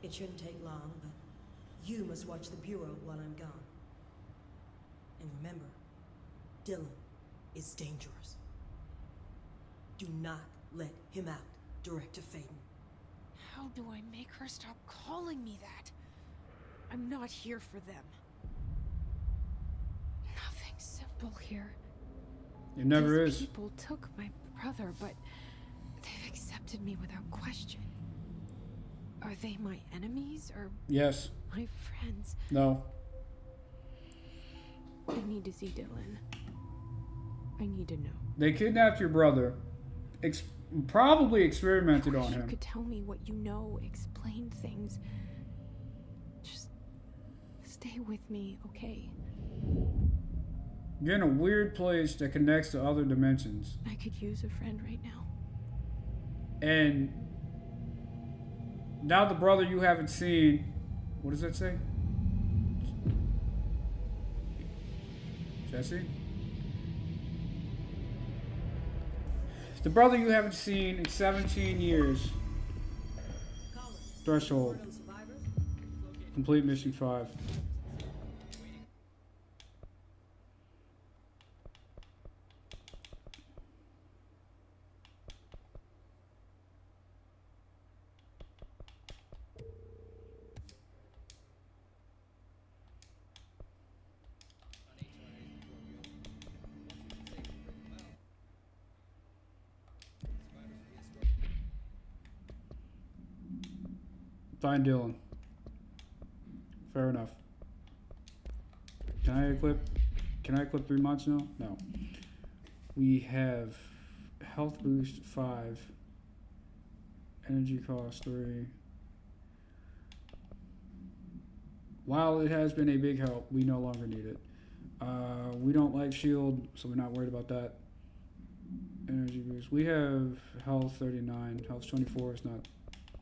E: It shouldn't take long, but you must watch the Bureau while I'm gone. And remember, Dylan is dangerous. Do not let him out, Director Faden.
D: How do I make her stop calling me that? I'm not here for them. Nothing simple here.
A: It never
D: These
A: is.
D: people took my brother, but they've accepted me without question. Are they my enemies or
A: Yes.
D: my friends?
A: No.
D: I need to see Dylan. I need to know.
A: They kidnapped your brother. Probably experimented on
D: You
A: him.
D: could tell me what you know, explain things. Just stay with me, okay?
A: You're in a weird place that connects to other dimensions.
D: I could use a friend right now.
A: And now the brother you haven't seen, what does that say? Jesse? The brother you haven't seen in 17 years. Threshold. Complete mission 5. Find Dylan. Fair enough. Can I equip 3 mods now? No. We have health boost 5. Energy cost 3. While it has been a big help, we no longer need it. We don't like shield, so we're not worried about that. Energy boost. We have health 39. Health 24 is not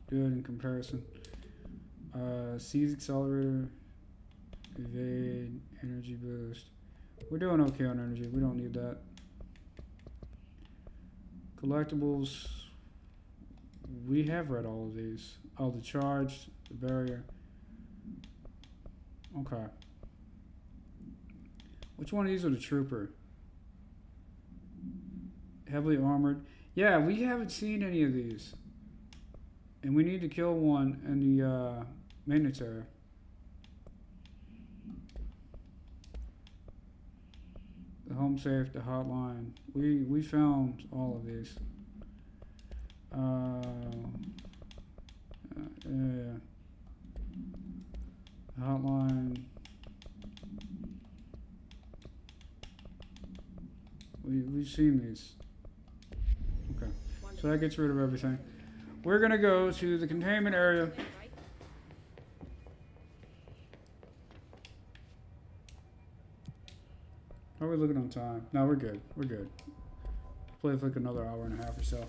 A: good in comparison. Seize accelerator, evade, energy boost. We're doing okay on energy. We don't need that. Collectibles. We have read all of these. Oh, the charge, the barrier. Okay. Which one of these are the trooper? Heavily armored. Yeah, we haven't seen any of these. And we need to kill one in the maintenance area. The home safe, the hotline. We found all of these. Yeah. The hotline. We've seen these. Okay. So that gets rid of everything. We're gonna go to the containment area. How are we looking on time? No, we're good. We're good. Play for like another hour and a half or so.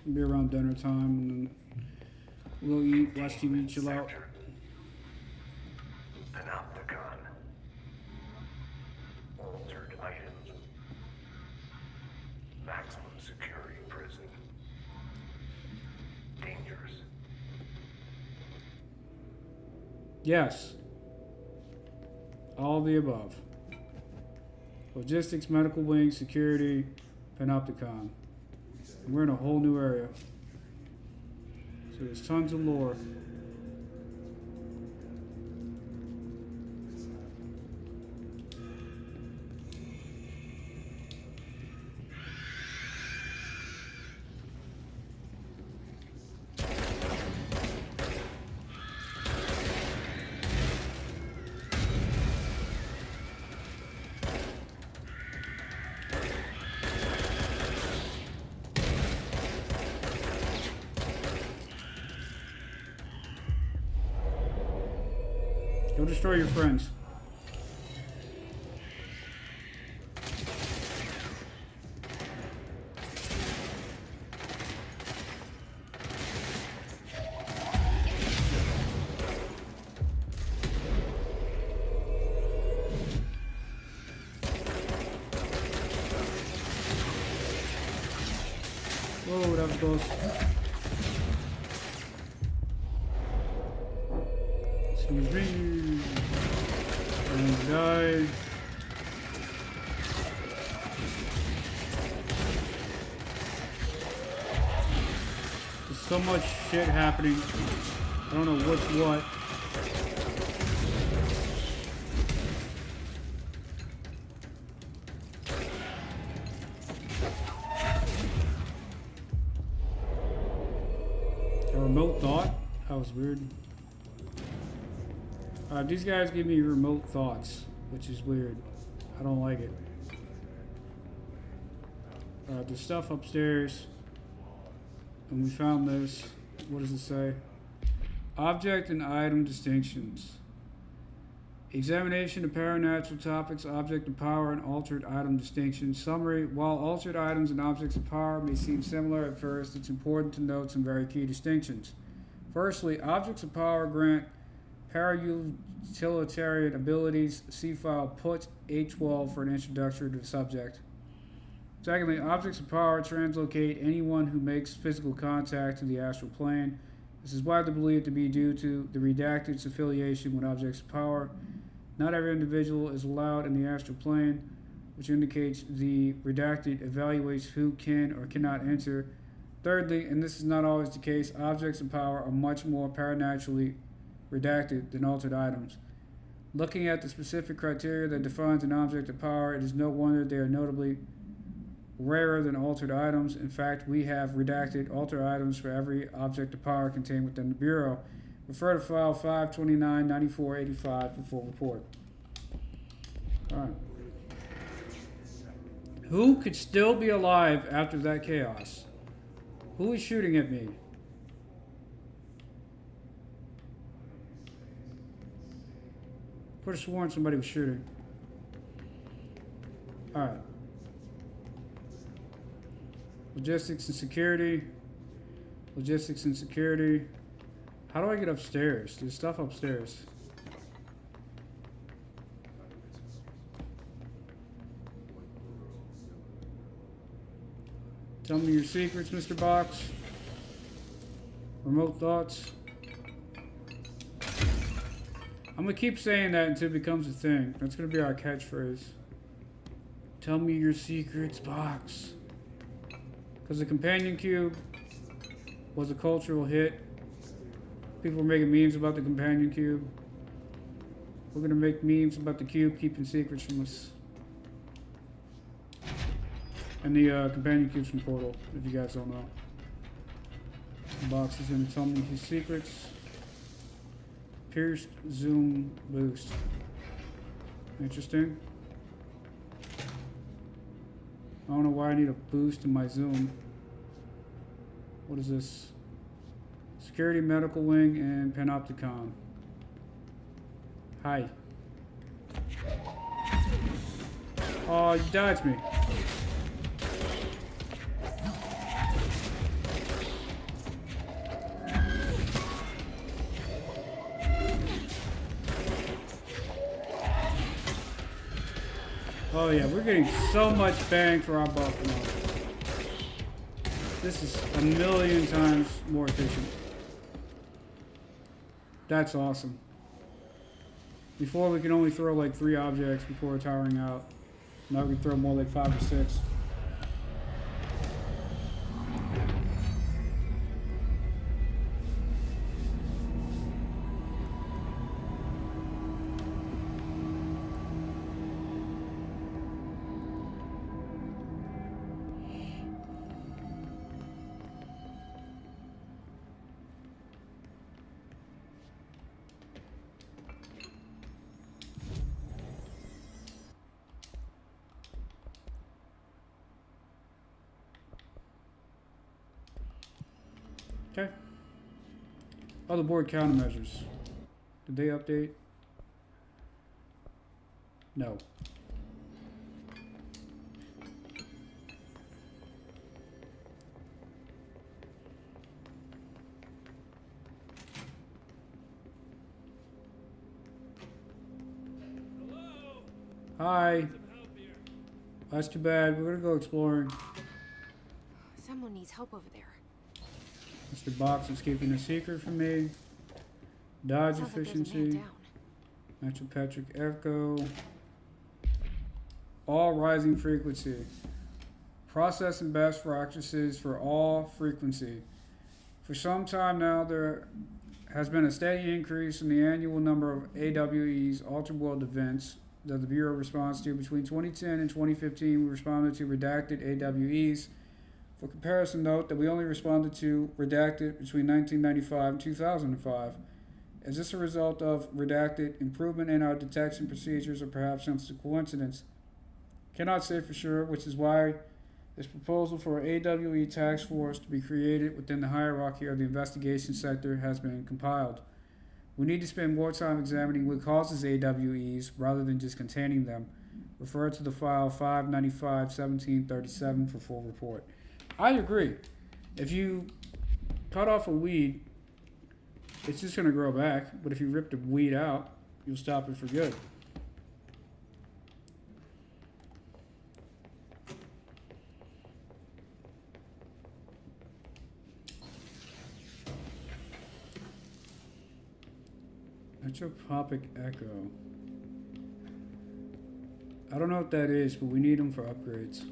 A: It'll be around dinner time, and then we'll eat, watch TV, chill out.
M: Panopticon. Altered items. Maximum security prison. Dangerous.
A: Yes. All of the above. Logistics, medical wing, security, Panopticon. And we're in a whole new area. So there's tons of lore. Go destroy your friends. Whoa, that was close. Excuse me. And died. There's so much shit happening. I don't know what's what. A remote thought? That was weird. These guys give me remote thoughts, which is weird. I don't like it. There's stuff upstairs. And we found this. What does it say? Object and item distinctions. Examination of paranatural topics, object of power, and altered item distinctions. Summary. While altered items and objects of power may seem similar at first, it's important to note some very key distinctions. Firstly, objects of power grant para-utilitarian abilities. See file put A12 for an introduction to the subject. Secondly, objects of power translocate anyone who makes physical contact to the astral plane. This is widely believed to be due to the redacted's affiliation with objects of power. Not every individual is allowed in the astral plane, which indicates the redacted evaluates who can or cannot enter. Thirdly, and this is not always the case, objects of power are much more paranaturally redacted than altered items. Looking at the specific criteria that defines an object of power, it is no wonder they are notably rarer than altered items. In fact, we have redacted altered items for every object of power contained within the Bureau. Refer to file 529-9485 for full report. Alright. Who could still be alive after that chaos? Who is shooting at me? Could have sworn somebody was shooting. Alright. Logistics and security. Logistics and security. How do I get upstairs? There's stuff upstairs. Tell me your secrets, Mr. Box. Remote thoughts. I'm gonna keep saying that until it becomes a thing. That's gonna be our catchphrase. Tell me your secrets, Box. Because the companion cube was a cultural hit. People were making memes about the companion cube. We're gonna make memes about the cube keeping secrets from us. And the companion cube's from Portal, if you guys don't know. The Box is gonna tell me his secrets. Pierced zoom boost. Interesting. I don't know why I need a boost in my zoom. What is this? Security Medical Wing and Panopticon. Hi. Oh, you dodged me. Oh yeah, we're getting so much bang for our buck now. This is a million times more efficient. That's awesome. Before we could only throw like 3 objects before tiring out. Now we can throw more like 5 or 6. Okay. Other board countermeasures. Did they update? No.
H: Hello?
A: Hi.
H: Some help here.
A: That's too bad. We're gonna go exploring.
D: Someone needs help over there.
A: Mr. Box is keeping a secret from me. Dodge
D: Sounds like there's a man
A: efficiency.
D: down.
A: Metropetric echo. All rising frequency. Process and best practices for all frequency. For some time now, there has been a steady increase in the annual number of AWEs, Altered World events, that the Bureau responds to. Between 2010 and 2015, we responded to redacted AWEs. For comparison, note that we only responded to redacted between 1995 and 2005. Is this a result of redacted improvement in our detection procedures, or perhaps just a coincidence? Cannot say for sure, which is why this proposal for an AWE task force to be created within the hierarchy of the investigation sector has been compiled. We need to spend more time examining what causes AWEs rather than just containing them. Refer to the file 595-1737 for full report. I agree. If you cut off a weed it's just gonna grow back. But if you rip the weed out, you'll stop it for good. Metropopic Echo. I don't know what that is, but we need them for upgrades.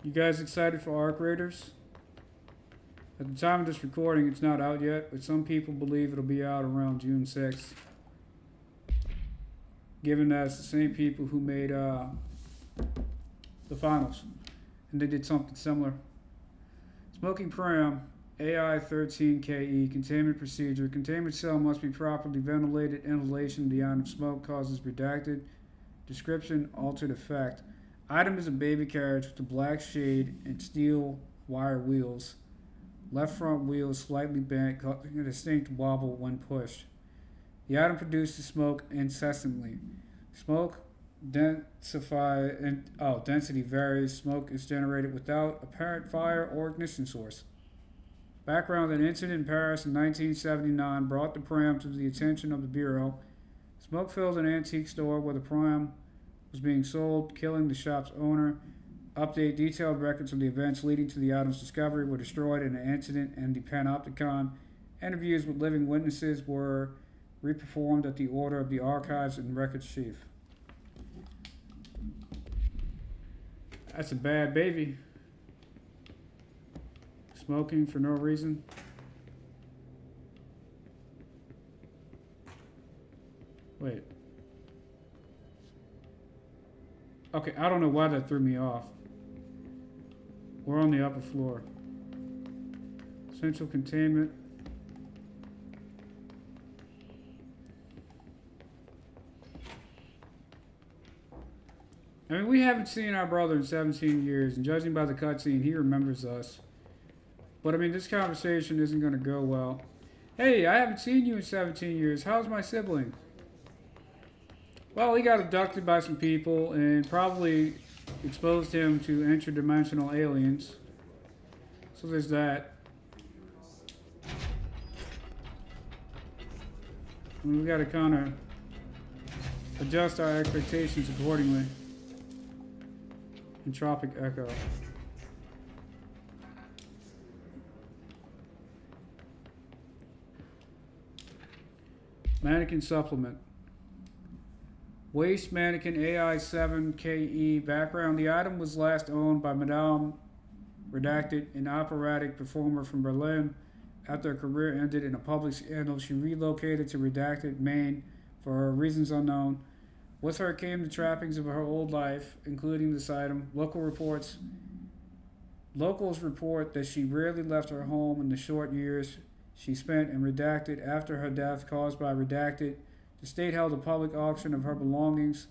A: You guys excited for Arc Raiders? At the time of this recording, it's not out yet, but some people believe it'll be out around June 6th. Given that it's the same people who made the finals, and they did something similar. Smoking Pram, AI 13KE, containment procedure. Containment cell must be properly ventilated. Inhalation of the ion of smoke causes redacted. Description, altered effect. Item is a baby carriage with a black shade and steel wire wheels. Left front wheel is slightly bent, causing a distinct wobble when pushed. The item produces smoke incessantly. Smoke density varies. Smoke is generated without apparent fire or ignition source. Background: an incident in Paris in 1979 brought the Pram to the attention of the Bureau. Smoke filled an antique store where the Pram was being sold, killing the shop's owner. Update: detailed records of the events leading to the item's discovery were destroyed in an incident and the Panopticon. Interviews with living witnesses were reperformed at the order of the Archives and Records Chief. That's a bad baby. Smoking for no reason. Wait. Okay, I don't know why that threw me off. We're on the upper floor. Central containment. I mean, we haven't seen our brother in 17 years, and judging by the cutscene, he remembers us. But I mean, this conversation isn't going to go well. Hey, I haven't seen you in 17 years. How's my sibling? Well, he got abducted by some people and probably exposed him to interdimensional aliens. So there's that. I mean, we got to kind of adjust our expectations accordingly. Entropic Echo. Mannequin supplement. Waste mannequin AI7KE. Background: the item was last owned by Madame Redacted, an operatic performer from Berlin. After her career ended in a public scandal, she relocated to Redacted, Maine, for reasons unknown. With her came the trappings of her old life, including this item. Locals report that she rarely left her home in the short years she spent in Redacted. After her death, caused by Redacted, the state held a public auction of her belongings,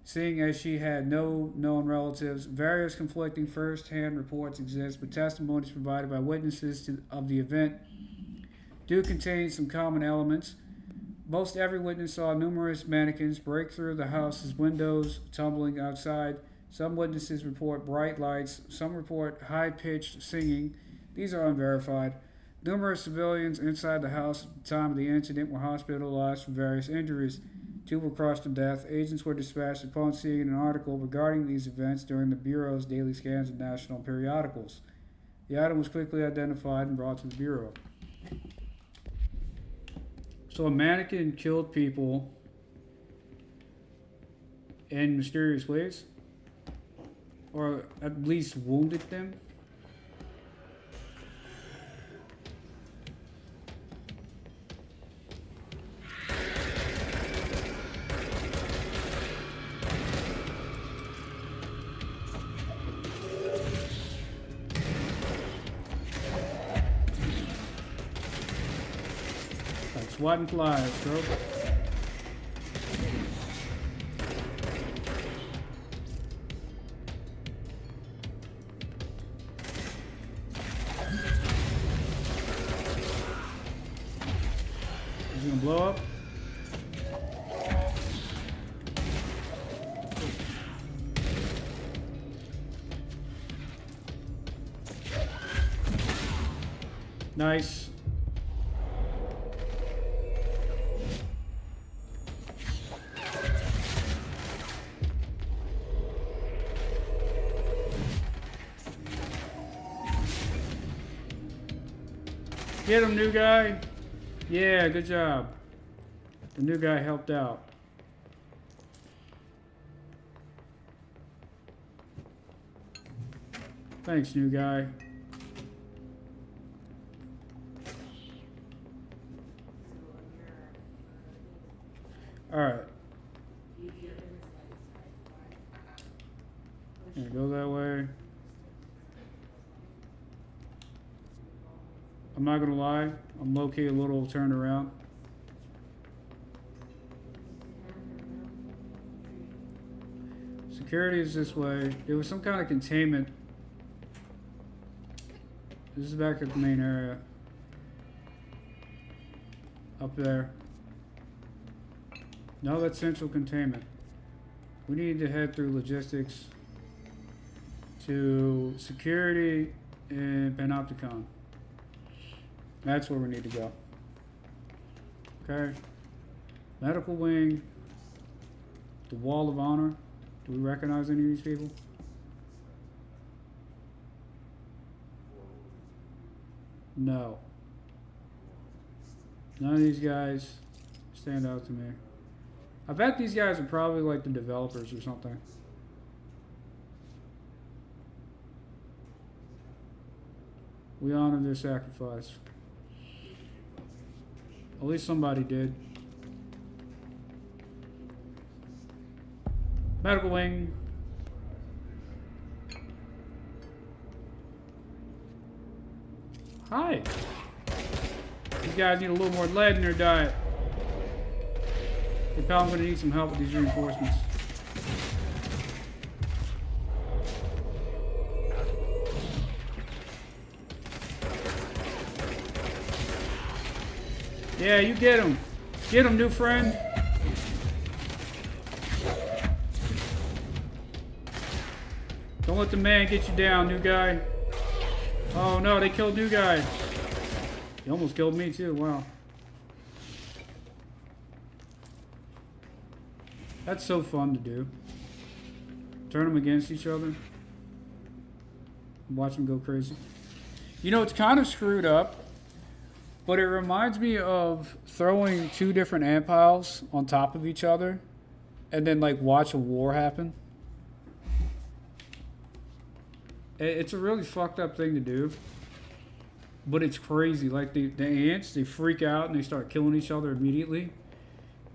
A: seeing as she had no known relatives. Various conflicting first-hand reports exist, but testimonies provided by witnesses of the event do contain some common elements. Most every witness saw numerous mannequins break through the house's windows, tumbling outside. Some witnesses report bright lights. Some report high-pitched singing. These are unverified. Numerous civilians inside the house at the time of the incident were hospitalized for various injuries. 2 were crushed to death. Agents were dispatched upon seeing an article regarding these events during the Bureau's daily scans of national periodicals. The item was quickly identified and brought to the Bureau. So a mannequin killed people in mysterious ways? Or at least wounded them? Swatting flies, bro. Is he gonna blow up? Nice. Get him, new guy. Yeah, good job. The new guy helped out. Thanks, new guy. Alright. Gonna go that way. I'm not gonna lie, I'm low-key a little turned around. Security is this way. There was some kind of containment. This is back at the main area. Up there. No, that's central containment. We need to head through logistics to security and Panopticon. That's where we need to go. Okay. Medical wing. The Wall of Honor. Do we recognize any of these people? No. None of these guys stand out to me. I bet these guys are probably like the developers or something. We honor their sacrifice. At least somebody did. Medical wing. Hi. These guys need a little more lead in their diet. They're probably going to need some help with these reinforcements. Yeah, you get him. Get him, new friend. Don't let the man get you down, new guy. Oh no, they killed new guy. He almost killed me too, wow. That's so fun to do. Turn them against each other. Watch them go crazy. You know, it's kind of screwed up, but it reminds me of throwing two different ant piles on top of each other and then like watch a war happen. It's a really fucked up thing to do, but it's crazy. Like the ants, they freak out and they start killing each other immediately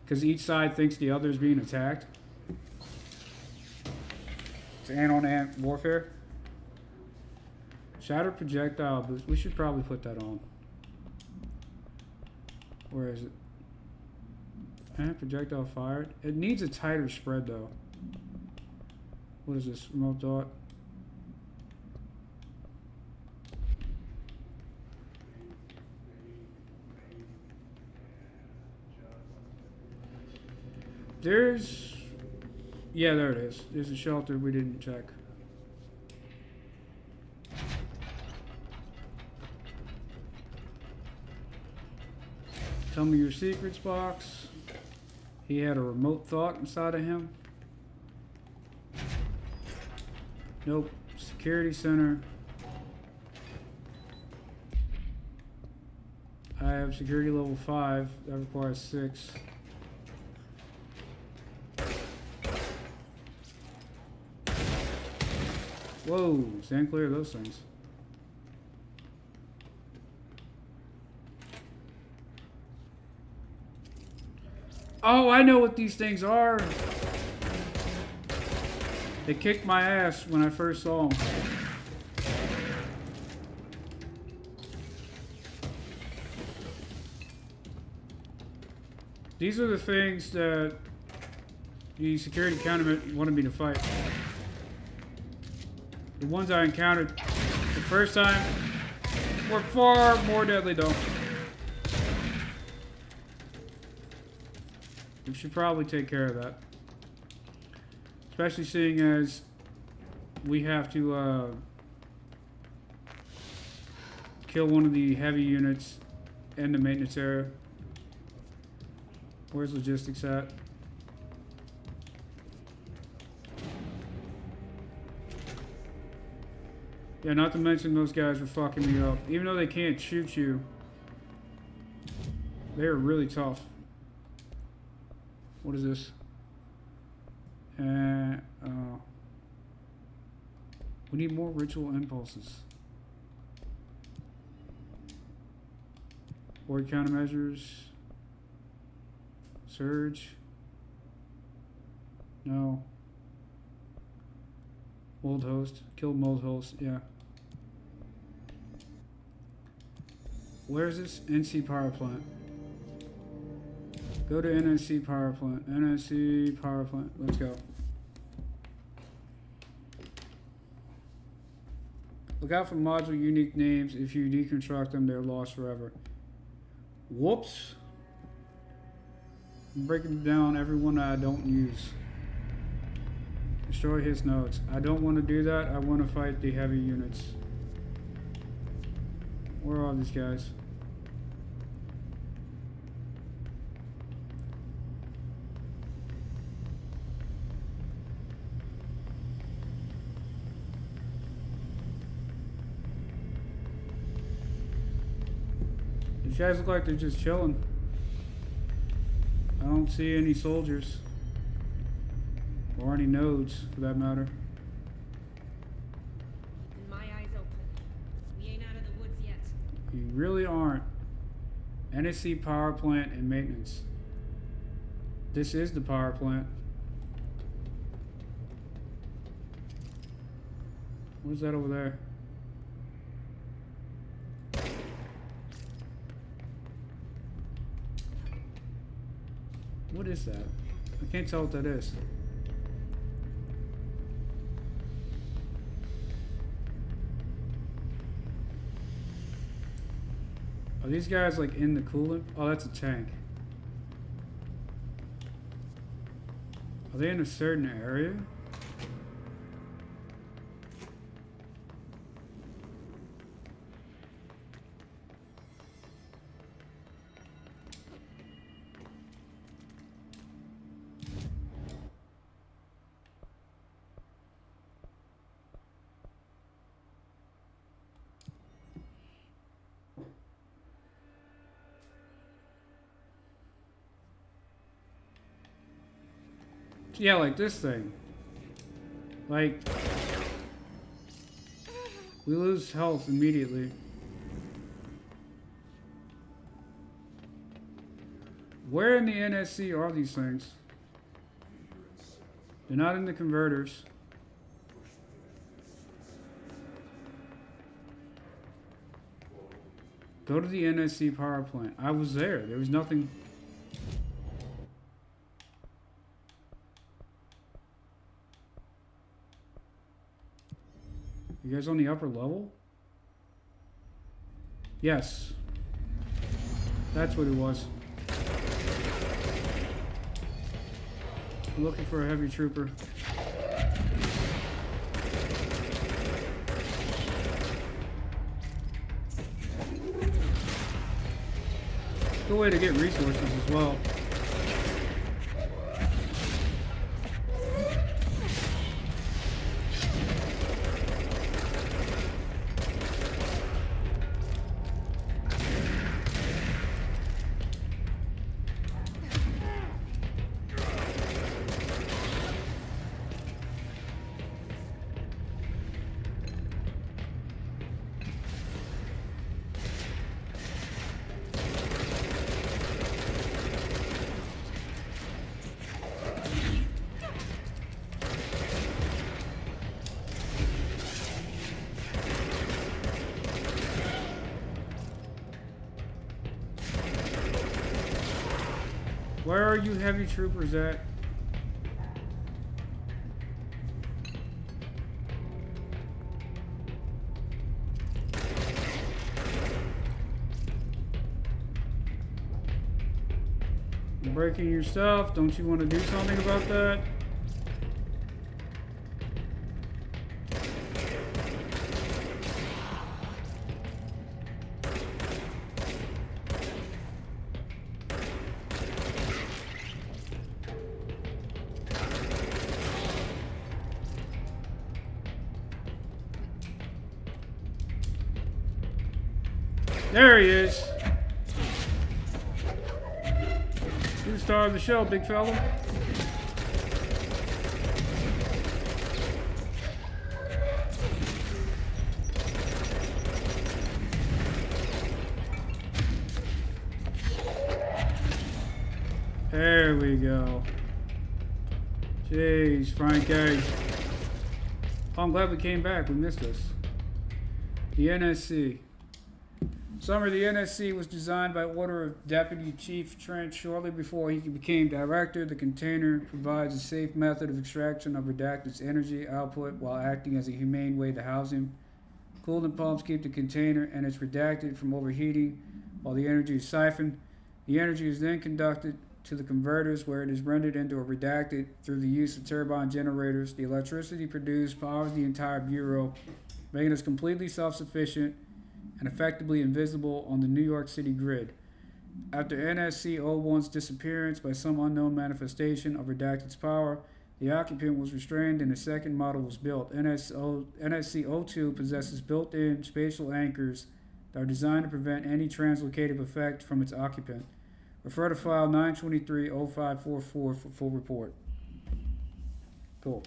A: because each side thinks the other is being attacked. It's ant-on-ant warfare. Shattered projectile boost. We should probably put that on. Where is it? Projectile fired. It needs a tighter spread though. What is this? Remote dot. There's... Yeah, there it is. There's a shelter we didn't check. Tell me your secrets box. He had a remote thought inside of him. Nope. Security center. I have security level 5. That requires 6. Whoa, stand clear of those things. Oh, I know what these things are. They kicked my ass when I first saw them. These are the things that the security countermeasure wanted me to fight. The ones I encountered the first time were far more deadly though. We should probably take care of that. Especially seeing as we have to kill one of the heavy units in the maintenance area. Where's logistics at? Yeah, not to mention those guys were fucking me up. Even though they can't shoot you, they are really tough. What is this? We need more ritual impulses. Void countermeasures. Surge. No. Mold host. Kill mold host. Yeah. Where's this? NC power plant. Go to NSC power plant. NSC power plant. Let's go. Look out for module unique names. If you deconstruct them, they're lost forever. Whoops. I'm breaking down everyone that I don't use. Destroy his nodes. I don't want to do that. I want to fight the heavy units. Where are all these guys? These guys look like they're just chilling. I don't see any soldiers. Or any nodes, for that matter.
J: And my eyes open. We ain't out of the woods yet.
A: You really aren't. NSC power plant and maintenance. This is the power plant. What's that over there? What is that? I can't tell what that is. Are these guys like in the coolant? Oh, that's a tank. Are they in a certain area? Yeah, like this thing. Like, we lose health immediately. Where in the NSC are these things? They're not in the converters. Go to the NSC power plant. I was there. There was nothing. You guys on the upper level? Yes. That's what it was. I'm looking for a heavy trooper. Good way to get resources as well. Where are you heavy troopers at? You're breaking your stuff. Don't you want to do something about that? There he is. You're the star of the show, big fella. There we go. Jeez, Frankie. Oh, I'm glad we came back. We missed us. The NSC. Summer, the NSC was designed by order of Deputy Chief Trent shortly before he became director. The container provides a safe method of extraction of redacted's energy output while acting as a humane way to house him. Coolant pumps keep the container and its redacted from overheating while the energy is siphoned. The energy is then conducted to the converters where it is rendered into a redacted through the use of turbine generators. The electricity produced powers the entire bureau, making us completely self-sufficient and effectively invisible on the New York City grid. After NSC-01's disappearance by some unknown manifestation of redacted's power, the occupant was restrained and a second model was built. NSC-02 possesses built-in spatial anchors that are designed to prevent any translocative effect from its occupant. Refer to file 923-0544 for full report. Cool.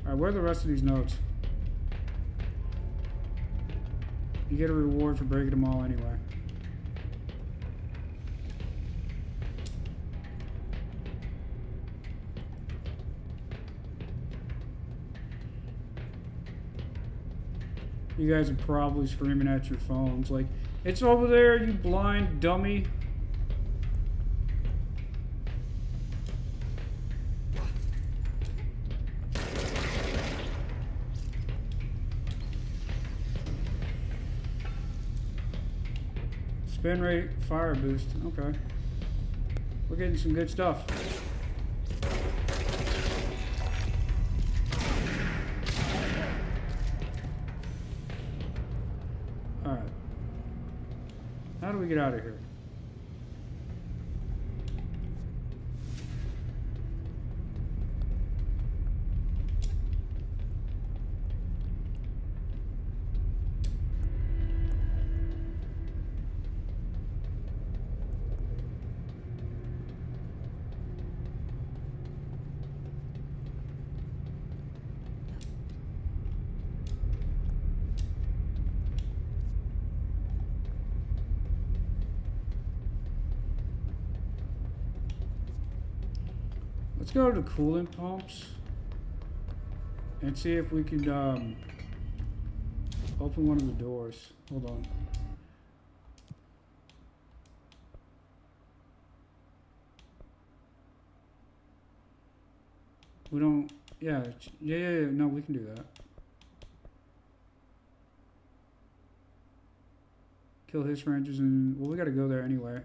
A: Alright, where are the rest of these notes? You get a reward for breaking them all anyway. You guys are probably screaming at your phones like, it's over there, you blind dummy. Spin rate, fire boost. Okay. We're getting some good stuff. Alright. How do we get out of here? Let's go to the coolant pumps and see if we can open one of the doors. Hold on. We don't. Yeah. No, we can do that. Kill his rangers and well, we gotta go there anyway.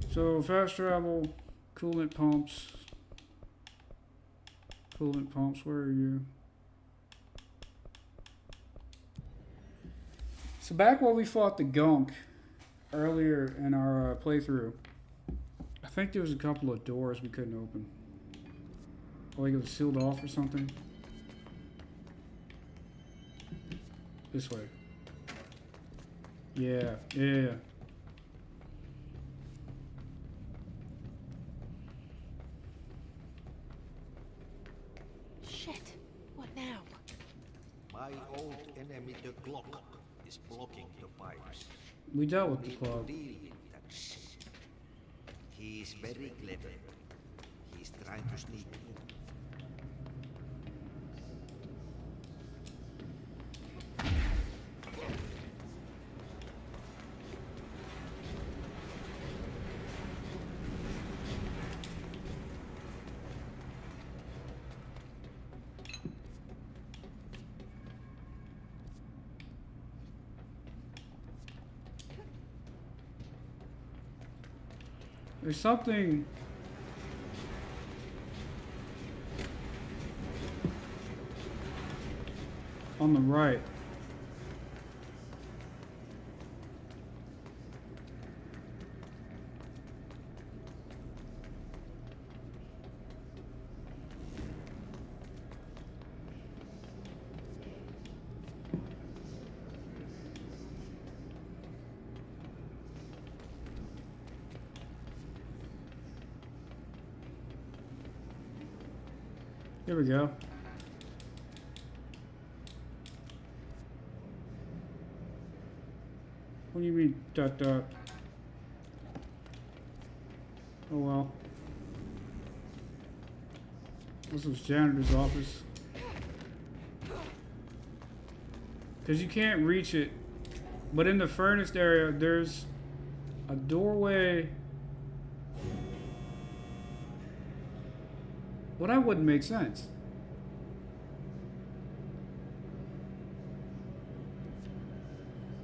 A: So fast travel, coolant pumps, where are you? So back while we fought the gunk earlier in our playthrough, I think there was a couple of doors we couldn't open. Like it was sealed off or something. This way. Yeah.
N: My old enemy, the clock, is blocking the pipes.
A: We dealt with the clock.
N: He's very clever. He's trying to sneak in.
A: There's something on the right. Here we go. What do you mean, dot dot? Oh well. This was janitor's office. Because you can't reach it. But in the furnace area, there's a doorway. Well, that wouldn't make sense.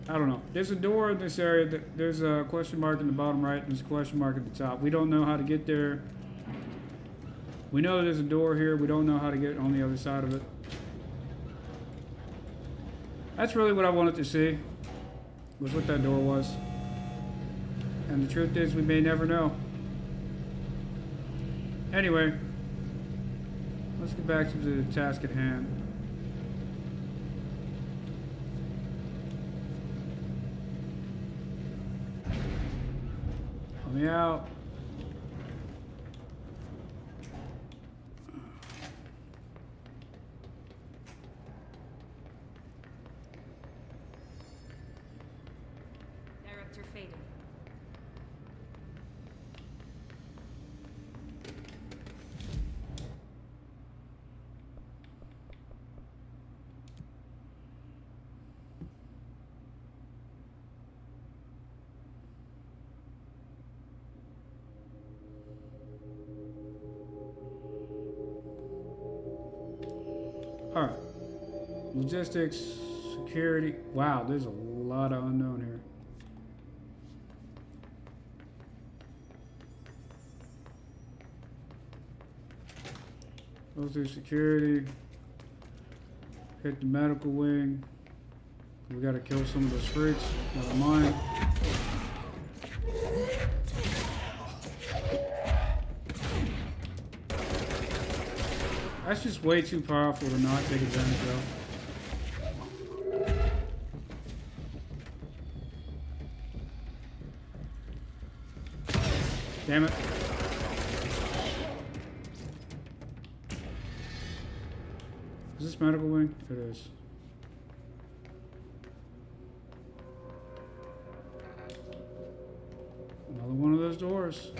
A: I don't know. There's a door in this area. There's a question mark in the bottom right, and there's a question mark at the top. We don't know how to get there. We know there's a door here. We don't know how to get on the other side of it. That's really what I wanted to see, was what that door was. And the truth is, we may never know. Anyway, let's get back to the task at hand. Let me out.
B: Director Faden.
A: All right. Logistics, security. Wow, there's a lot of unknown here. Go through security. Hit the medical wing. We gotta kill some of those freaks. Never mind. That's just way too powerful to not take advantage of. Damn it. Is this medical wing? It is. Another one of those doors.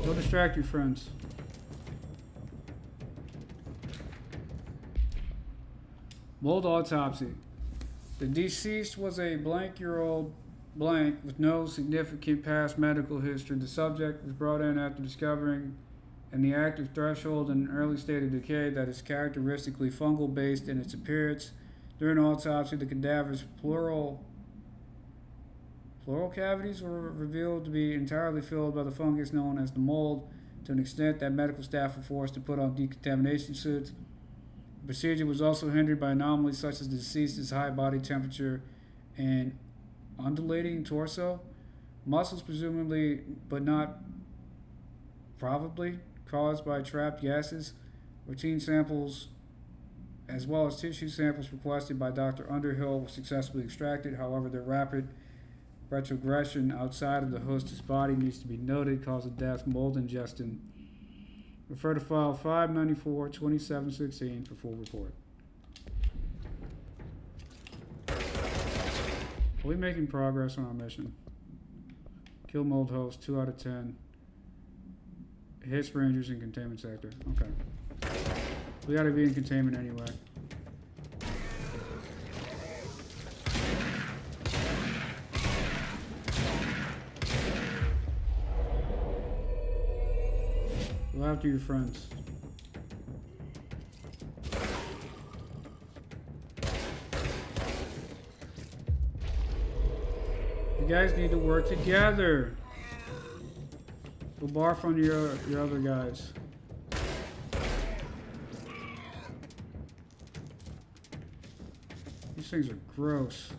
A: Don't distract your friends. Mold autopsy. The deceased was a blank-year-old blank with no significant past medical history. The subject was brought in after discovering in the active threshold and early state of decay that is characteristically fungal-based in its appearance. During autopsy, the cadaver's pleural cavities were revealed to be entirely filled by the fungus known as the mold, to an extent that medical staff were forced to put on decontamination suits. The procedure was also hindered by anomalies such as the deceased's high body temperature and undulating torso. Muscles presumably, but not probably, caused by trapped gases. Routine samples as well as tissue samples requested by Dr. Underhill were successfully extracted. However, their rapid retrogression outside of the host's body needs to be noted, cause of death, mold ingestion. Refer to file 594-2716 for full report. Are we making progress on our mission? Kill mold host, 2 out of 10. Hits rangers in containment sector. Okay. We gotta be in containment anyway. Go after your friends. You guys need to work together. Go barf on your other guys. These things are gross.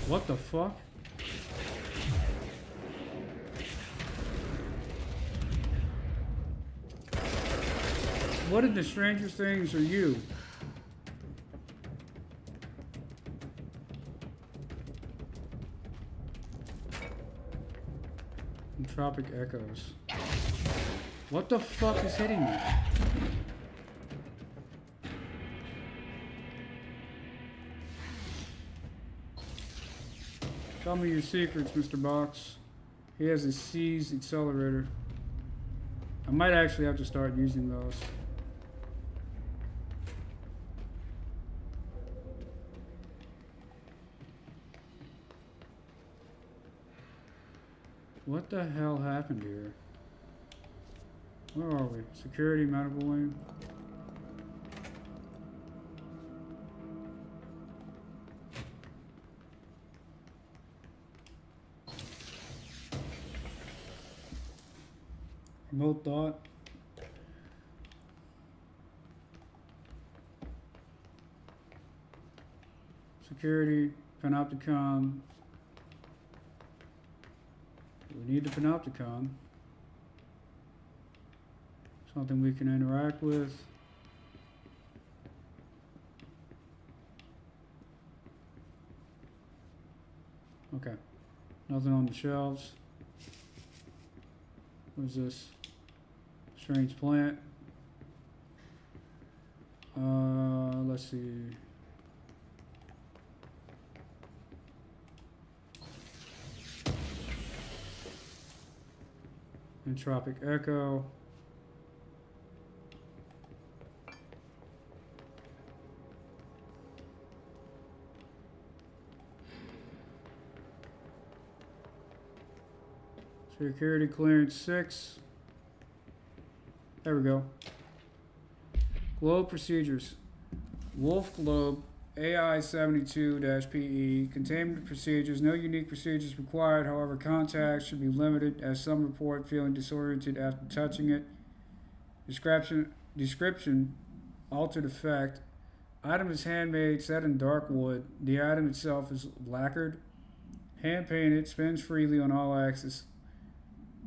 A: What the fuck? What in the strangest things are you? Entropic echoes. What the fuck is hitting me? Tell me your secrets, Mr. Box. He has a seized accelerator. I might actually have to start using those. What the hell happened here? Where are we? Security, medical wing. Remote thought. Security, Panopticon. We need the Panopticon. Something we can interact with. Okay. Nothing on the shelves. What is this? Strange plant. Let's see. Entropic echo. Security clearance 6. There we go. Globe procedures. Wolf Globe AI 72-PE. Containment procedures. No unique procedures required. However, contact should be limited as some report feeling disoriented after touching it. Description. Altered effect. Item is handmade, set in dark wood. The item itself is lacquered, hand painted, spins freely on all axes.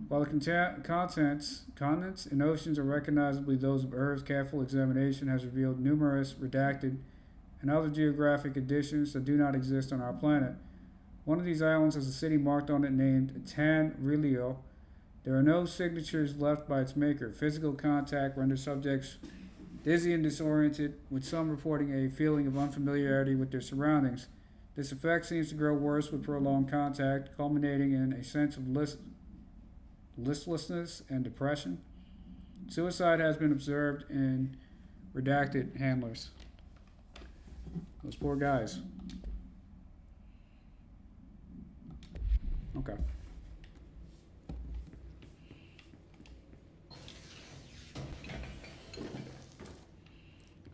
A: While the contents and oceans are recognizably those of Earth's, careful examination has revealed numerous redacted and other geographic additions that do not exist on our planet. One of these islands has a city marked on it named Tan Rilio. There are no signatures left by its maker. Physical contact renders subjects dizzy and disoriented, with some reporting a feeling of unfamiliarity with their surroundings. This effect seems to grow worse with prolonged contact, culminating in a sense of listlessness and depression. Suicide has been observed in redacted handlers. Those poor guys. Okay.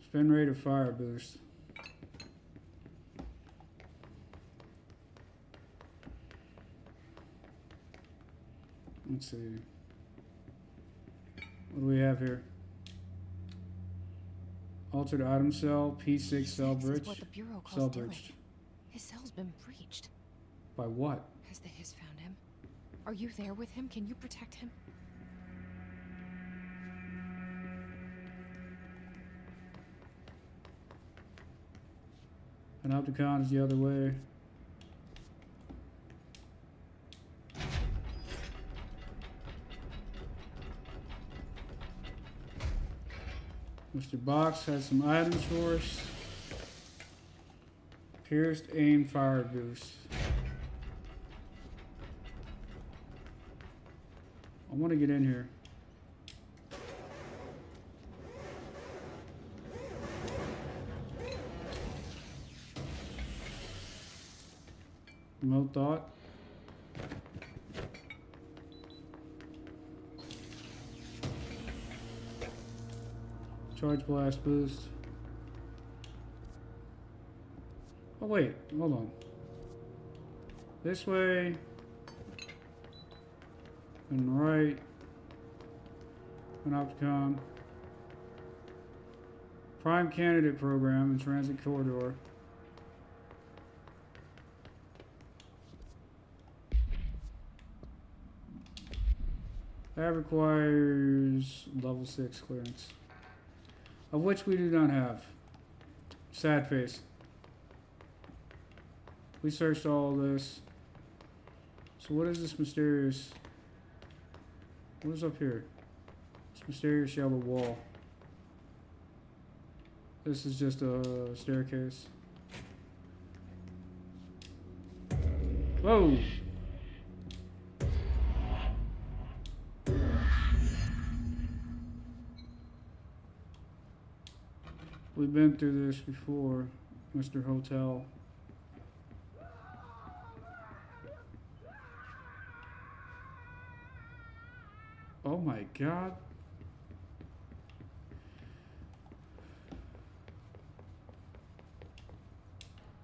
A: Spin rate of fire boost. Let's see. What do we have here? Altered item cell, P6 cell
D: This
A: bridge.
D: is what the Bureau calls
A: Cell
D: Dylan.
A: bridged.
D: His cell's been breached.
A: By what?
D: Has the Hiss found him? Are you there with him? Can you protect him?
A: Panopticon is the other way. Mr. Box has some items for us. Pierced aim fire boost. I want to get in here. Remote thought. Charge blast boost. Oh wait, hold on. This way and right. Panopticon. Prime candidate program in transit corridor. That requires level 6 clearance. Of which we do not have. Sad face. We searched all this. So what is this mysterious... What is up here? This mysterious yellow wall. This is just a staircase. Whoa! We've been through this before, Mr. Hotel. Oh my God.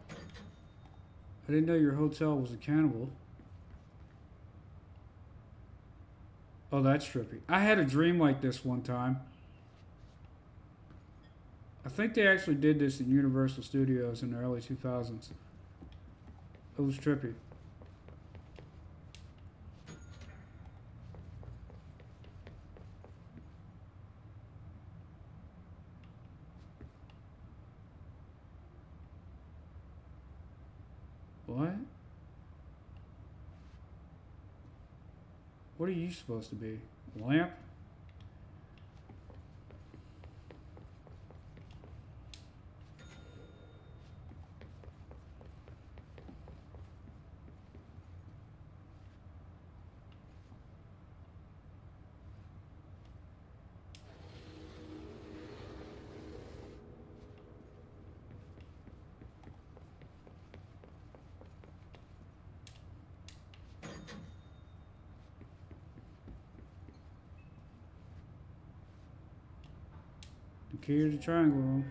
A: I didn't know your hotel was a cannibal. Oh, that's trippy. I had a dream like this one time. I think they actually did this in Universal Studios in the early 2000s. It was trippy. What? What are you supposed to be? A lamp? Key to the triangle room.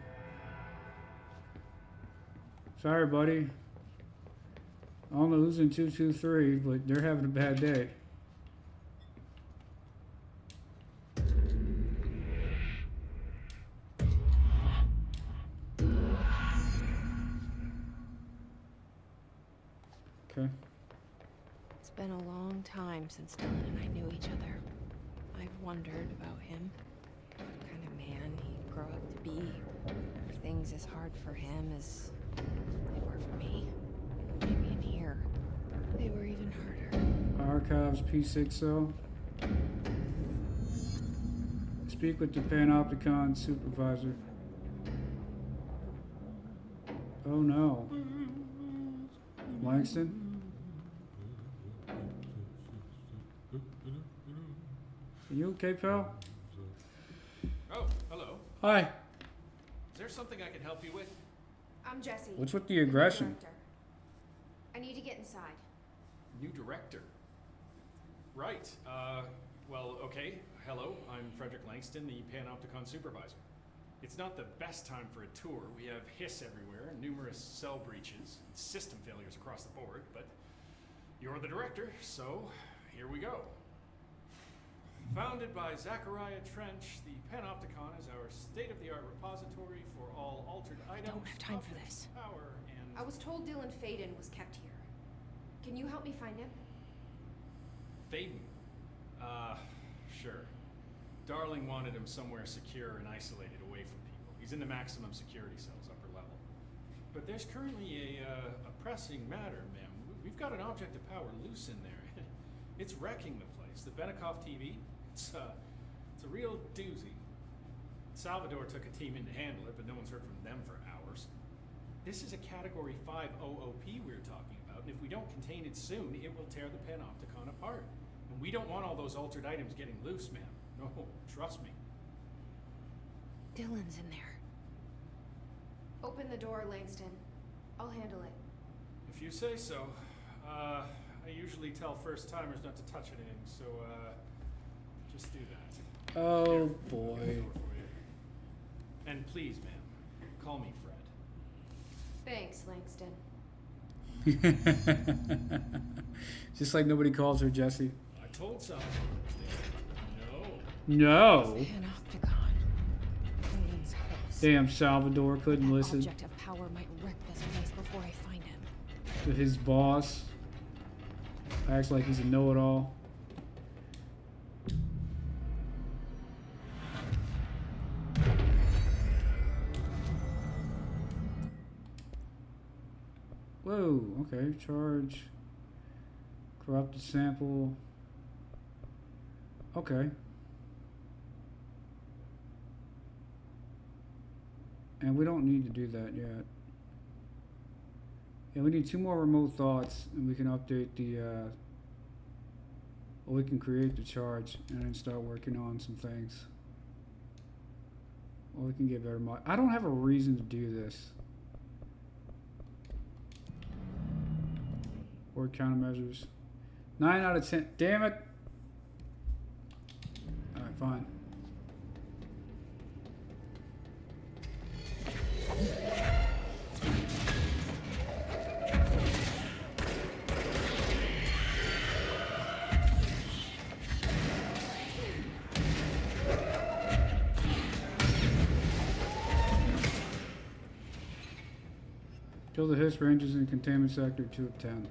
A: Sorry, buddy. I don't know who's in 223, but they're having a bad day. Okay.
D: It's been a long time since Dylan and I knew each other. I've wondered about him. What kind of man he'd grow up to be. Were things as hard for him as they were for me? Maybe in here, they were even harder.
A: Archives P60. Speak with the Panopticon supervisor. Oh no. Langston? Are you okay, pal?
C: Oh, hello.
A: Hi.
C: Is there something I can help you with?
B: I'm Jesse.
A: What's with the aggression?
B: Director. I need to get inside.
C: New director. Right. Well, okay. Hello, I'm Frederick Langston, the Panopticon supervisor. It's not the best time for a tour. We have hiss everywhere, numerous cell breaches, and system failures across the board, but you're the director, so here we go. Founded by Zachariah Trench, the Panopticon is our state-of-the-art repository for all altered items.
D: Don't have time for this.
C: Power and...
B: I was told Dylan Faden was kept here. Can you help me find him?
C: Faden? Sure. Darling wanted him somewhere secure and isolated away from people. He's in the maximum security cells, upper level. But there's currently a pressing matter, ma'am. We've got an object of power loose in there. It's wrecking the place. The Benikoff TV, it's a real doozy. Salvador took a team in to handle it, but no one's heard from them for hours. This is a Category 5 OOP we're talking about, and if we don't contain it soon, it will tear the Panopticon apart. And we don't want all those altered items getting loose, ma'am. No, trust me.
D: Dylan's in there.
B: Open the door, Langston. I'll handle it.
C: If you say so. I usually tell first-timers not to touch anything, so, just do that.
A: Oh,
C: Here,
A: boy.
C: I'll get the door for you. And please, ma'am, call me Fred.
B: Thanks, Langston.
A: Just like nobody calls her Jesse.
C: I told someone.
A: No.
D: Panopticon. Dylan's close.
A: Damn, Salvador couldn't
D: That
A: listen
D: object of power might wreck this place before I find him.
A: to his boss. Acts like he's a know-it-all. Whoa, okay, charge. Corrupted sample. Okay. And we don't need to do that yet. Yeah, we need 2 more remote thoughts, and we can update the, or we can create the charge and then start working on some things. Or we can get better mod. I don't have a reason to do this. Or countermeasures. 9 out of 10. Damn it! Alright, fine. Kill the Hiss Rangers in containment sector 2 of 10.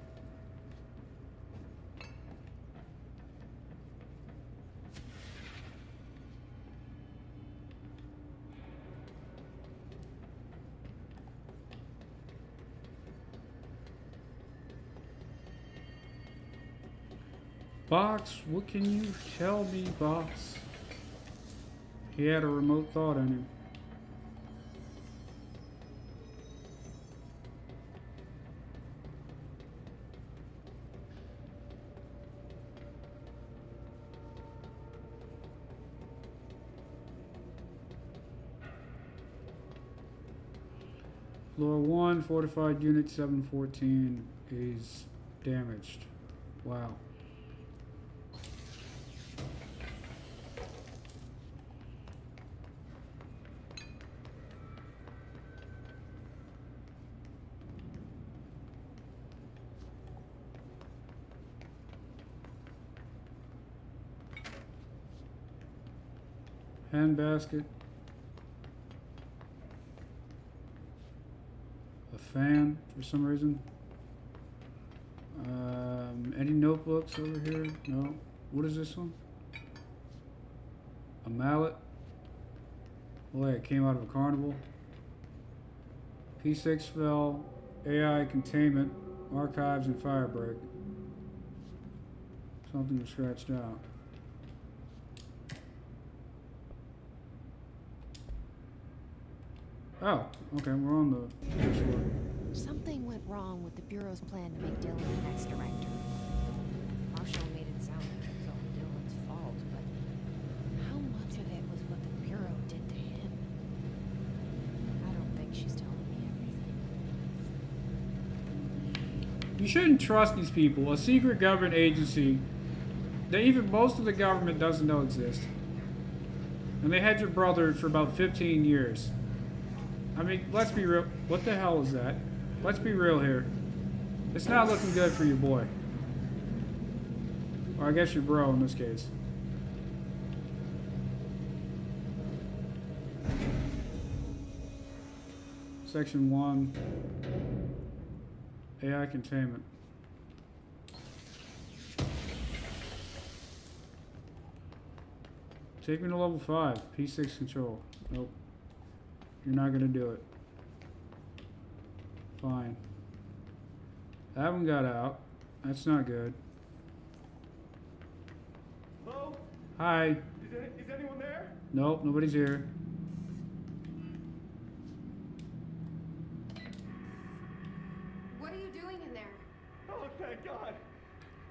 A: Box, what can you tell me, Box? He had a remote thought in him. Floor 1, fortified unit 714 is damaged. Wow. Handbasket. A fan for some reason. Any notebooks over here? No. What is this one? A mallet. Boy, it came out of a carnival. P6 fell. AI containment. Archives and firebreak. Something was scratched out. Oh, okay, we're on the first floor.
D: Something went wrong with the Bureau's plan to make Dylan the next director. Marshall made it sound like it was all Dylan's fault, but how much of it was what the Bureau did to him? I don't think she's telling me everything.
A: You shouldn't trust these people. A secret government agency that even most of the government doesn't know exists. And they had your brother for about 15 years. I mean, let's be real. What the hell is that? Let's be real here. It's not looking good for your boy. Or I guess your bro in this case. Section 1. AI containment. Take me to level 5. P6 control. Nope. You're not gonna do it. Fine. That one got out. That's not good.
L: Hello?
A: Hi.
L: Is anyone there?
A: Nope, nobody's here.
B: What are you doing in there?
L: Oh, thank God.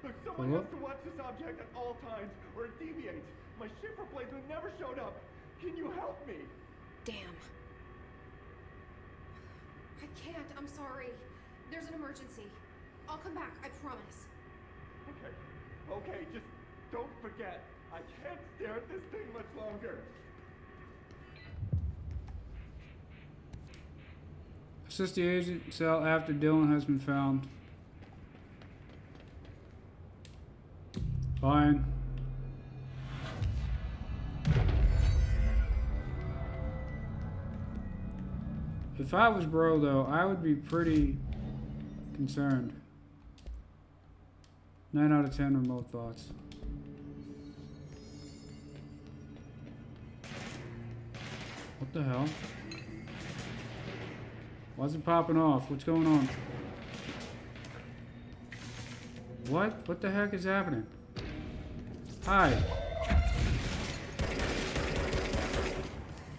L: Look, someone
A: Hello?
L: has to watch this object at all times, or it deviates. My ship replacement never showed up. Can you help me?
B: Damn. I can't. I'm sorry. There's an emergency. I'll come back. I promise.
L: Okay, just don't forget. I can't stare at this thing much longer.
A: Assist the agent cell after Dylan has been found. Fine. If I was bro though, I would be pretty concerned. 9 out of 10 remote thoughts. What the hell? Why is it popping off? What's going on? What? What the heck is happening? Hi.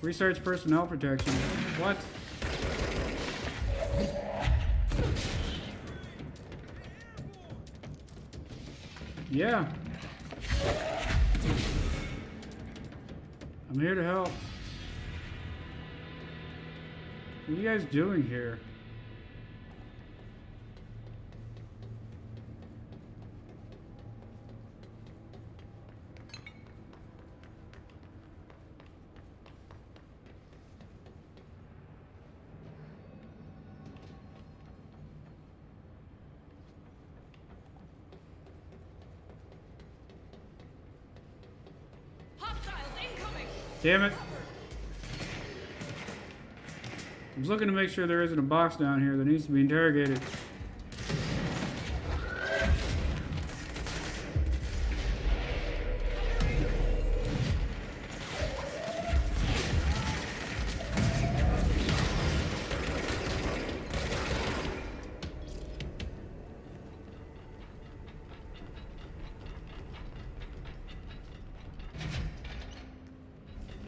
A: Research personnel protection. What? Yeah. I'm here to help. What are you guys doing here? Damn it. I was looking to make sure there isn't a box down here that needs to be interrogated.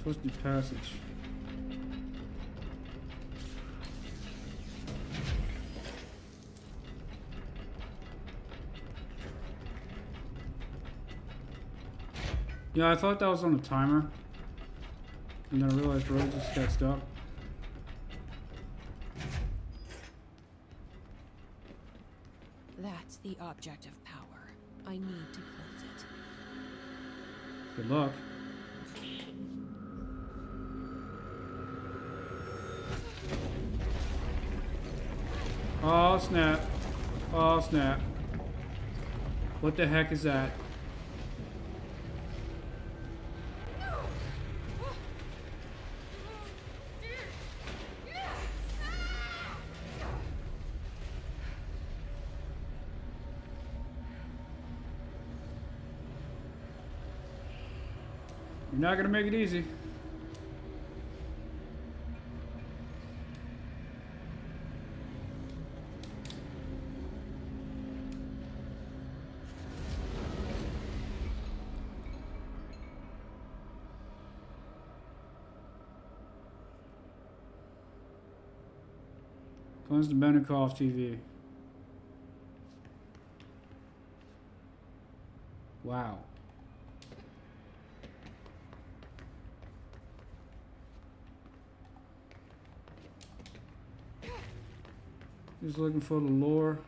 A: Twisted passage. Yeah, I thought that was on a timer. And then I realized Rose just got stuck.
D: That's the object of power. I need to close it.
A: Good luck. Oh snap. Oh snap. What the heck is that? You're not gonna make it easy. Cleanse the Benikoff TV. Wow. Just looking for the lore.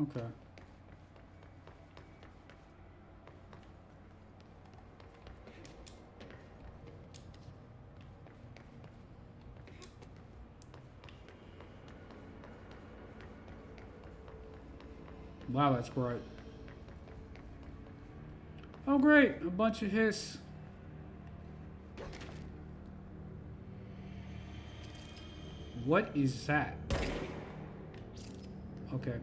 A: Okay. Wow, that's bright. Oh great, a bunch of hiss. What is that? Okay.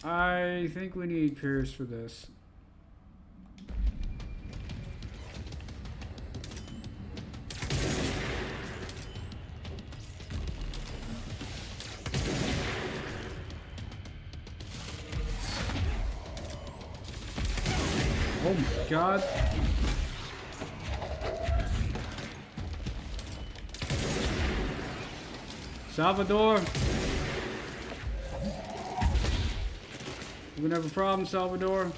A: I think we need Pierce for this. Oh my god. Salvador. We're gonna have a problem, Salvador.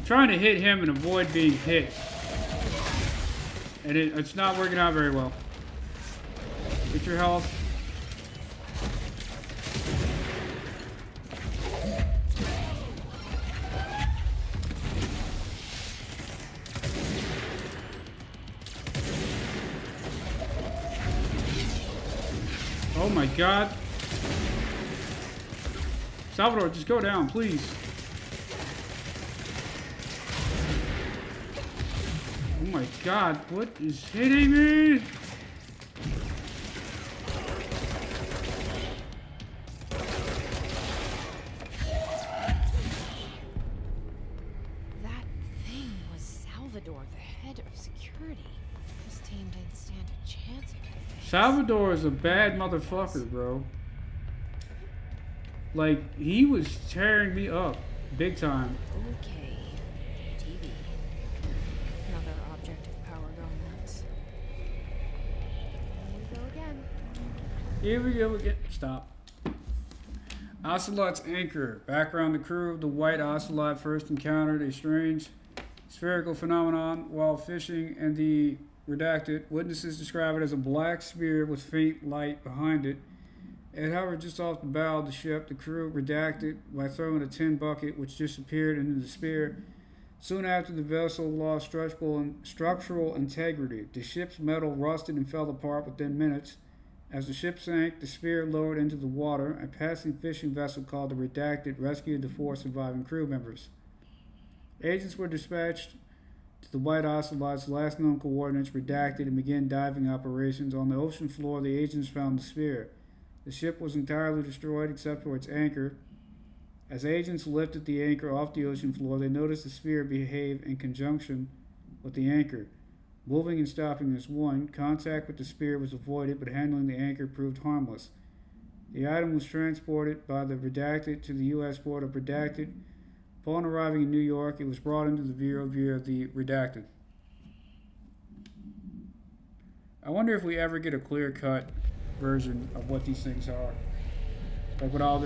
A: Trying to hit him and avoid being hit. And it's not working out very well. Get your health. Oh my god. Salvador, just go down, please. Oh my god, what is hitting me?
D: That thing was Salvador, the head of security. This team didn't stand a chance against it.
A: Salvador is a bad motherfucker, bro. Like, he was tearing me up big time.
D: Okay. TV. Another object of power going nuts. Here we go again.
A: Here we go again. Stop. Ocelot's anchor. Background: the crew of the White Ocelot first encountered a strange spherical phenomenon while fishing in the Redacted. Witnesses describe it as a black spear with faint light behind it. It hovered just off the bow of the ship. The crew redacted by throwing a tin bucket, which disappeared into the spear. Soon after, the vessel lost structural integrity. The ship's metal rusted and fell apart within minutes. As the ship sank, the spear lowered into the water. A passing fishing vessel called the Redacted rescued the 4 surviving crew members. Agents were dispatched to the White Ocelot's last known coordinates, Redacted, and began diving operations. On the ocean floor, the agents found the spear. The ship was entirely destroyed except for its anchor. As agents lifted the anchor off the ocean floor, they noticed the sphere behave in conjunction with the anchor. Moving and stopping as one, contact with the spear was avoided, but handling the anchor proved harmless. The item was transported by the Redacted to the U.S. port of Redacted. Upon arriving in New York, it was brought into the view of the Redacted. I wonder if we ever get a clear-cut version of what these things are, like with all the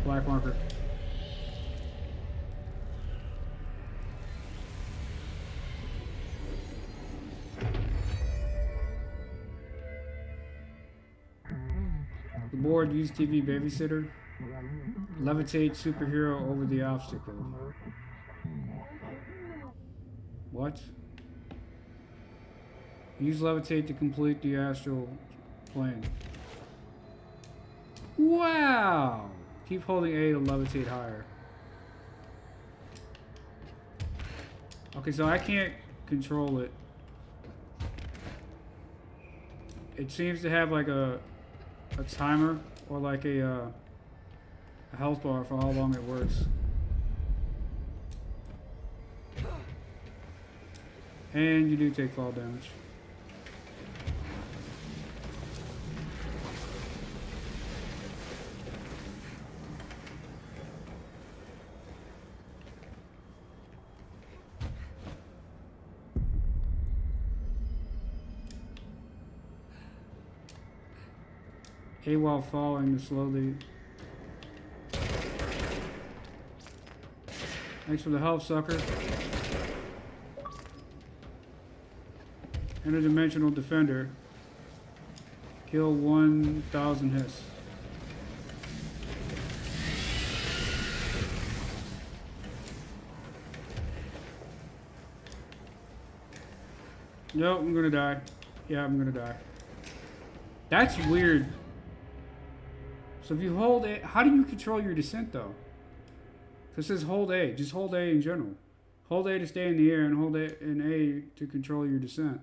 A: black marker. The board used TV babysitter. Levitate superhero over the obstacle. What? Use levitate to complete the astral plane. Wow! Keep holding A to levitate higher. Okay, so I can't control it. It seems to have like a timer or like a health bar for how long it works. And you do take fall damage. A while falling to slowly. Thanks for the help, sucker. Interdimensional defender. Kill 1,000 hits. Nope, I'm gonna die. Yeah, I'm gonna die. That's weird. So if you hold A, how do you control your descent though? So it says hold A, just hold A in general. Hold A to stay in the air and hold A and A to control your descent.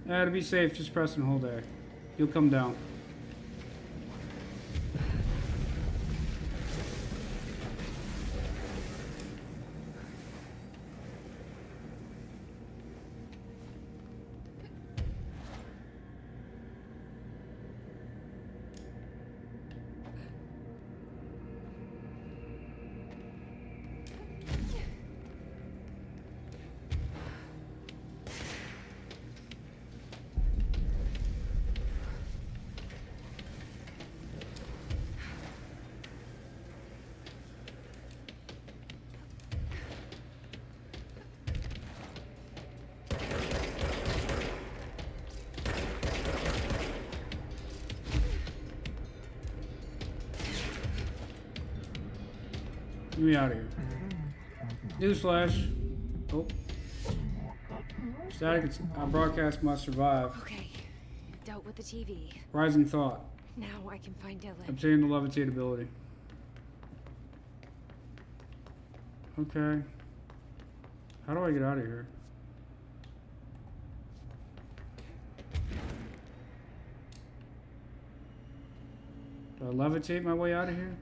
A: To be safe, just press and hold A. You'll come down. Get me out of here. Newsflash. Oh. Static broadcast must survive.
D: Okay. Dealt with the TV.
A: Rising thought.
D: Now I can find Dylan.
A: Obtain the levitate ability. Okay. How do I get out of here? Do I levitate my way out of here?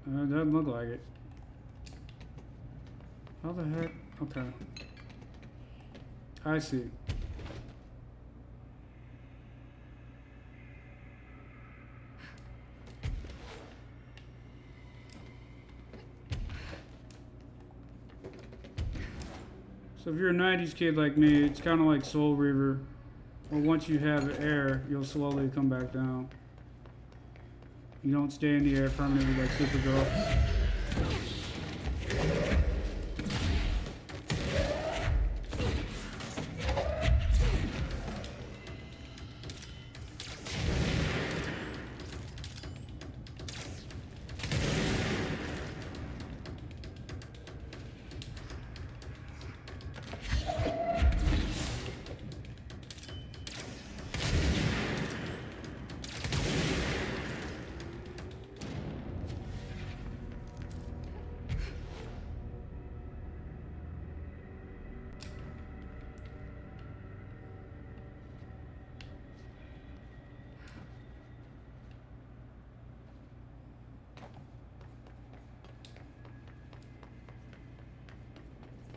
A: Doesn't look like it. How the heck? Okay. I see. So if you're a 90s kid like me, it's kind of like Soul Reaver, where once you have air, you'll slowly come back down. You don't stay in the air permanently like Supergirl.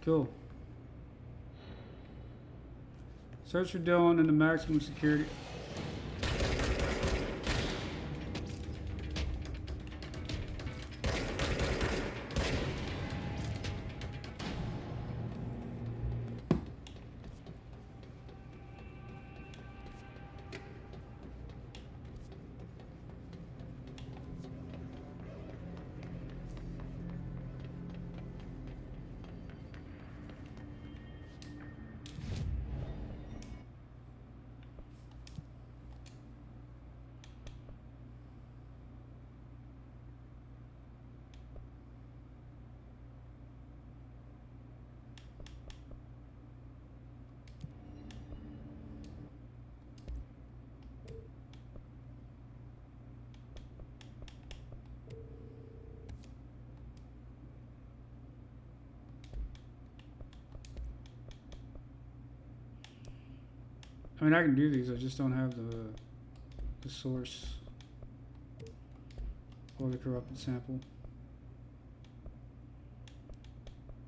A: Cool. Search for Dylan in the maximum security. I mean, I can do these, I just don't have the source or the corrupted sample.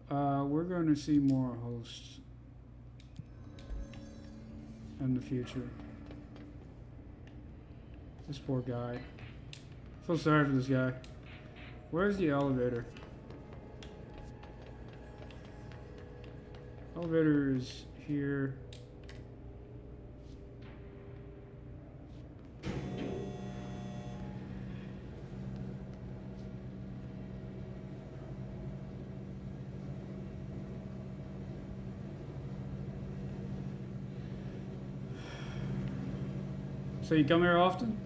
A: We're going to see more hosts in the future. This poor guy. I feel sorry for this guy. Where's the elevator? Elevator is here. So you come here often?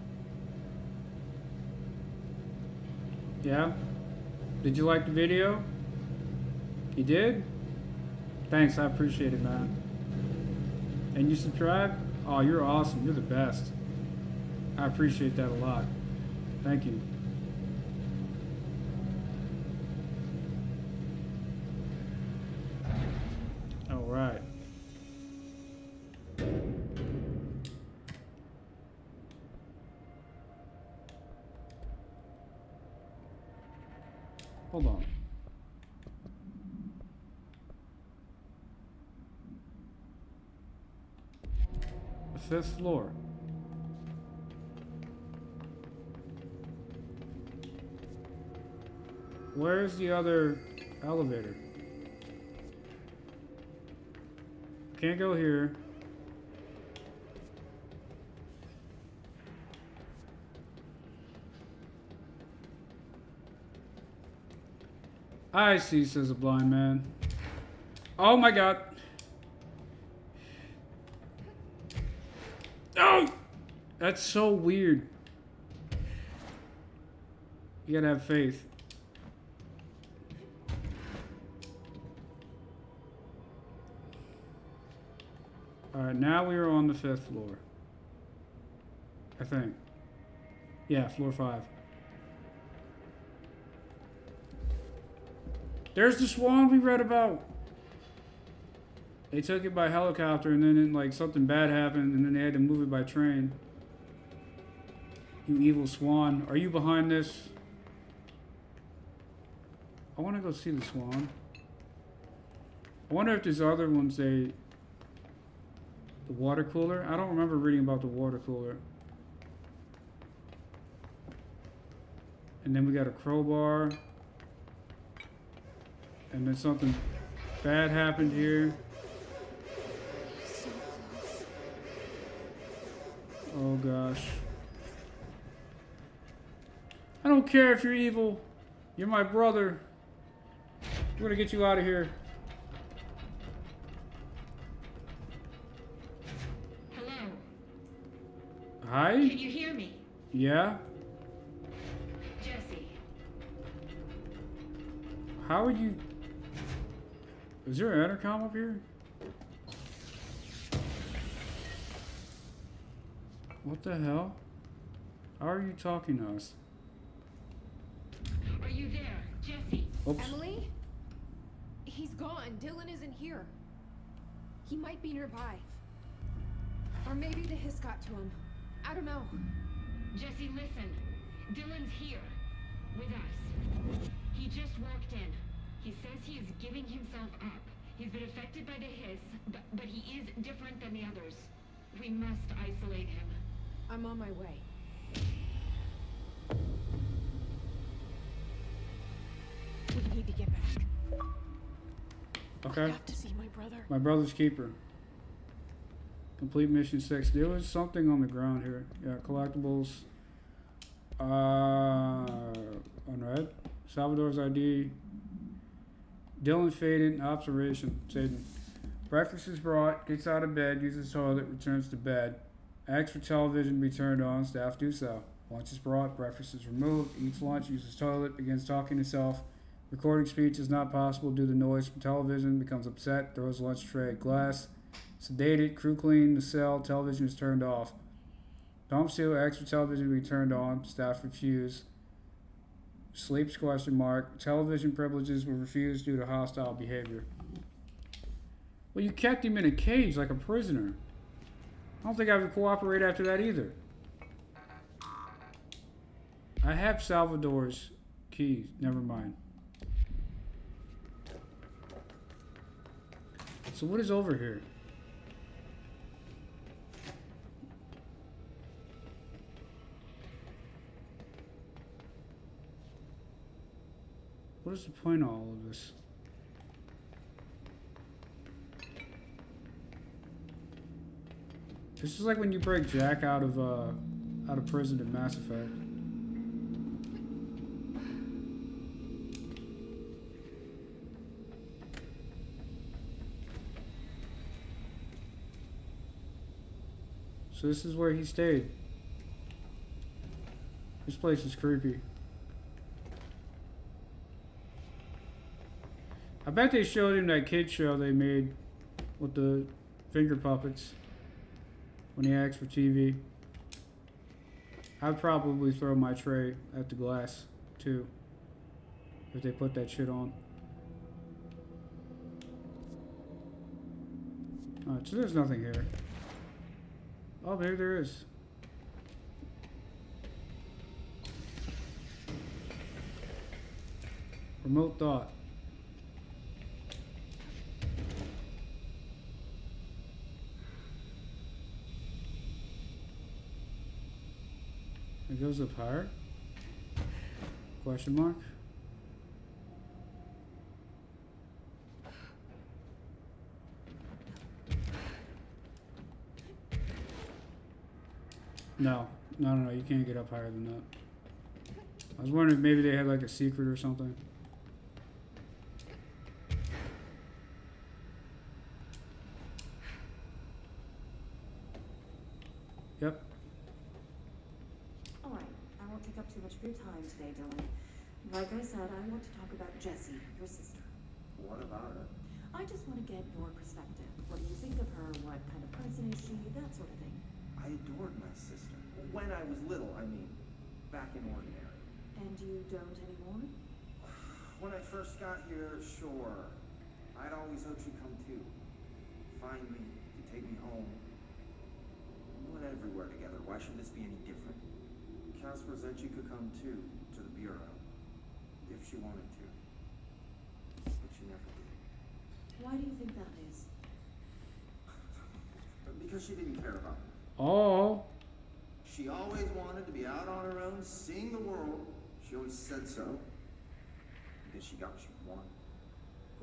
A: Yeah? Did you like the video? You did? Thanks, I appreciate it, man. And you subscribe? Oh, you're awesome. You're the best. I appreciate that a lot. Thank you. All right. Hold on. The 5th floor. Where's the other elevator? Can't go here. I see, says a blind man. Oh my god. Oh! That's so weird. You gotta have faith. Alright, now we are on the 5th floor. I think. Yeah, floor 5. There's the swan we read about. They took it by helicopter and then like something bad happened and then they had to move it by train. You evil swan. Are you behind this? I want to go see the swan. I wonder if there's other ones The water cooler? I don't remember reading about the water cooler. And then we got a crowbar. And then something bad happened here.
B: So close.
A: Oh gosh. I don't care if you're evil. You're my brother. We're gonna get you out of here.
O: Hello.
A: Hi?
O: Can you hear me?
A: Yeah?
O: Jesse.
A: How are you? Is there an intercom up here? What the hell? How are you talking to us?
O: Are you there, Jesse?
A: Oops.
B: Emily? He's gone. Dylan isn't here. He might be nearby. Or maybe the hiss got to him. I don't know.
O: Jesse, listen. Dylan's here. With us. He just walked in. He says he is giving himself up. He's been affected by the hiss, but he is different than the others. We must isolate him.
B: I'm on my way. We need to get back.
A: Okay.
B: I have to see my brother.
A: My brother's keeper. Complete mission 6. There was something on the ground here. Yeah, collectibles. Unread. Salvador's ID. Dylan faded. Observation. Satan. Breakfast is brought. Gets out of bed. Uses toilet. Returns to bed. Asks for television to be turned on. Staff do so. Lunch is brought. Breakfast is removed. Eats lunch. Uses toilet. Begins talking to himself. Recording speech is not possible due to noise from television. Becomes upset. Throws lunch tray at glass. Sedated. Crew clean the cell. Television is turned off. Tom Seal asks for television to be turned on. Staff refuse. Sleeps ? Television privileges were refused due to hostile behavior. Well, you kept him in a cage like a prisoner. I don't think I would cooperate after that either. I have Salvador's keys. Never mind. So what is over here? What is the point of all of this? This is like when you break Jack out of prison in Mass Effect. So this is where he stayed. This place is creepy. I bet they showed him that kid show they made with the finger puppets when he asked for TV. I'd probably throw my tray at the glass too if they put that shit on. Alright, so there's nothing here. Oh, maybe there is. Remote thought. It goes up higher? Question mark? No, you can't get up higher than that. I was wondering if maybe they had like a secret or something. Yep.
G: Alright, I won't take up too much of your your time today, Dylan. Like I said, I want to talk about Jessie, your sister.
L: What about her?
G: I just want to get your perspective. What do you think of her? What kind of person is she? That sort of thing.
F: I adored my sister. When I was little, I mean. Back in Ordinary.
G: And you don't anymore?
F: When I first got here, sure. I'd always hoped she'd come too. Find me, take me home. We went everywhere together. Why should this be any different? Casper said she could come too, to the Bureau. If she wanted to. But she never did.
G: Why do you think that is?
F: Because she didn't care about me.
A: Oh.
F: She always wanted to be out on her own, seeing the world. She always said so. Because she got what she wanted.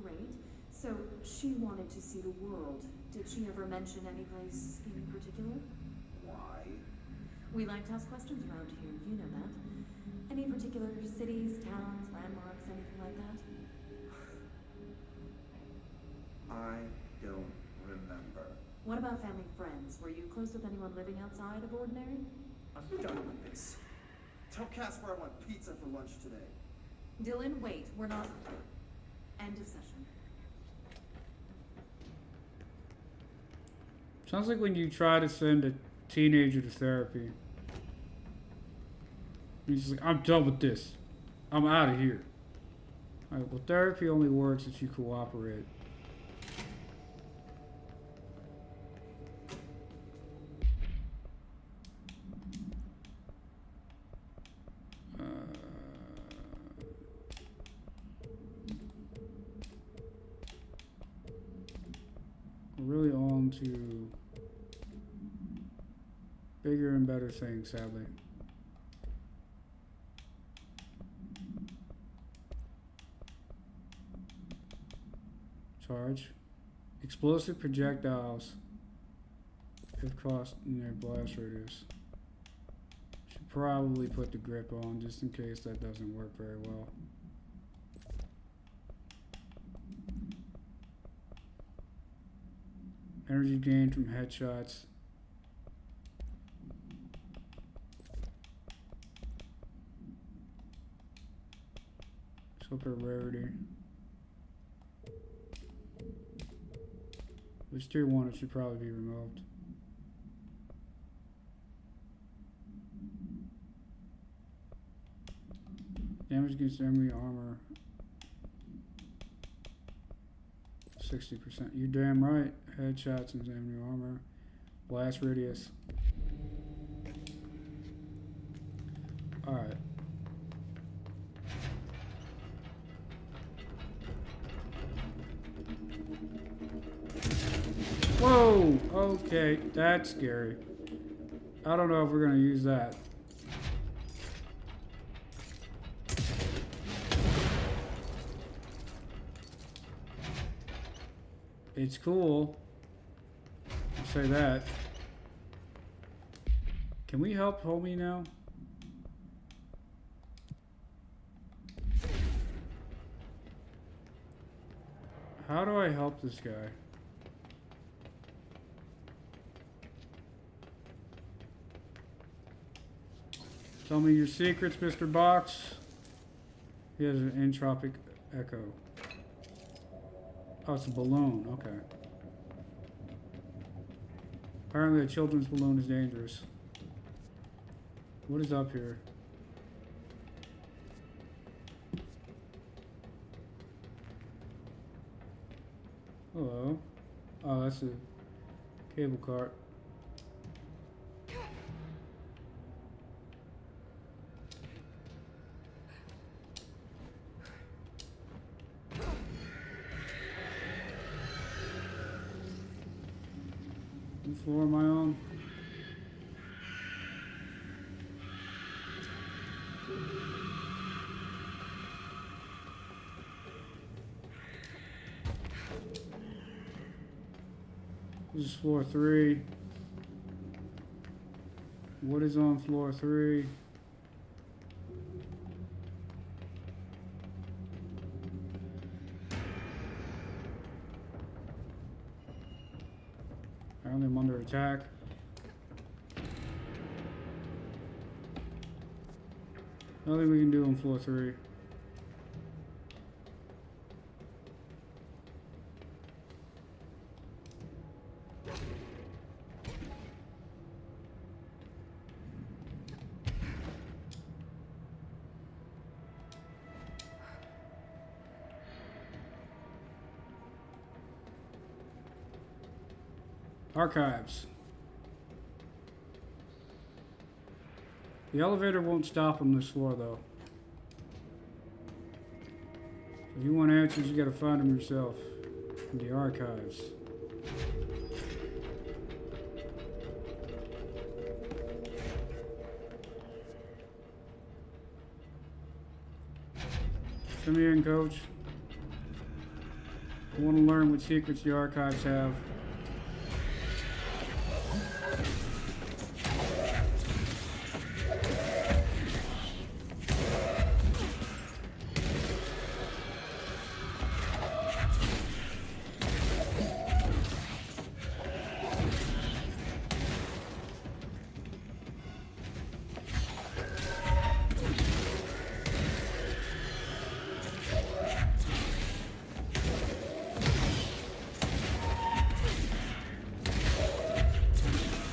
G: Great. So she wanted to see the world. Did she ever mention any place in particular?
F: Why?
G: We like to ask questions around here, you know that. Any particular cities, towns, landmarks, anything like that?
F: I don't remember.
G: What about family friends? Were you close with anyone living outside of Ordinary?
F: I'm done with this. Tell Casper I want pizza for lunch today.
G: Dylan, wait. We're not... End of session.
A: Sounds like when you try to send a teenager to therapy. He's just like, I'm done with this. I'm out of here. Alright, well, therapy only works if you cooperate. We're really on to bigger and better things, sadly. Charge. Explosive projectiles if crossed in their blast radius. Should probably put the grip on just in case that doesn't work very well. Energy gained from headshots. Super rarity. Which tier 1 it should probably be removed. Damage against enemy armor. 60%. You damn right. Headshots and enemy armor. Blast radius. Alright. Whoa! Okay, that's scary. I don't know if we're gonna use that. It's cool. I'll say that. Can we help homie now? How do I help this guy? Tell me your secrets, Mr. Box. He has an entropic echo. Oh, it's a balloon. Okay. Apparently a children's balloon is dangerous. What is up here? Hello. Oh, that's a cable cart. Floor am I on? This is floor 3. What is on floor 3? Apparently I'm under attack. Nothing we can do on floor 3. Archives. The elevator won't stop on this floor, though. If you want answers, you gotta find them yourself. In the archives. Come here, Coach. I want to learn what secrets the archives have.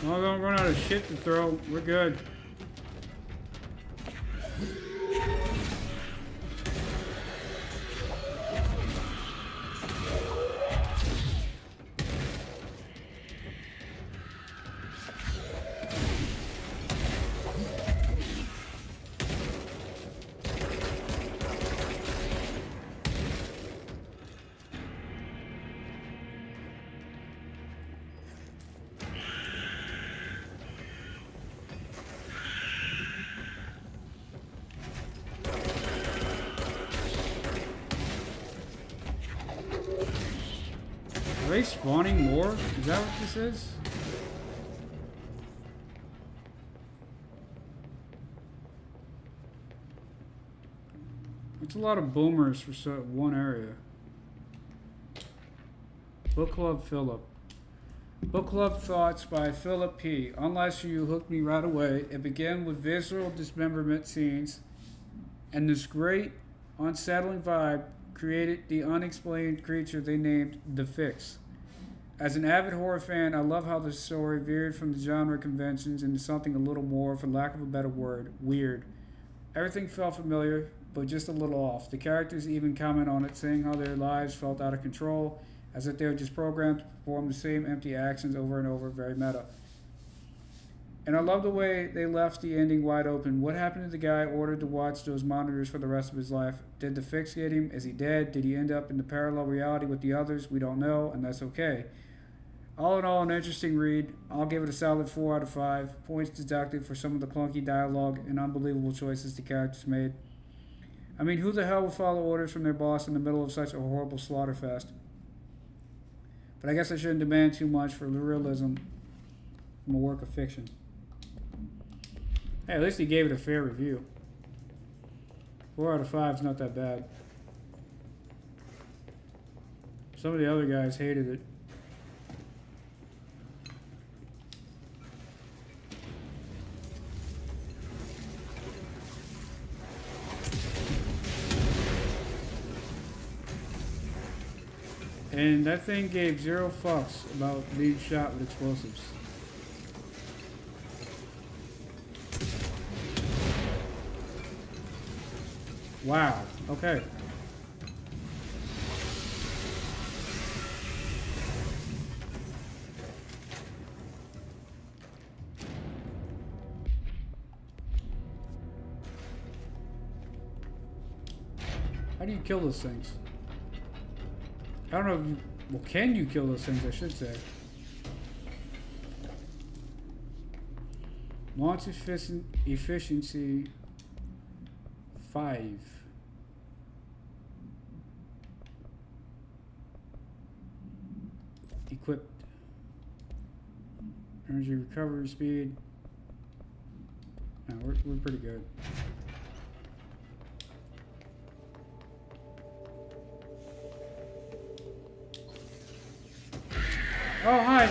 A: Oh, don't run out of shit to throw. We're good. Are they spawning more? Is that what this is? It's a lot of boomers for one area. Book Club Philip. Book Club Thoughts by Philip P. Unless you hooked me right away, it began with visceral dismemberment scenes and this great, unsettling vibe created the unexplained creature they named The Fix. As an avid horror fan, I love how the story veered from the genre conventions into something a little more, for lack of a better word, weird. Everything felt familiar, but just a little off. The characters even comment on it, saying how their lives felt out of control, as if they were just programmed to perform the same empty actions over and over, very meta. And I love the way they left the ending wide open. What happened to the guy ordered to watch those monitors for the rest of his life? Did the Fix get him? Is he dead? Did he end up in the parallel reality with the others? We don't know, and that's okay. All in all, an interesting read. I'll give it a solid 4 out of 5. Points deducted for some of the clunky dialogue and unbelievable choices the characters made. I mean, who the hell will follow orders from their boss in the middle of such a horrible slaughterfest? But I guess I shouldn't demand too much for realism from a work of fiction. Hey, at least he gave it a fair review. 4 out of 5 is not that bad. Some of the other guys hated it. And that thing gave 0 fucks about being shot with explosives. Wow. Okay. How do you kill those things? I don't know if you... Well, can you kill those things, I should say. Launch efficiency 5. Equipped. Energy recovery speed. No, we're pretty good. Oh, hi.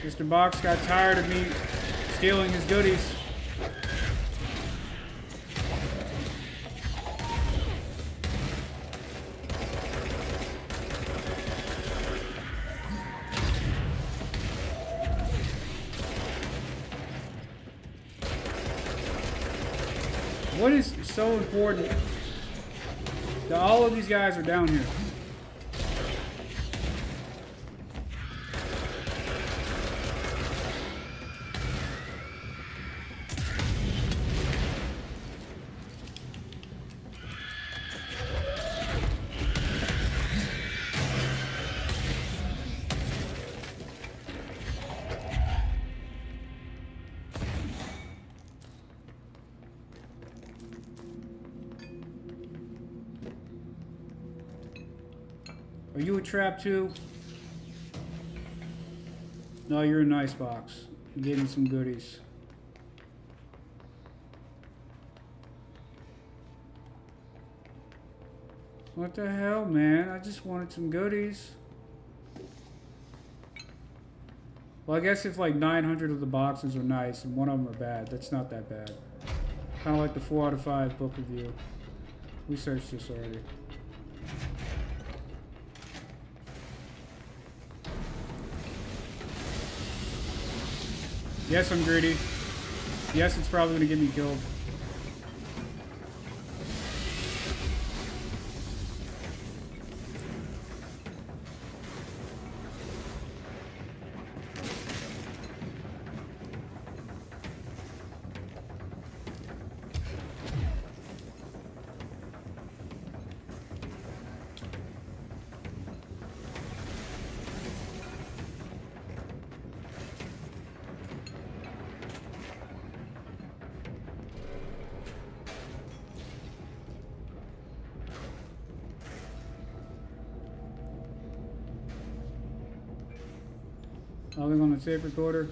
A: Mr. Box got tired of me stealing his goodies. What is so important that all of these guys are down here? Are you a trap too? No, you're a nice box. You gave me some goodies. What the hell, man? I just wanted some goodies. Well, I guess if like 900 of the boxes are nice and one of them are bad, that's not that bad. Kind of like the 4 out of 5 book review. We searched this already. Yes, I'm greedy. Yes, it's probably going to get me killed. Nothing on the tape recorder.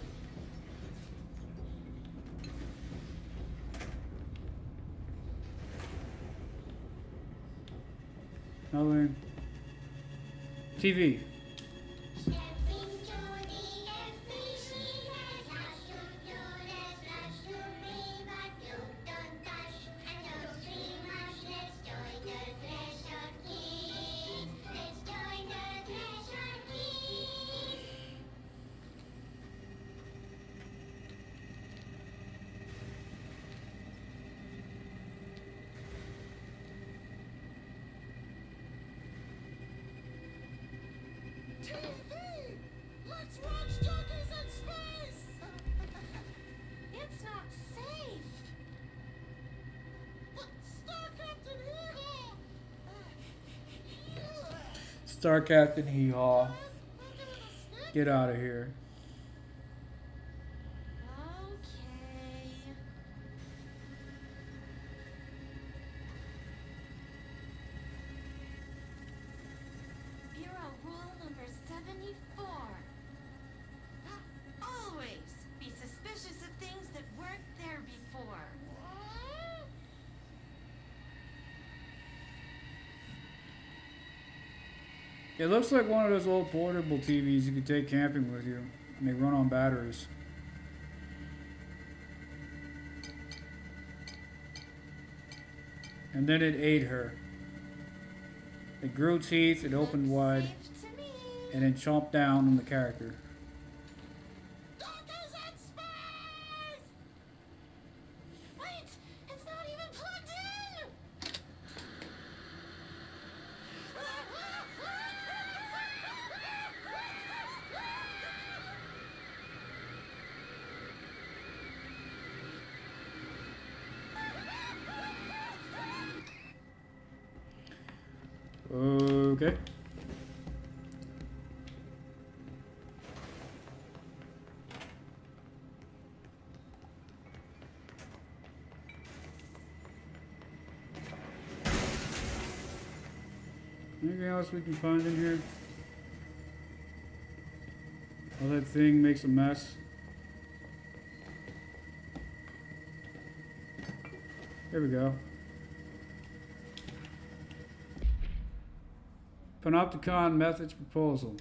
A: Nothing. TV.
P: Let's watch Junkies in Space! It's not safe! Star Captain Hee-Haw!
A: Star Captain Hee-Haw. Get out of here. It looks like one of those old portable TVs you could take camping with you, and they run on batteries. And then it ate her. It grew teeth, it opened wide, and then chomped down on the character. Okay. Anything else we can find in here? Oh, that thing makes a mess. There we go. Panopticon methods proposal.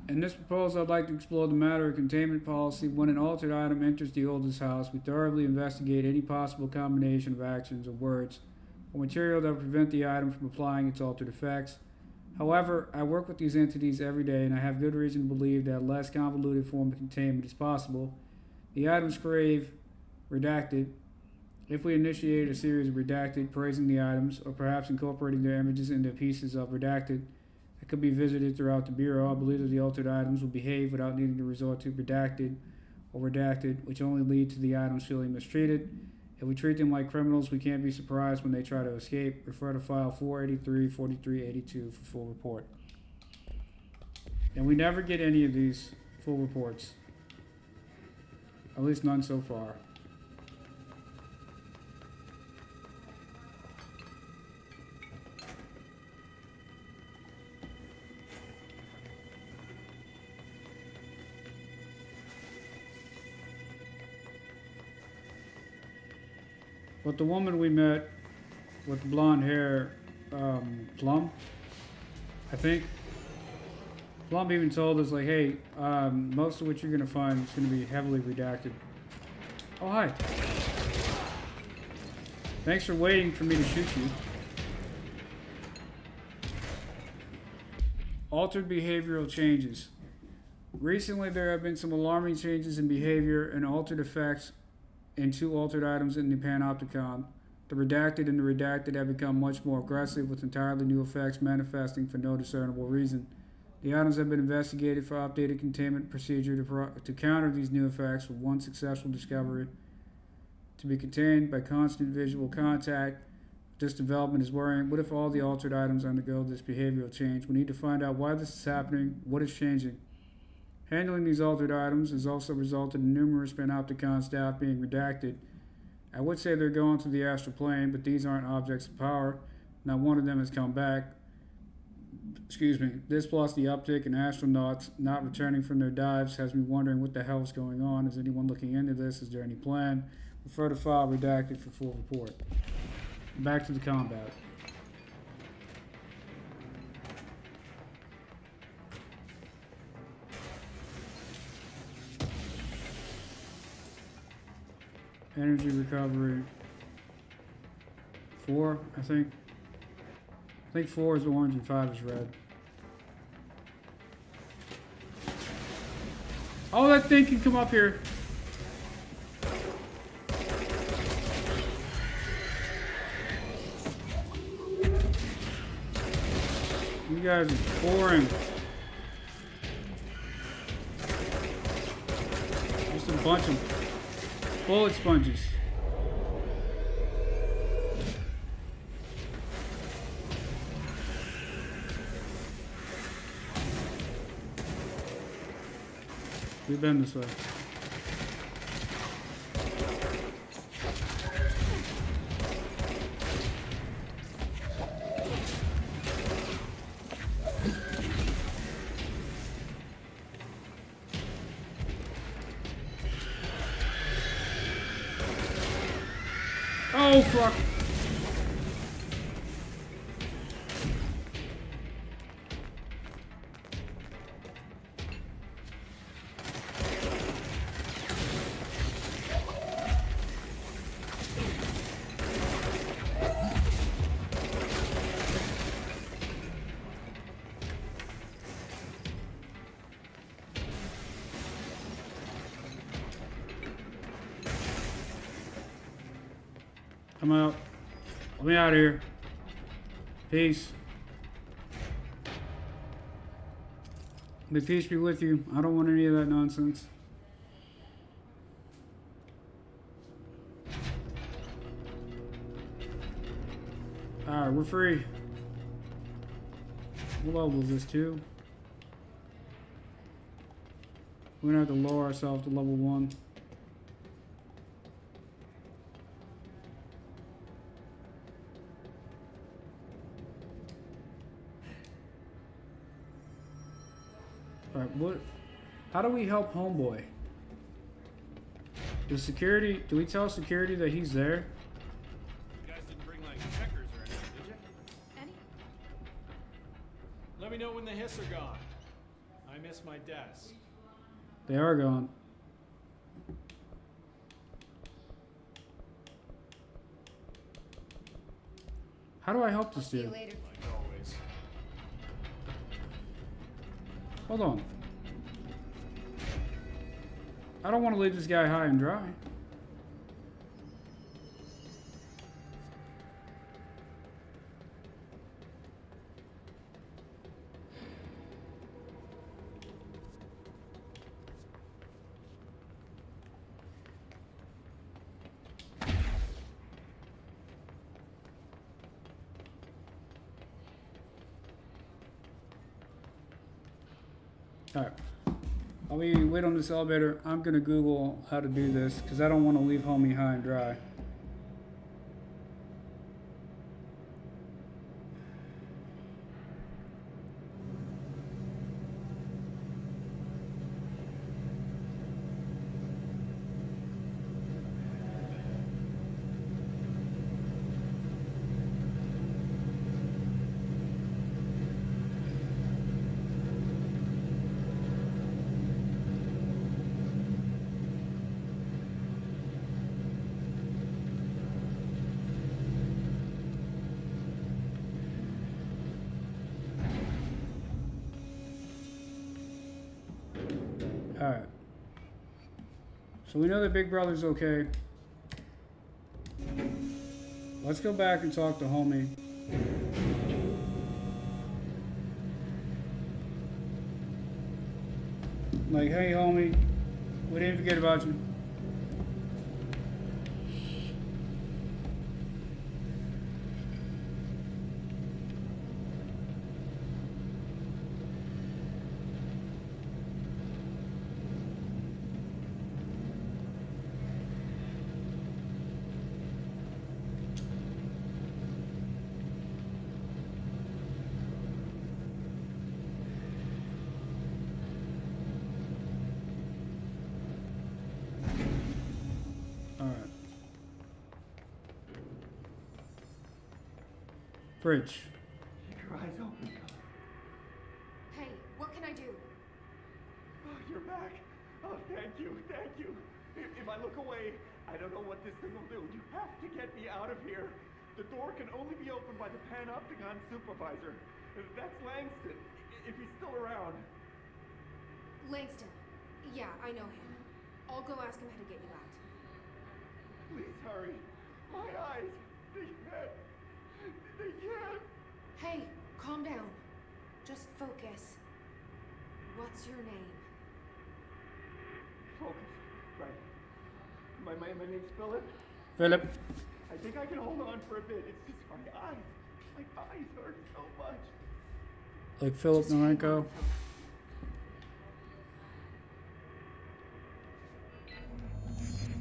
A: In this proposal, I'd like to explore the matter of containment policy. When an altered item enters the oldest house, we thoroughly investigate any possible combination of actions or words or material that will prevent the item from applying its altered effects. However, I work with these entities every day, and I have good reason to believe that a less convoluted form of containment is possible. The items crave redacted. If we initiate a series of redacted, praising the items, or perhaps incorporating their images into pieces of redacted that could be visited throughout the Bureau, I believe that the altered items will behave without needing to resort to redacted or redacted, which only lead to the items feeling mistreated. If we treat them like criminals, we can't be surprised when they try to escape. Refer to file 483, 4382 for full report. And we never get any of these full reports. At least none so far. But the woman we met with the blonde hair, Plum, I think, Plum even told us, like, hey, most of what you're going to find is going to be heavily redacted. Oh, hi. Thanks for waiting for me to shoot you. Altered behavioral changes. Recently, there have been some alarming changes in behavior and altered effects in two altered items in the Panopticon. The redacted and the redacted have become much more aggressive with entirely new effects manifesting for no discernible reason. The items have been investigated for updated containment procedure to counter these new effects with one successful discovery to be contained by constant visual contact. This development is worrying. What if all the altered items undergo this behavioral change? We need to find out why this is happening, what is changing. Handling these altered items has also resulted in numerous Panopticon staff being redacted. I would say they're going to the astral plane, but these aren't objects of power. Not one of them has come back. Excuse me. This plus the uptick in astronauts not returning from their dives has me wondering what the hell is going on. Is anyone looking into this? Is there any plan? Refer to file redacted for full report. Back to the combat. Energy recovery. 4, I think. I think 4 is orange and 5 is red. Oh, that thing can come up here. You guys are boring. Just a bunch of bullet sponges. We've been this way. Oh, fuck. I'm out. Let me out of here. Peace. May peace be with you. I don't want any of that nonsense. Alright, we're free. What level is this, 2? We're gonna have to lower ourselves to level 1. Alright, what? How do we help Homeboy? Does security, do we tell security that he's there?
H: You guys didn't bring like checkers or anything, did you?
J: Any?
H: Let me know when the hiss are gone. I'm miss my desk.
A: They are gone. How do I help this
B: See you
A: dude?
B: later.
H: Like always.
A: Hold on. I don't want to leave this guy high and dry. Alright. While we wait on this elevator, I'm gonna Google how to do this because I don't want to leave homie high and dry. Alright. So we know that Big Brother's okay. Let's go back and talk to homie. Like, hey homie, we didn't forget about you. Bridge.
Q: Keep your eyes open.
B: Hey, what can I do?
Q: Oh, you're back. Oh, thank you, thank you. If I look away, I don't know what this thing will do. You have to get me out of here. The door can only be opened by the Panopticon supervisor. That's Langston, if he's still around.
B: Langston. Yeah, I know him. I'll go ask him how to get you out.
Q: Please hurry. My eyes, they can't. They can't.
B: Hey, calm down. Just focus. What's your name?
Q: Focus. Right. My name's Philip.
A: Philip.
Q: I think I can hold on for a bit. It's just my eyes. My eyes hurt so much.
A: Like Philip Norenko.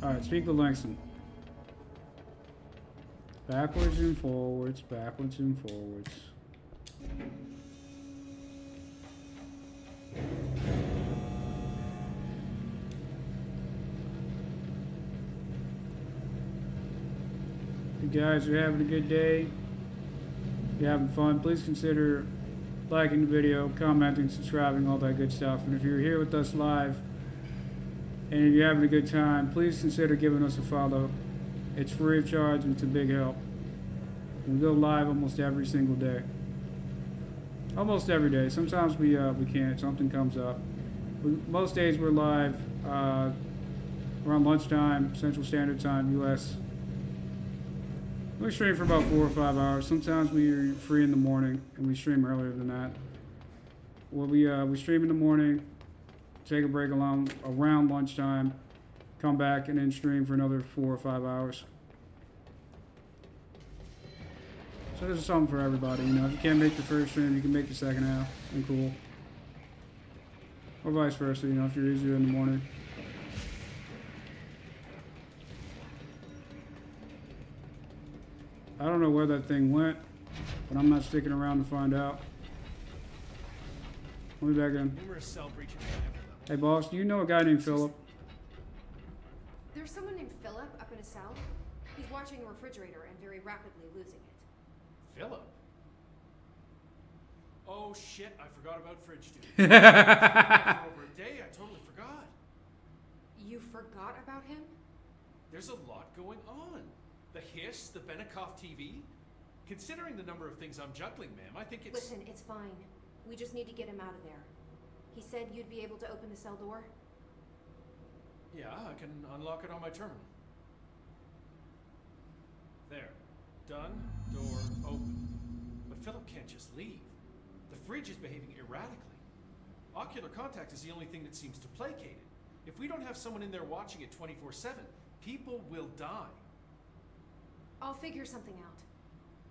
A: Alright, speak with Langston. Backwards and forwards, backwards and forwards. If you guys are having a good day, if you're having fun, please consider liking the video, commenting, subscribing, all that good stuff. And if you're here with us live, and if you're having a good time, please consider giving us a follow. It's free of charge and it's a big help. We go live almost every single day. Almost every day. Sometimes we can't. Something comes up. Most days we're live around lunchtime, Central Standard Time, U.S. We stream for about 4 or 5 hours. Sometimes we're free in the morning, and we stream earlier than that. Well, we stream in the morning, take a break around lunchtime, come back, and then stream for another 4 or 5 hours. So this is something for everybody, you know. If you can't make the first stream, you can make the second half, and cool. Or vice versa, you know, if you're easier in the morning. I don't know where that thing went, but I'm not sticking around to find out. Let me back in.
H: Numerous cell breaches.
A: Hey boss, do you know a guy named Philip?
B: There's someone named Philip up in a cell. He's watching a refrigerator and very rapidly losing it.
H: Philip?
C: Oh shit, I forgot about Fridge Dude. For over a day, I totally forgot.
B: You forgot about him?
C: There's a lot going on. The Hiss, the Benikoff TV. Considering the number of things I'm juggling, ma'am, I think it's...
B: Listen, it's fine. We just need to get him out of there. He said you'd be able to open the cell door?
C: Yeah, I can unlock it on my terminal. There. Done. Door open. But Philip can't just leave. The fridge is behaving erratically. Ocular contact is the only thing that seems to placate it. If we don't have someone in there watching it 24/7, people will die.
B: I'll figure something out.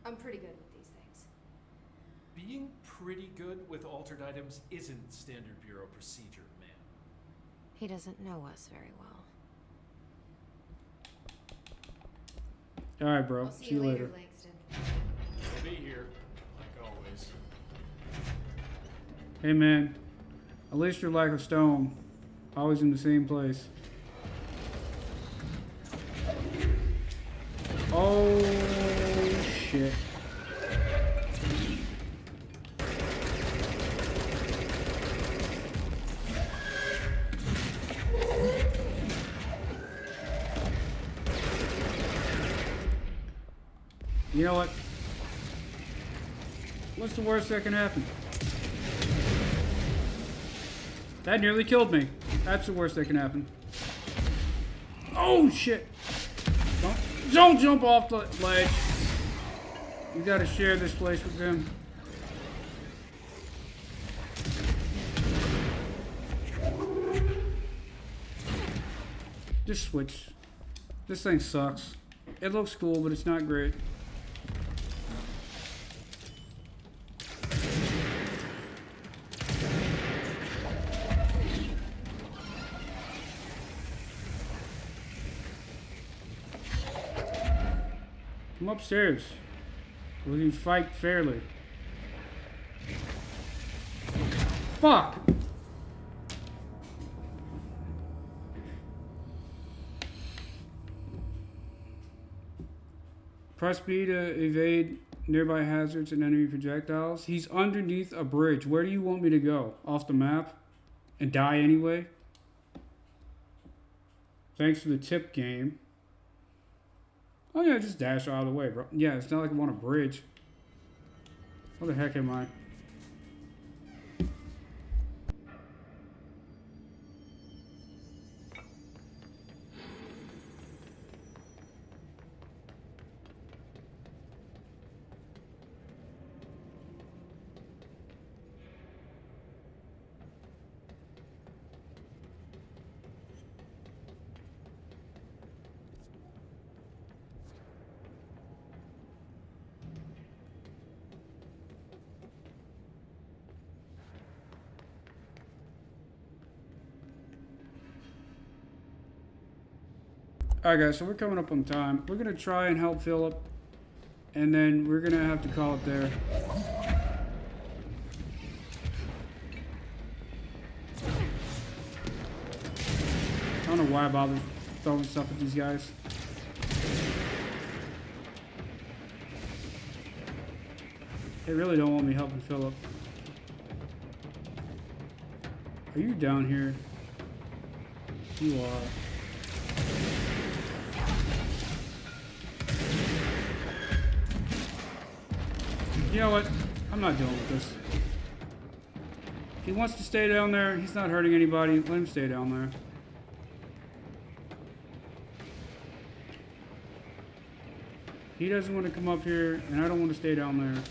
B: I'm pretty good with these things.
C: Being pretty good with altered items isn't standard Bureau procedure, ma'am.
D: He doesn't know us very well.
A: Alright, bro.
B: I'll see you later, Langston.
C: I'll be here, like always.
A: Hey, man. At least you're like a stone. Always in the same place. Oh, shit. You know what? What's the worst that can happen? That nearly killed me. That's the worst that can happen. Oh, shit. Don't jump off the ledge. You gotta share this place with them. Just switch. This thing sucks. It looks cool, but it's not great. Come upstairs. We can fight fairly. Fuck! Press B to evade nearby hazards and enemy projectiles. He's underneath a bridge. Where do you want me to go? Off the map? And die anyway? Thanks for the tip, game. Oh yeah, just dash out of the way, bro. Yeah, it's not like I'm on a bridge. What the heck am I? Alright guys, so we're coming up on time. We're going to try and help Philip. And then we're going to have to call it there. I don't know why I bother throwing stuff at these guys. They really don't want me helping Philip. Are you down here? You are. You know what? I'm not dealing with this. He wants to stay down there. He's not hurting anybody. Let him stay down there. He doesn't want to come up here, and I don't want to stay down there.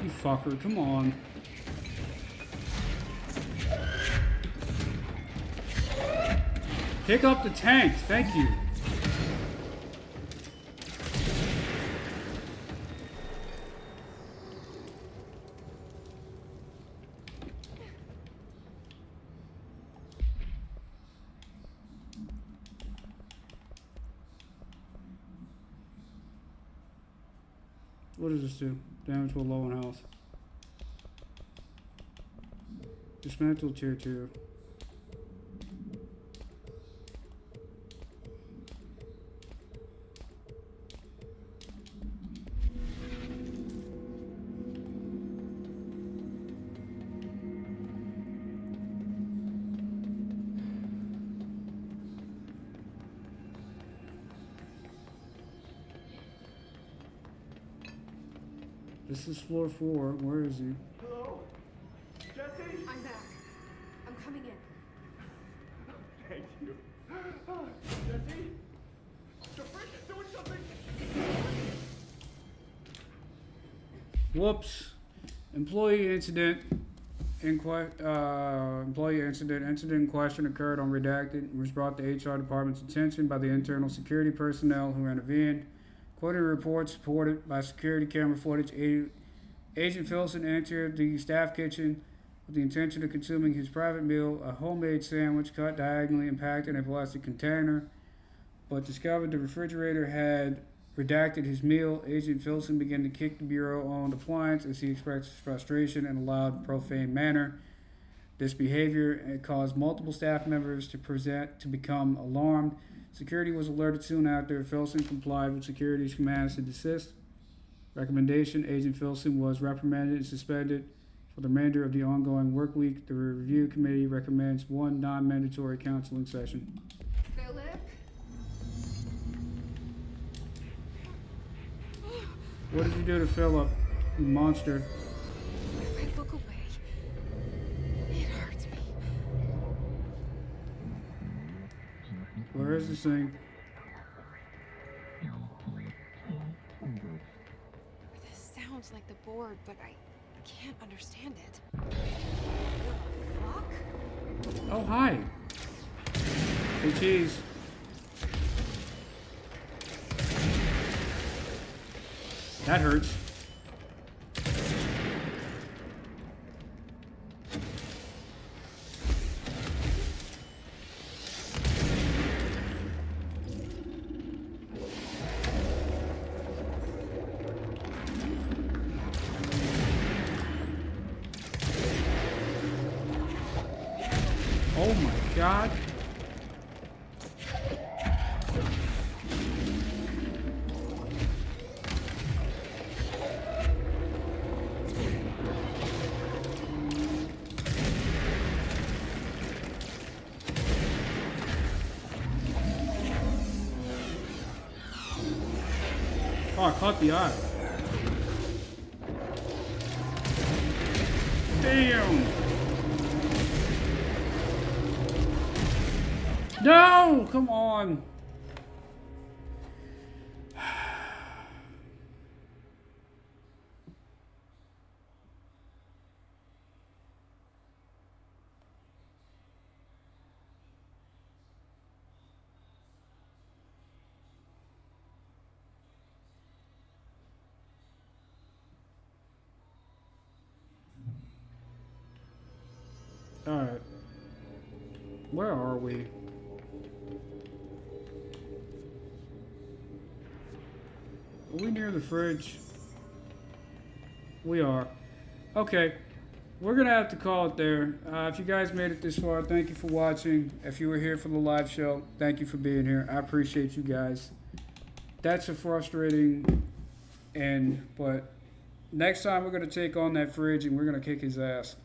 A: You fucker, come on. Pick up the tank, thank you. What does this do? Damage while low in health. Dismantle tier 2. This is floor 4. Where is he?
Q: Hello? Jesse?
B: I'm back. I'm coming in.
Q: Thank you. Jesse? The fridge is doing something!
A: Whoops. Employee incident. Incident in question occurred on redacted and was brought to HR department's attention by the internal security personnel who intervened. According to reports supported by security camera footage, Agent Filson entered the staff kitchen with the intention of consuming his private meal, a homemade sandwich cut diagonally and packed in a plastic container, but discovered the refrigerator had redacted his meal. Agent Filson began to kick the bureau-owned appliance as he expressed his frustration in a loud, profane manner. This behavior caused multiple staff members to become alarmed. Security was alerted soon after. Filson complied with security's commands to desist. Recommendation: Agent Filson was reprimanded and suspended for the remainder of the ongoing work week. The review committee recommends 1 non-mandatory counseling session.
B: Philip?
A: What did you do to Philip, you monster?
D: If I look away, it hurts me.
A: Where is this thing?
D: This sounds like the board, but I can't understand it.
A: Oh, hi. Hey, cheese. That hurts. Oh my God. Oh, I caught the eye. Damn. No! Come on. Alright. Where are we? Are we near the fridge? We are. Okay. We're going to have to call it there. If you guys made it this far, thank you for watching. If you were here for the live show, thank you for being here. I appreciate you guys. That's a frustrating end, but next time we're going to take on that fridge and we're going to kick his ass.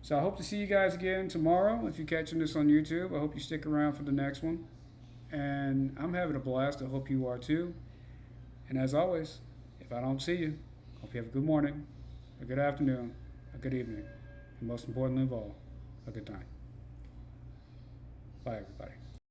A: So I hope to see you guys again tomorrow. If you're catching this on YouTube, I hope you stick around for the next one. And I'm having a blast. I hope you are too. And as always, if I don't see you, hope you have a good morning, a good afternoon, a good evening, and most importantly of all, a good time. Bye, everybody.